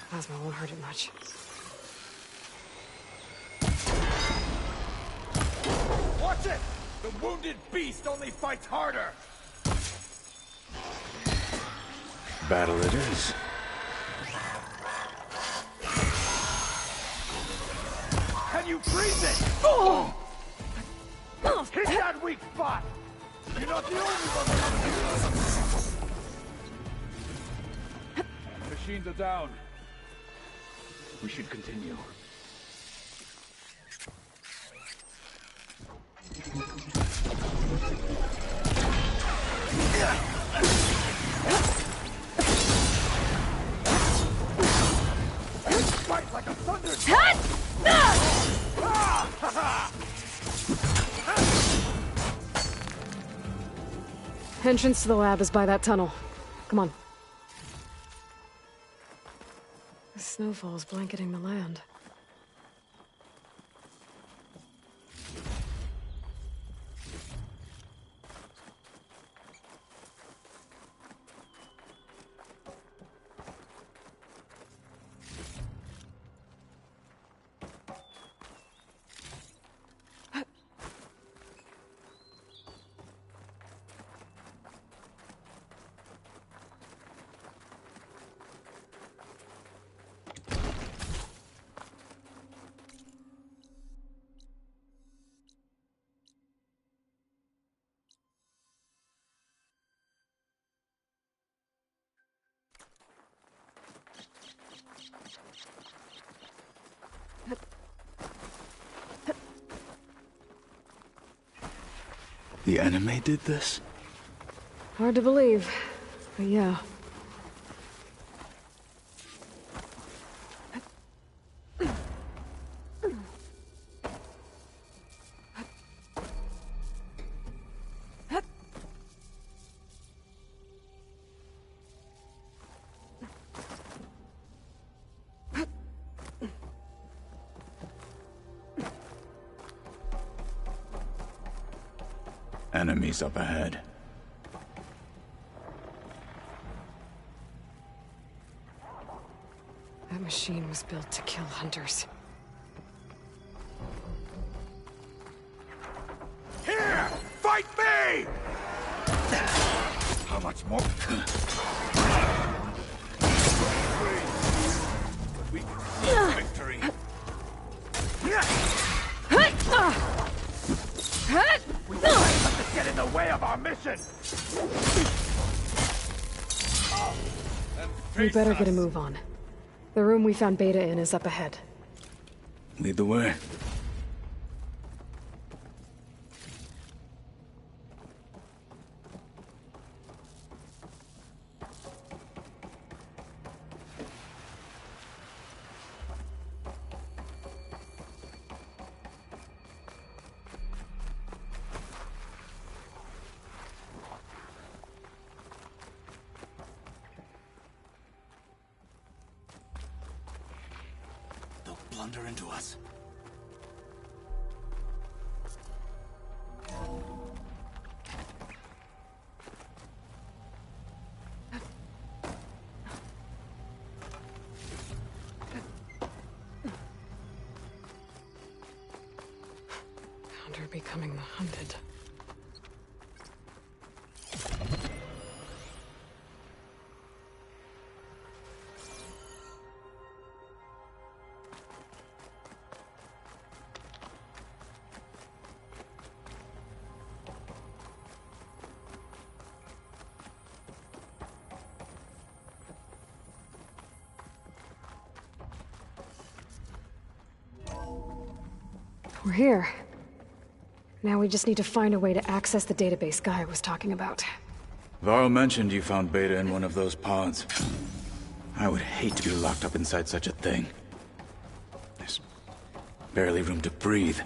Plasma won't hurt it much. Watch it! The wounded beast only fights harder! Battle it is. Can you freeze it? Oh! Hit that weak spot! You're not the only one! Machines are down. We should continue. Fight like a thunderstorm! Entrance to the lab is by that tunnel. Come on. The snowfall's blanketing the land. The anime did this? Hard to believe, but yeah. Enemies up ahead. That machine was built to kill hunters. Here! Fight me! How much more? But we can see victory. We won't let this get in the way of our mission! We better get a move on. The room we found Beta in is up ahead. Lead the way. Blunder into us. Found her becoming the hunted. We're here. Now we just need to find a way to access the database Guy was talking about. Varl mentioned you found Beta in one of those pods. I would hate to be locked up inside such a thing. There's barely room to breathe.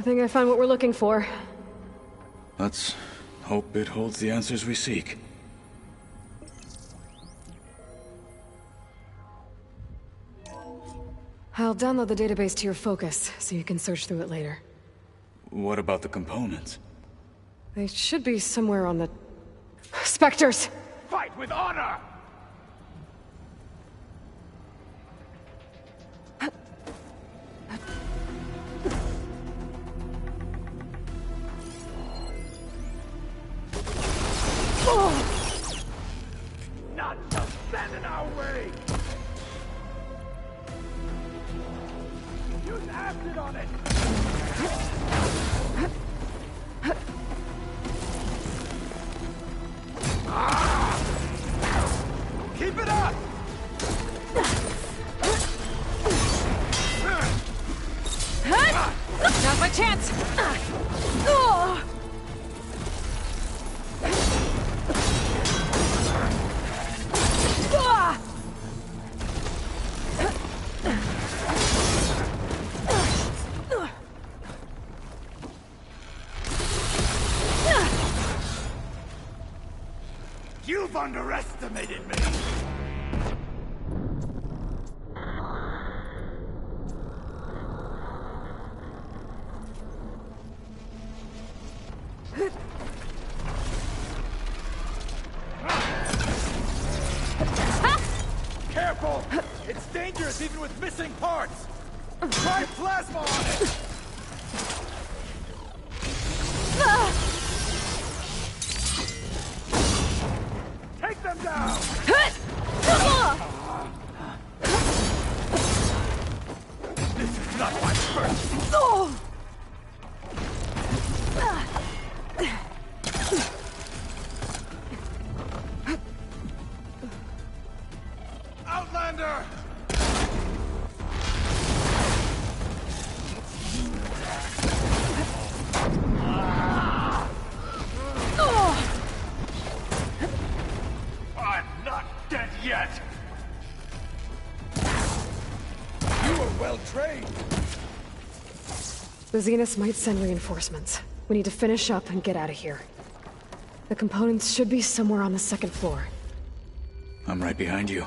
think I found what we're looking for. Let's hope it holds the answers we seek. I'll download the database to your Focus, so you can search through it later. What about the components? They should be somewhere on the... Spectres! Fight with honor! Not just stand in our way! Use acid on it! Keep it up! Now's my chance! You've underestimated me! Careful! It's dangerous even with missing parts! Try plasma on it! Take them down! This is not my first! Outlander! I'm not dead yet! You were well trained! The Zeniths might send reinforcements. We need to finish up and get out of here. The components should be somewhere on the second floor. I'm right behind you.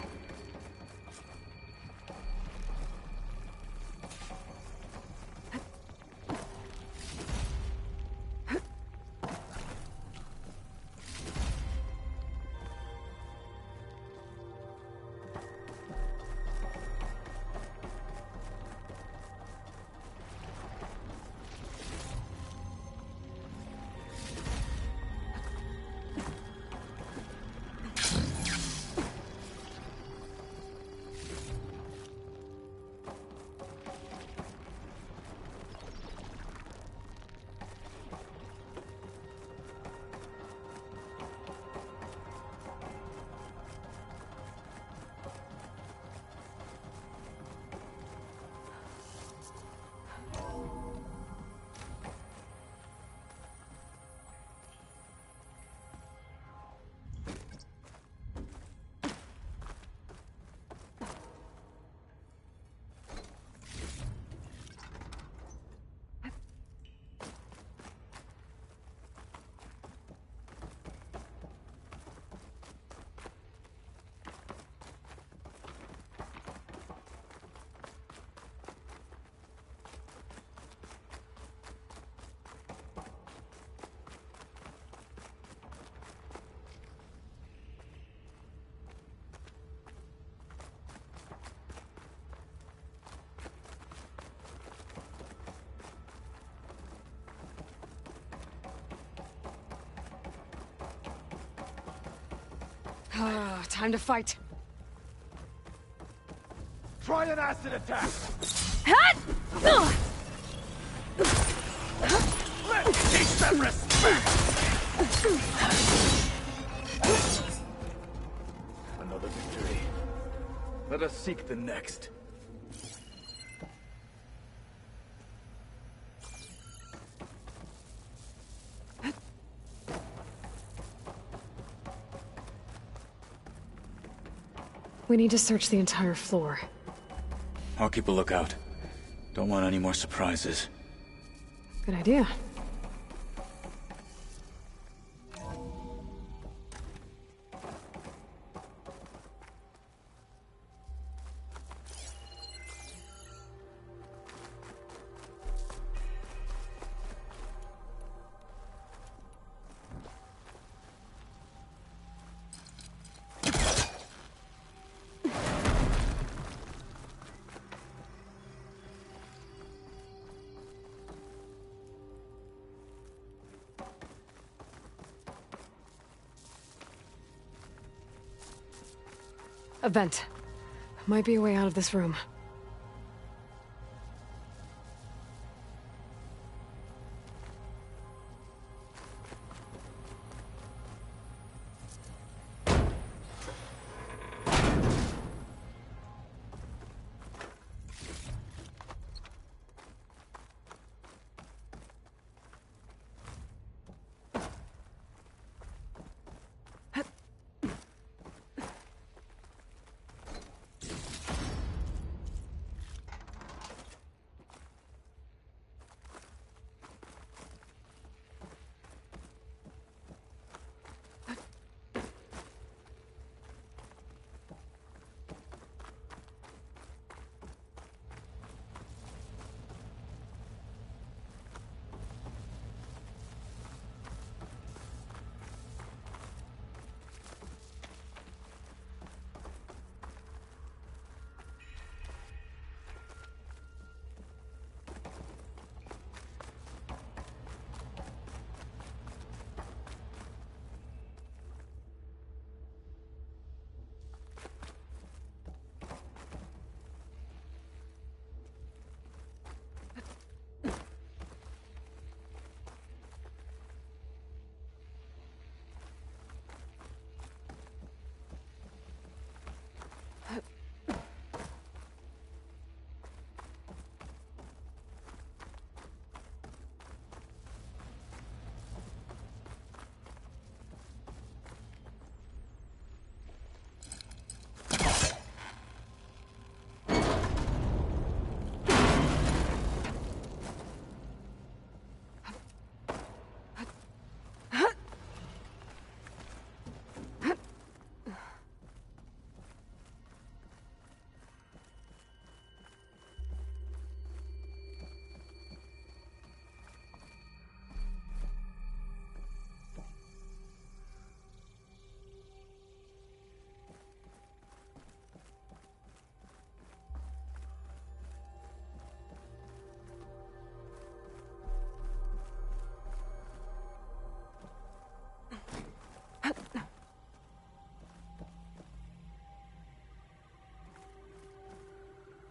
Time to fight. Try an acid attack! Let's teach them respect! Another victory. Let us seek the next. We need to search the entire floor. I'll keep a lookout. Don't want any more surprises. Good idea. A vent. Might be a way out of this room.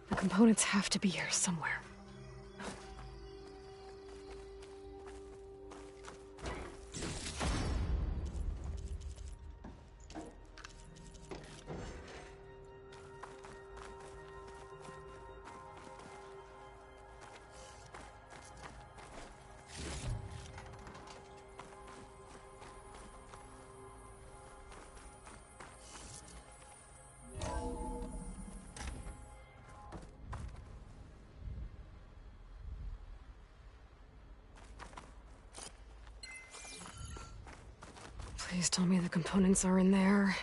The components have to be here somewhere. Please tell me the components are in there.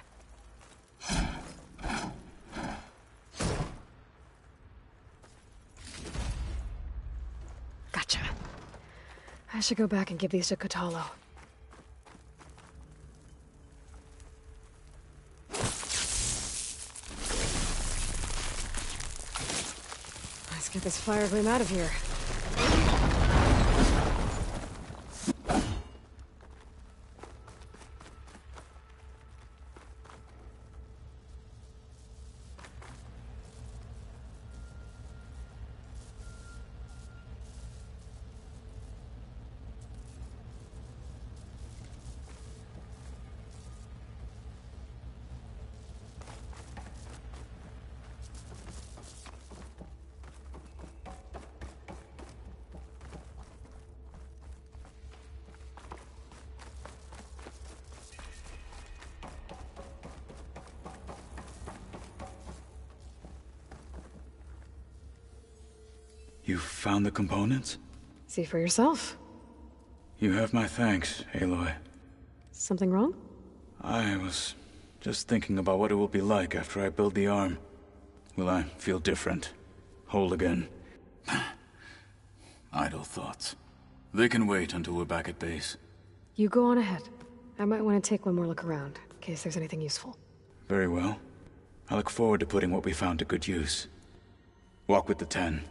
Gotcha. I should go back and give these to Kotallo. Let's get this fire gleam out of here. You found the components? See for yourself. You have my thanks, Aloy. Something wrong? I was just thinking about what it will be like after I build the arm. Will I feel different? Whole again? Idle thoughts. They can wait until we're back at base. You go on ahead. I might want to take one more look around, in case there's anything useful. Very well. I look forward to putting what we found to good use. Walk with the 10.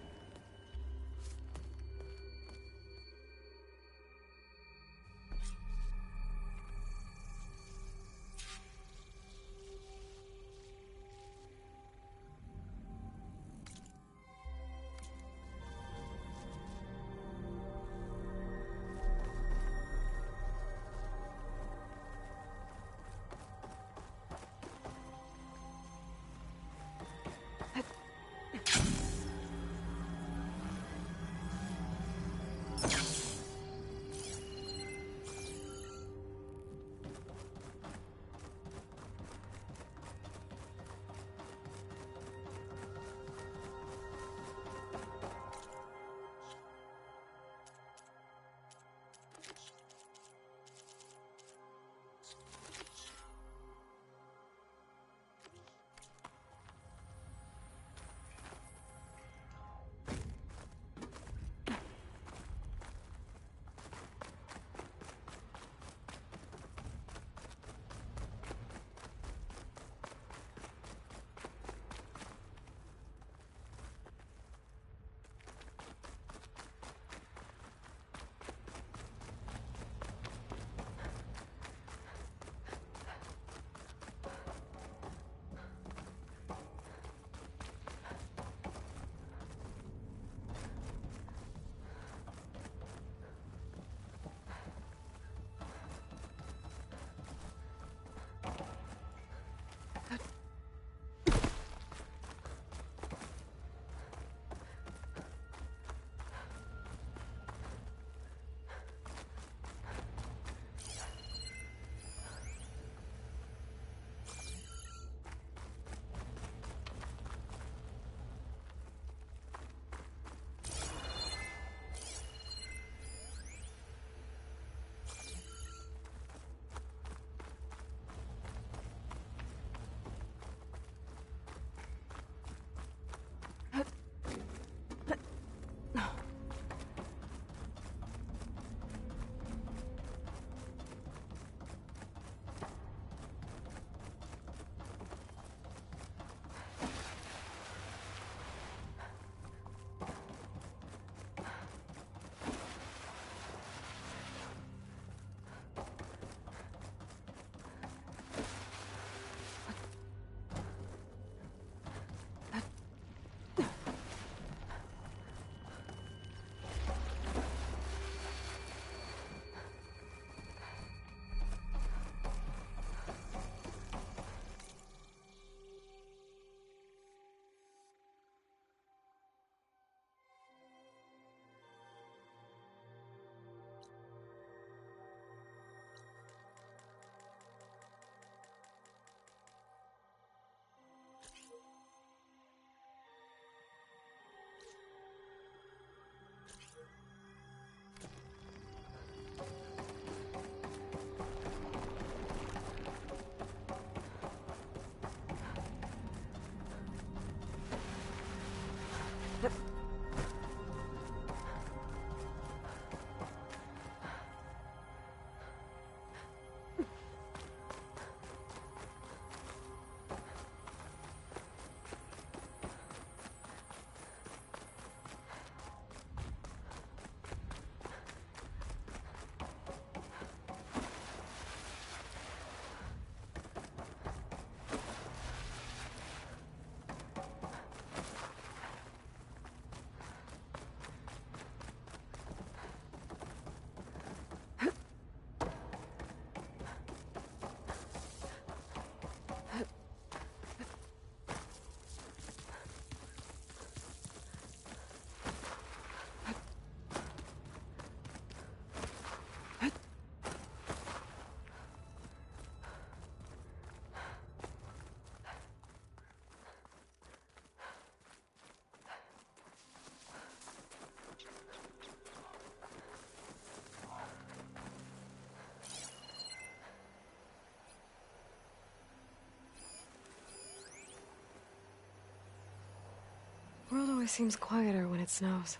world always seems quieter when it snows.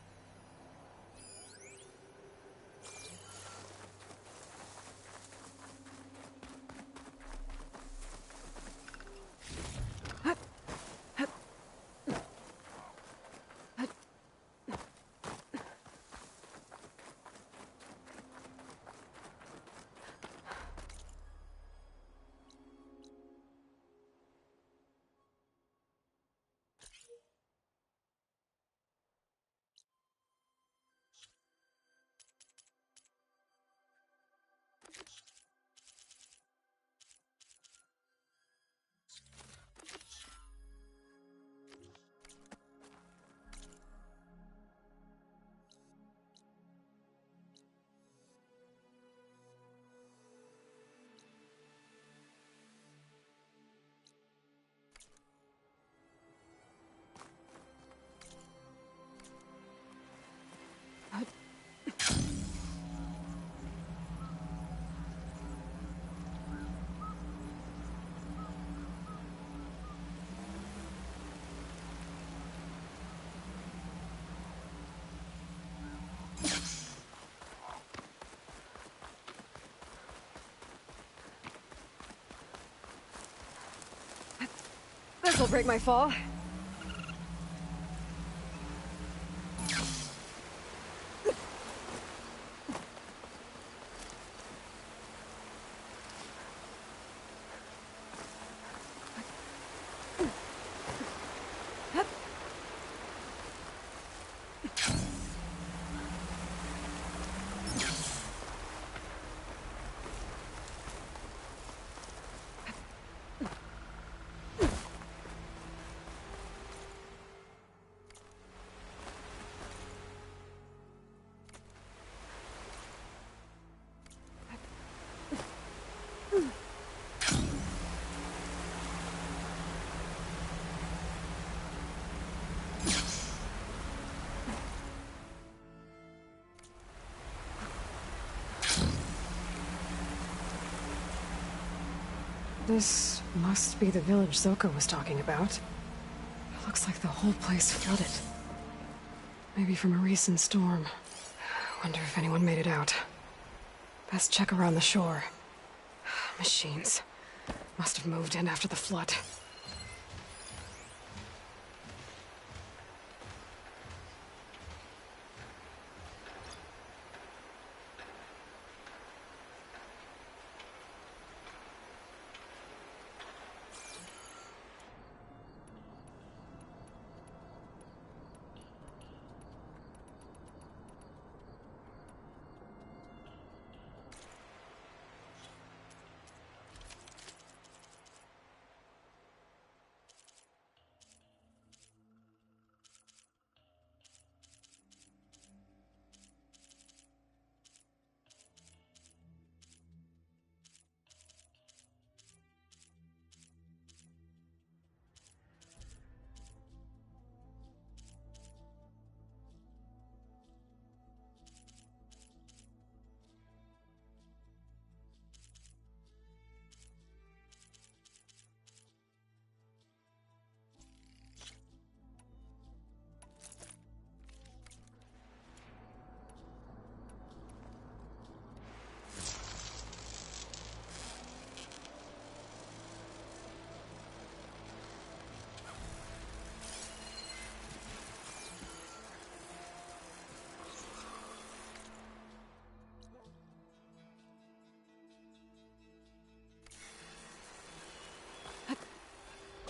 This'll break my fall. This must be the village Zoka was talking about. It looks like the whole place flooded. Maybe from a recent storm. Wonder if anyone made it out. Best check around the shore. Machines. Must have moved in after the flood.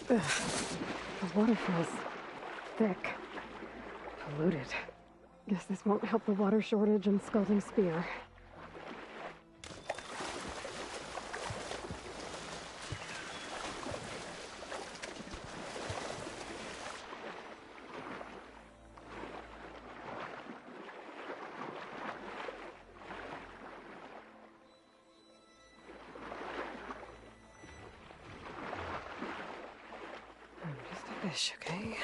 Ugh. The water feels thick. Polluted. Guess this won't help the water shortage and Scalding Spear. Fish, okay?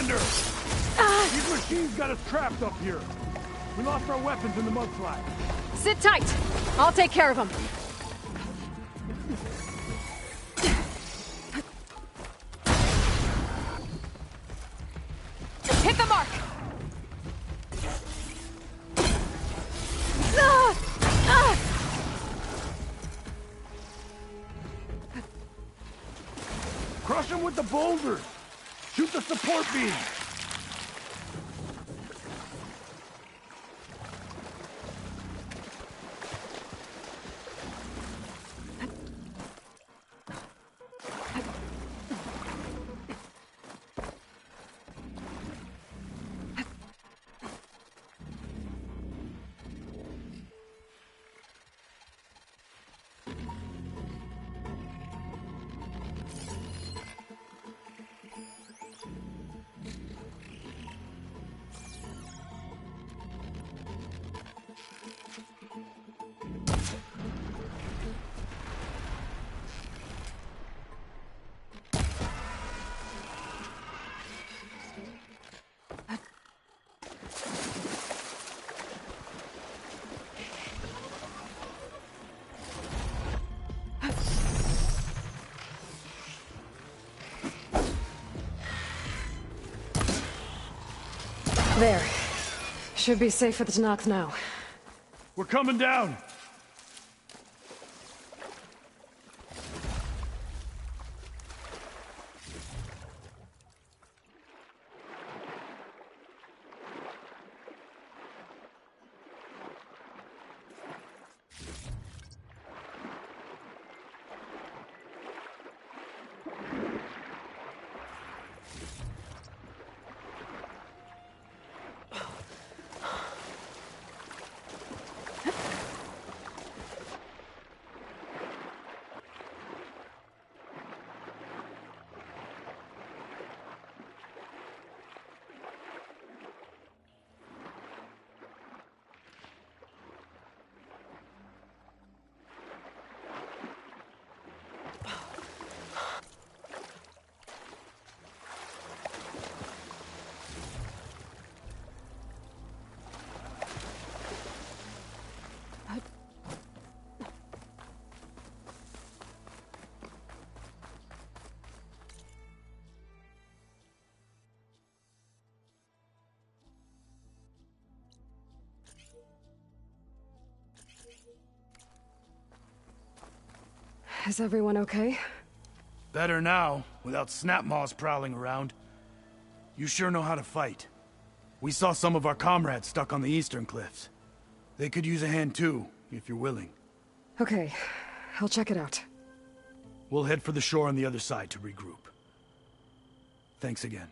Commander! These machines got us trapped up here. We lost our weapons in the mudslide. Sit tight. I'll take care of them. Hit the mark! Crush them with the boulders! Shoot the support beam! There. Should be safe for the Tanakh now. We're coming down! Is everyone okay? Better now, without Snapmaws prowling around. You sure know how to fight. We saw some of our comrades stuck on the eastern cliffs. They could use a hand too, if you're willing. Okay, I'll check it out. We'll head for the shore on the other side to regroup. Thanks again.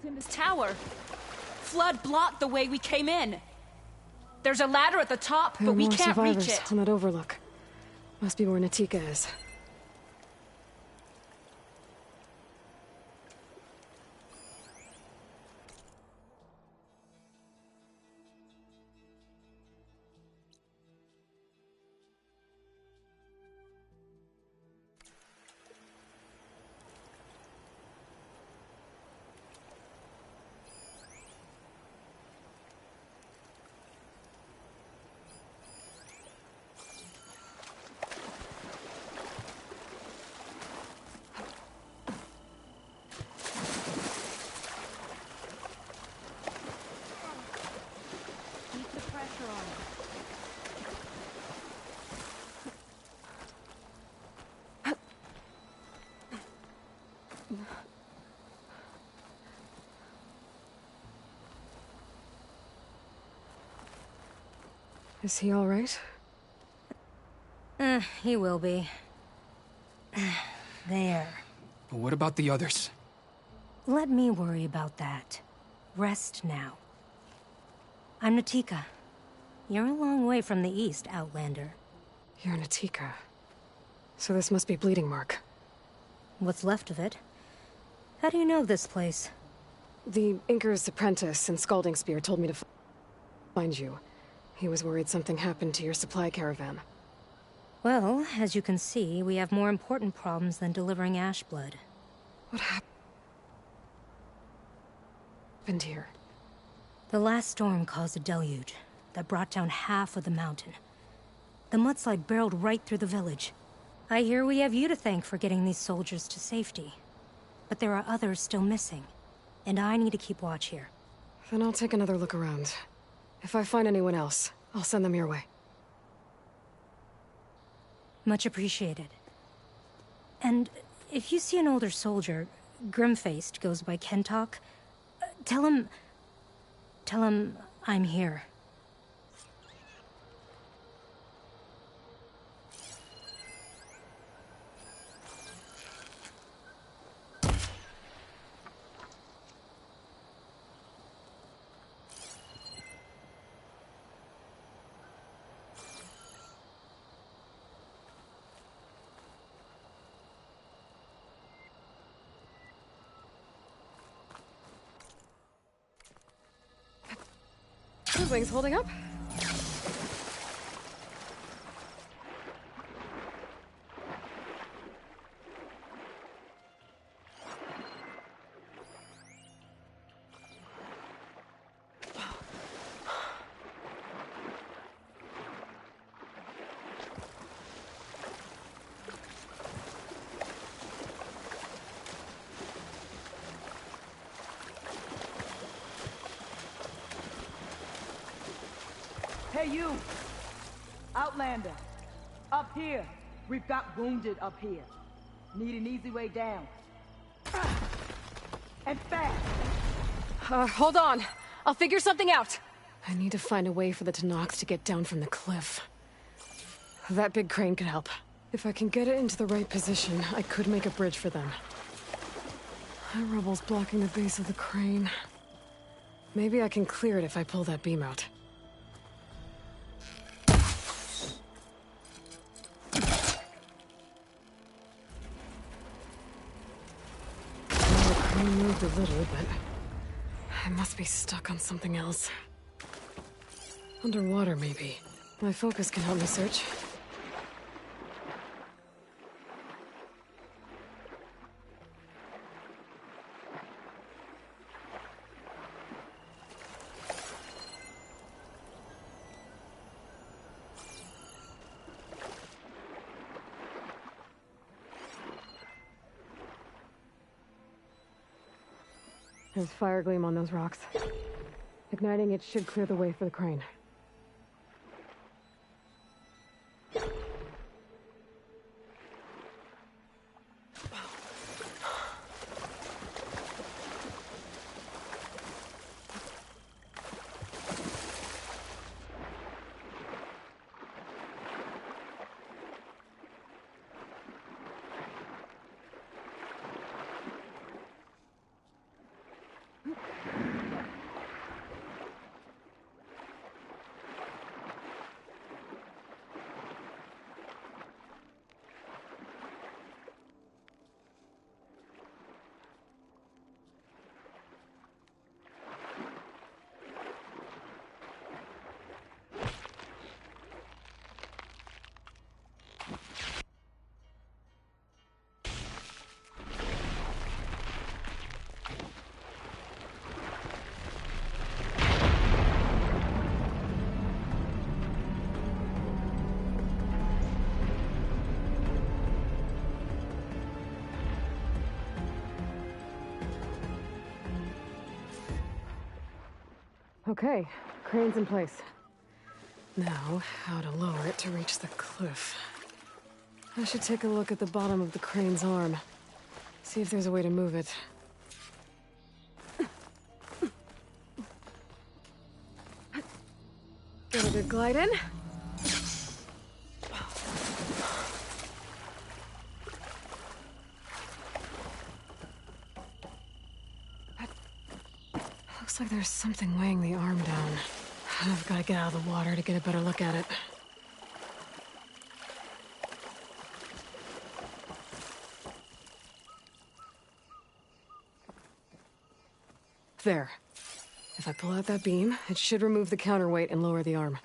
In this tower. Flood blocked the way we came in. There's a ladder at the top, There but are we more can't reach survivors it. on that overlook. Must be where Natika is. Is he all right? He will be. There. But what about the others? Let me worry about that. Rest now. I'm Natika. You're a long way from the east, Outlander. You're Natika. So this must be Bleeding Mark. What's left of it? How do you know this place? The Inker's apprentice in Scalding Spear told me to find you. He was worried something happened to your supply caravan. Well, as you can see, we have more important problems than delivering Ashblood. What happened here? The last storm caused a deluge that brought down half of the mountain. The mudslide barreled right through the village. I hear we have you to thank for getting these soldiers to safety. But there are others still missing, and I need to keep watch here. Then I'll take another look around. If I find anyone else, I'll send them your way. Much appreciated. And if you see an older soldier, grim-faced, goes by Kentok, tell him I'm here. Those wings holding up? Hey, you! Outlander! Up here! We've got wounded up here. Need an easy way down. And fast! Hold on. I'll figure something out. I need to find a way for the Tennoks to get down from the cliff. That big crane could help. If I can get it into the right position, I could make a bridge for them. That rubble's blocking the base of the crane. Maybe I can clear it if I pull that beam out. I moved a little, but I must be stuck on something else. Underwater, maybe. My focus can help me search. There's fire gleam on those rocks. Igniting it should clear the way for the crane. Okay, crane's in place. Now, how to lower it to reach the cliff. I should take a look at the bottom of the crane's arm. See if there's a way to move it. Got a good Glide in. Looks like there's something weighing the arm down. I've got to get out of the water to get a better look at it. There. If I pull out that beam, it should remove the counterweight and lower the arm.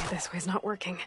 This way's not working.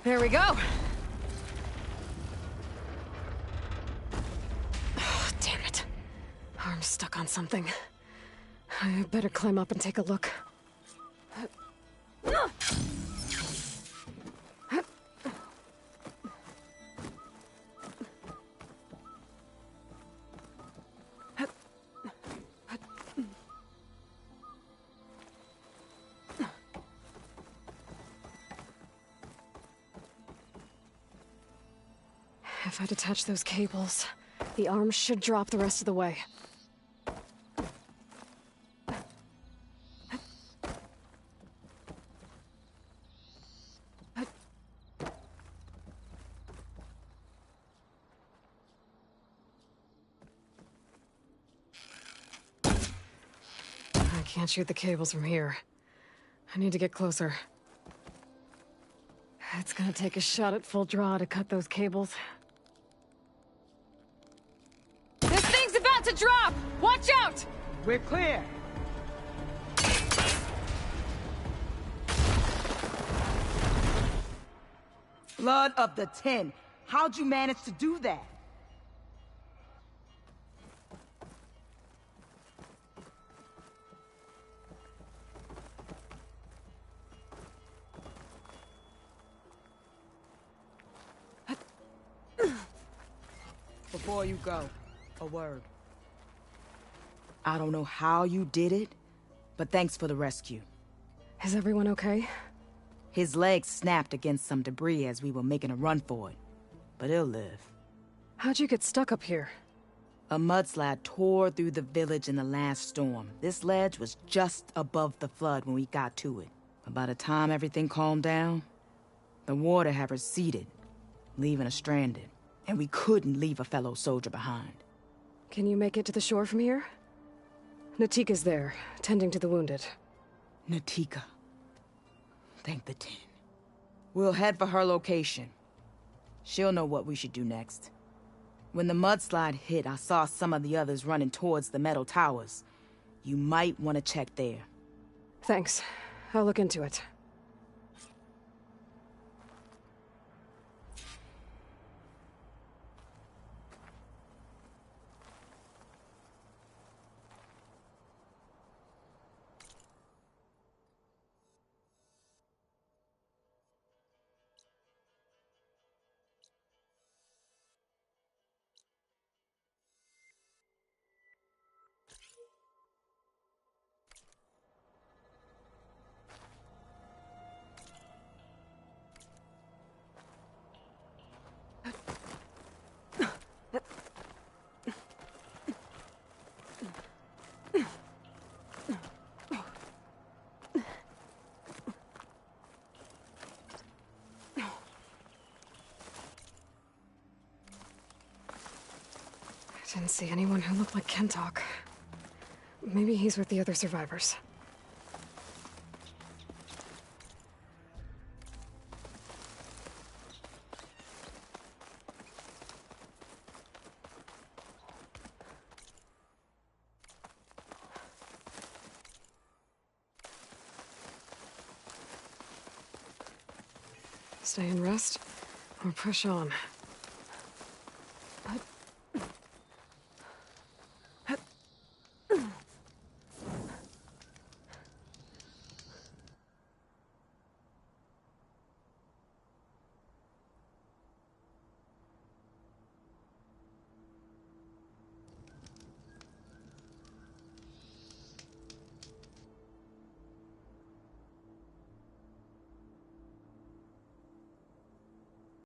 There we go. Oh, damn it. Arm's stuck on something. I better climb up and take a look. If I detach those cables, the arm should drop the rest of the way. I can't shoot the cables from here. I need to get closer. It's gonna take a shot at full draw to cut those cables. This thing's about to drop! Watch out! We're clear. Blood of the Ten. How'd you manage to do that? Before you go, a word. I don't know how you did it, but thanks for the rescue. Is everyone okay? His leg snapped against some debris as we were making a run for it, but he'll live. How'd you get stuck up here? A mudslide tore through the village in the last storm. This ledge was just above the flood when we got to it. But by the time everything calmed down, the water had receded, leaving us stranded. And we couldn't leave a fellow soldier behind. Can you make it to the shore from here? Natika's there, tending to the wounded. Natika. Thank the Ten. We'll head for her location. She'll know what we should do next. When the mudslide hit, I saw some of the others running towards the metal towers. You might want to check there. Thanks. I'll look into it. Didn't see anyone who looked like Kentok. Maybe he's with the other survivors. Stay and rest, or push on.